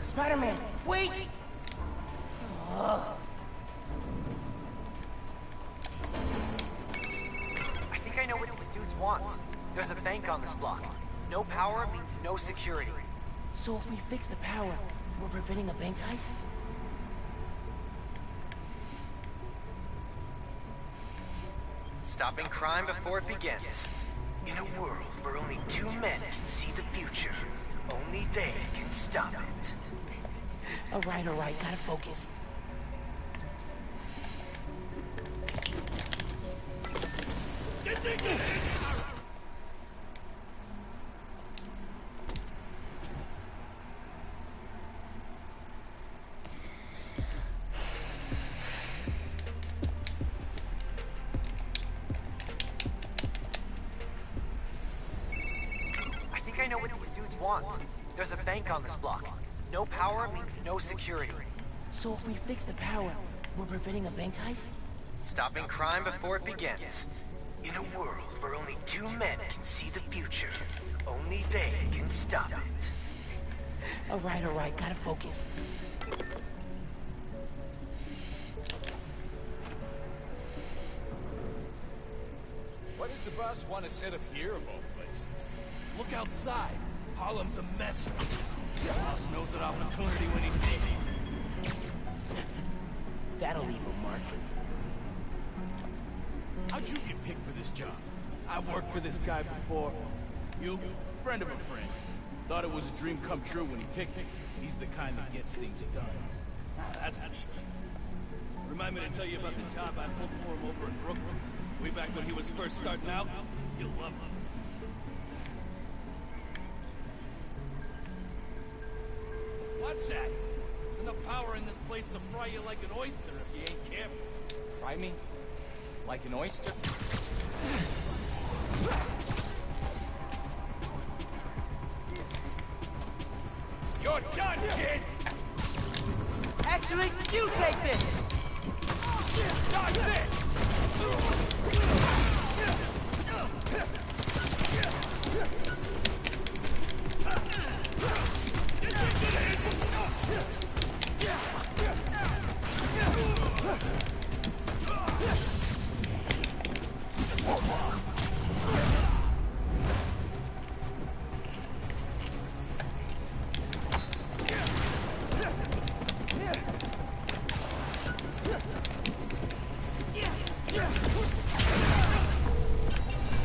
Spider-Man, wait! I think I know what these dudes want. There's a bank on this block. No power means no security. So if we fix the power, we're preventing a bank heist? Stopping crime before it begins. In a world where only two men can see the future, only they can stop it. All right, gotta focus. I think I know what these dudes want. There's a bank on this block. No power means no security. So if we fix the power, we're preventing a bank heist? Stopping crime before it begins. In a world where only two men can see the future, only they can stop it. All right, gotta focus. Why does the boss want to set up here of all places? Look outside. Harlem's a mess. The boss knows an opportunity when he sees it. That'll leave a mark. How'd you get picked for this job? I've worked for this guy before. You? Friend of a friend. Thought it was a dream come true when he picked me. He's the kind that gets things done. That's for sure. Remind me to tell you about the job I pulled for him over in Brooklyn. Way back when he was first starting out. You'll love him. What's that? There's enough power in this place to fry you like an oyster if you ain't careful. Fry me? Like an oyster? You're done, kid! Actually, you take this! Dodge this!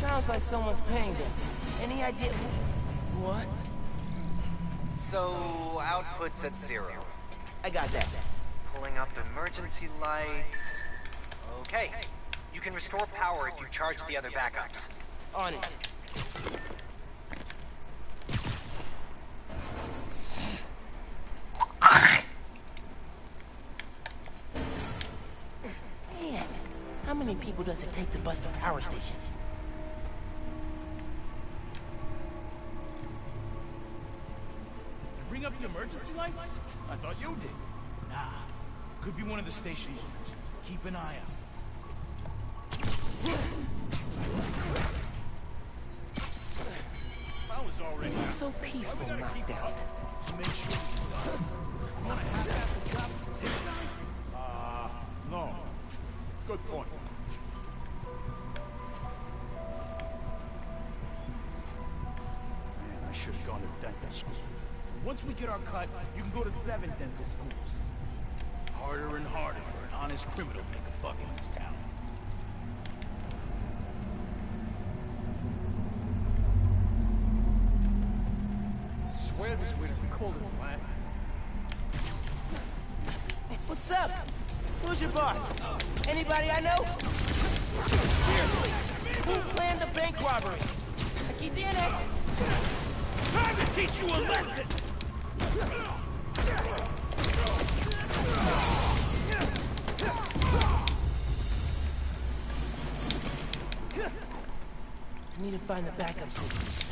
Sounds like someone's paying them. Any idea? What? So, output's at 0. I got that. Pulling up emergency lights. Okay. You can restore power if you charge the other backups. On it. Man, how many people does it take to bust a power station? Bring up the emergency lights? I thought you did. Nah. Could be one of the station workers. Keep an eye out. I was already out. So peaceful, knocked out. To make sure he's done. You wanna half-ass the job with this guy? No. Good point. Man, I should have gone to dental school. Once we get our cut, you can go to 7 dental schools. Harder and harder for an honest criminal to make a buck in this town. I swear this would be colder than last. What's up? Who's your boss? Anybody I know? Seriously, who planned the bank robbery? Aquí tienes. Time to teach you a lesson! I need to find the backup systems.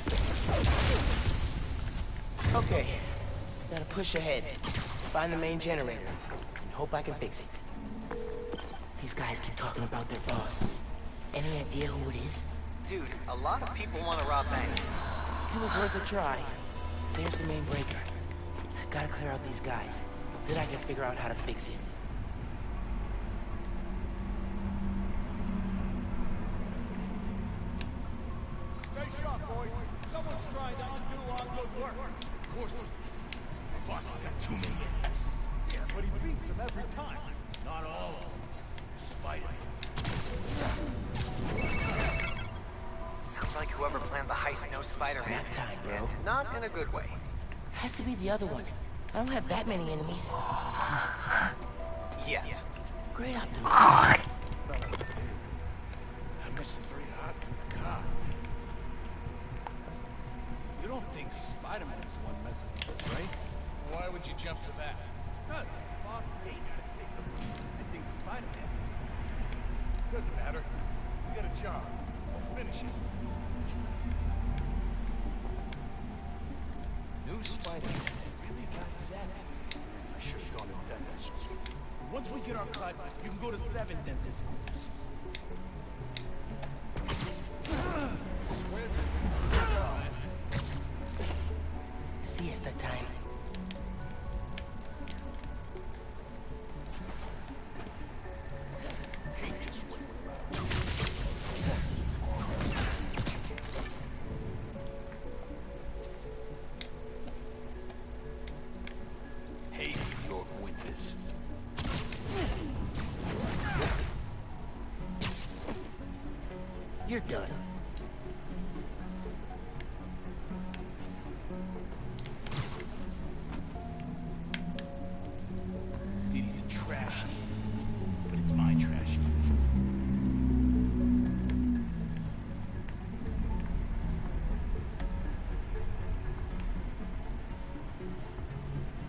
Okay, gotta push ahead. Find the main generator, and hope I can fix it. These guys keep talking about their boss. Any idea who it is? Dude, a lot of people want to rob banks. It was worth a try. There's the main breaker. Gotta clear out these guys. Then I can figure out how to fix it. Stay sharp, boy. Someone's trying to undo our good work. Of course he is. The boss has got too many enemies. Yeah, but he beats them every time. Not all of them. Spiderman. Sounds like whoever planned the heist knows Spider-Man. Nap time, bro. And not in a good way. Has to be the other one. I don't have that many enemies. Yet. Great optimism. I miss the 3 hots in the car. You don't think Spider-Man's the one messing with us, right? Why would you jump to that? Because boss ain't gotta take the lead. I think Spider-Man. Doesn't matter. We got a job. We'll finish it. New Spider-Man really got savvy. I should have gone to dental school. Once we get our cut, you can go to 7 dental schools. Swear Siesta time. hate just what we're about. Hate New York winters. You're done. City's a trash heap, but it's my trash heap.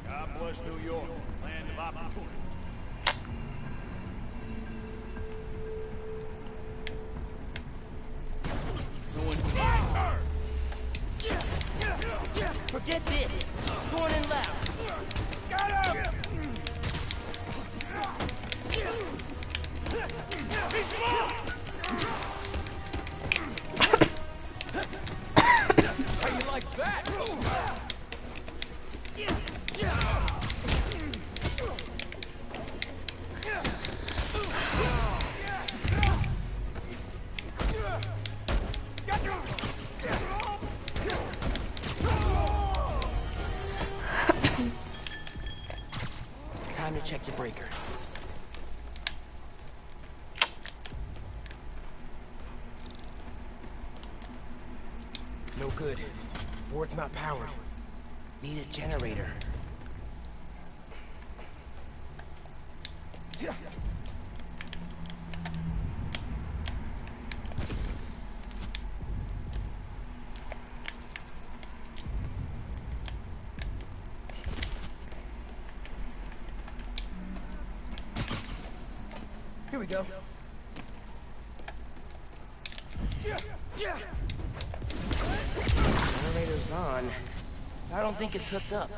God bless New York, land of opportunity. No one Forget this. Going in loud. got him! He's mine! How you like that? Time to check the breaker. No good. Board's not powered. Need a generator. Here we go. Generator's on. I don't think it's hooked up.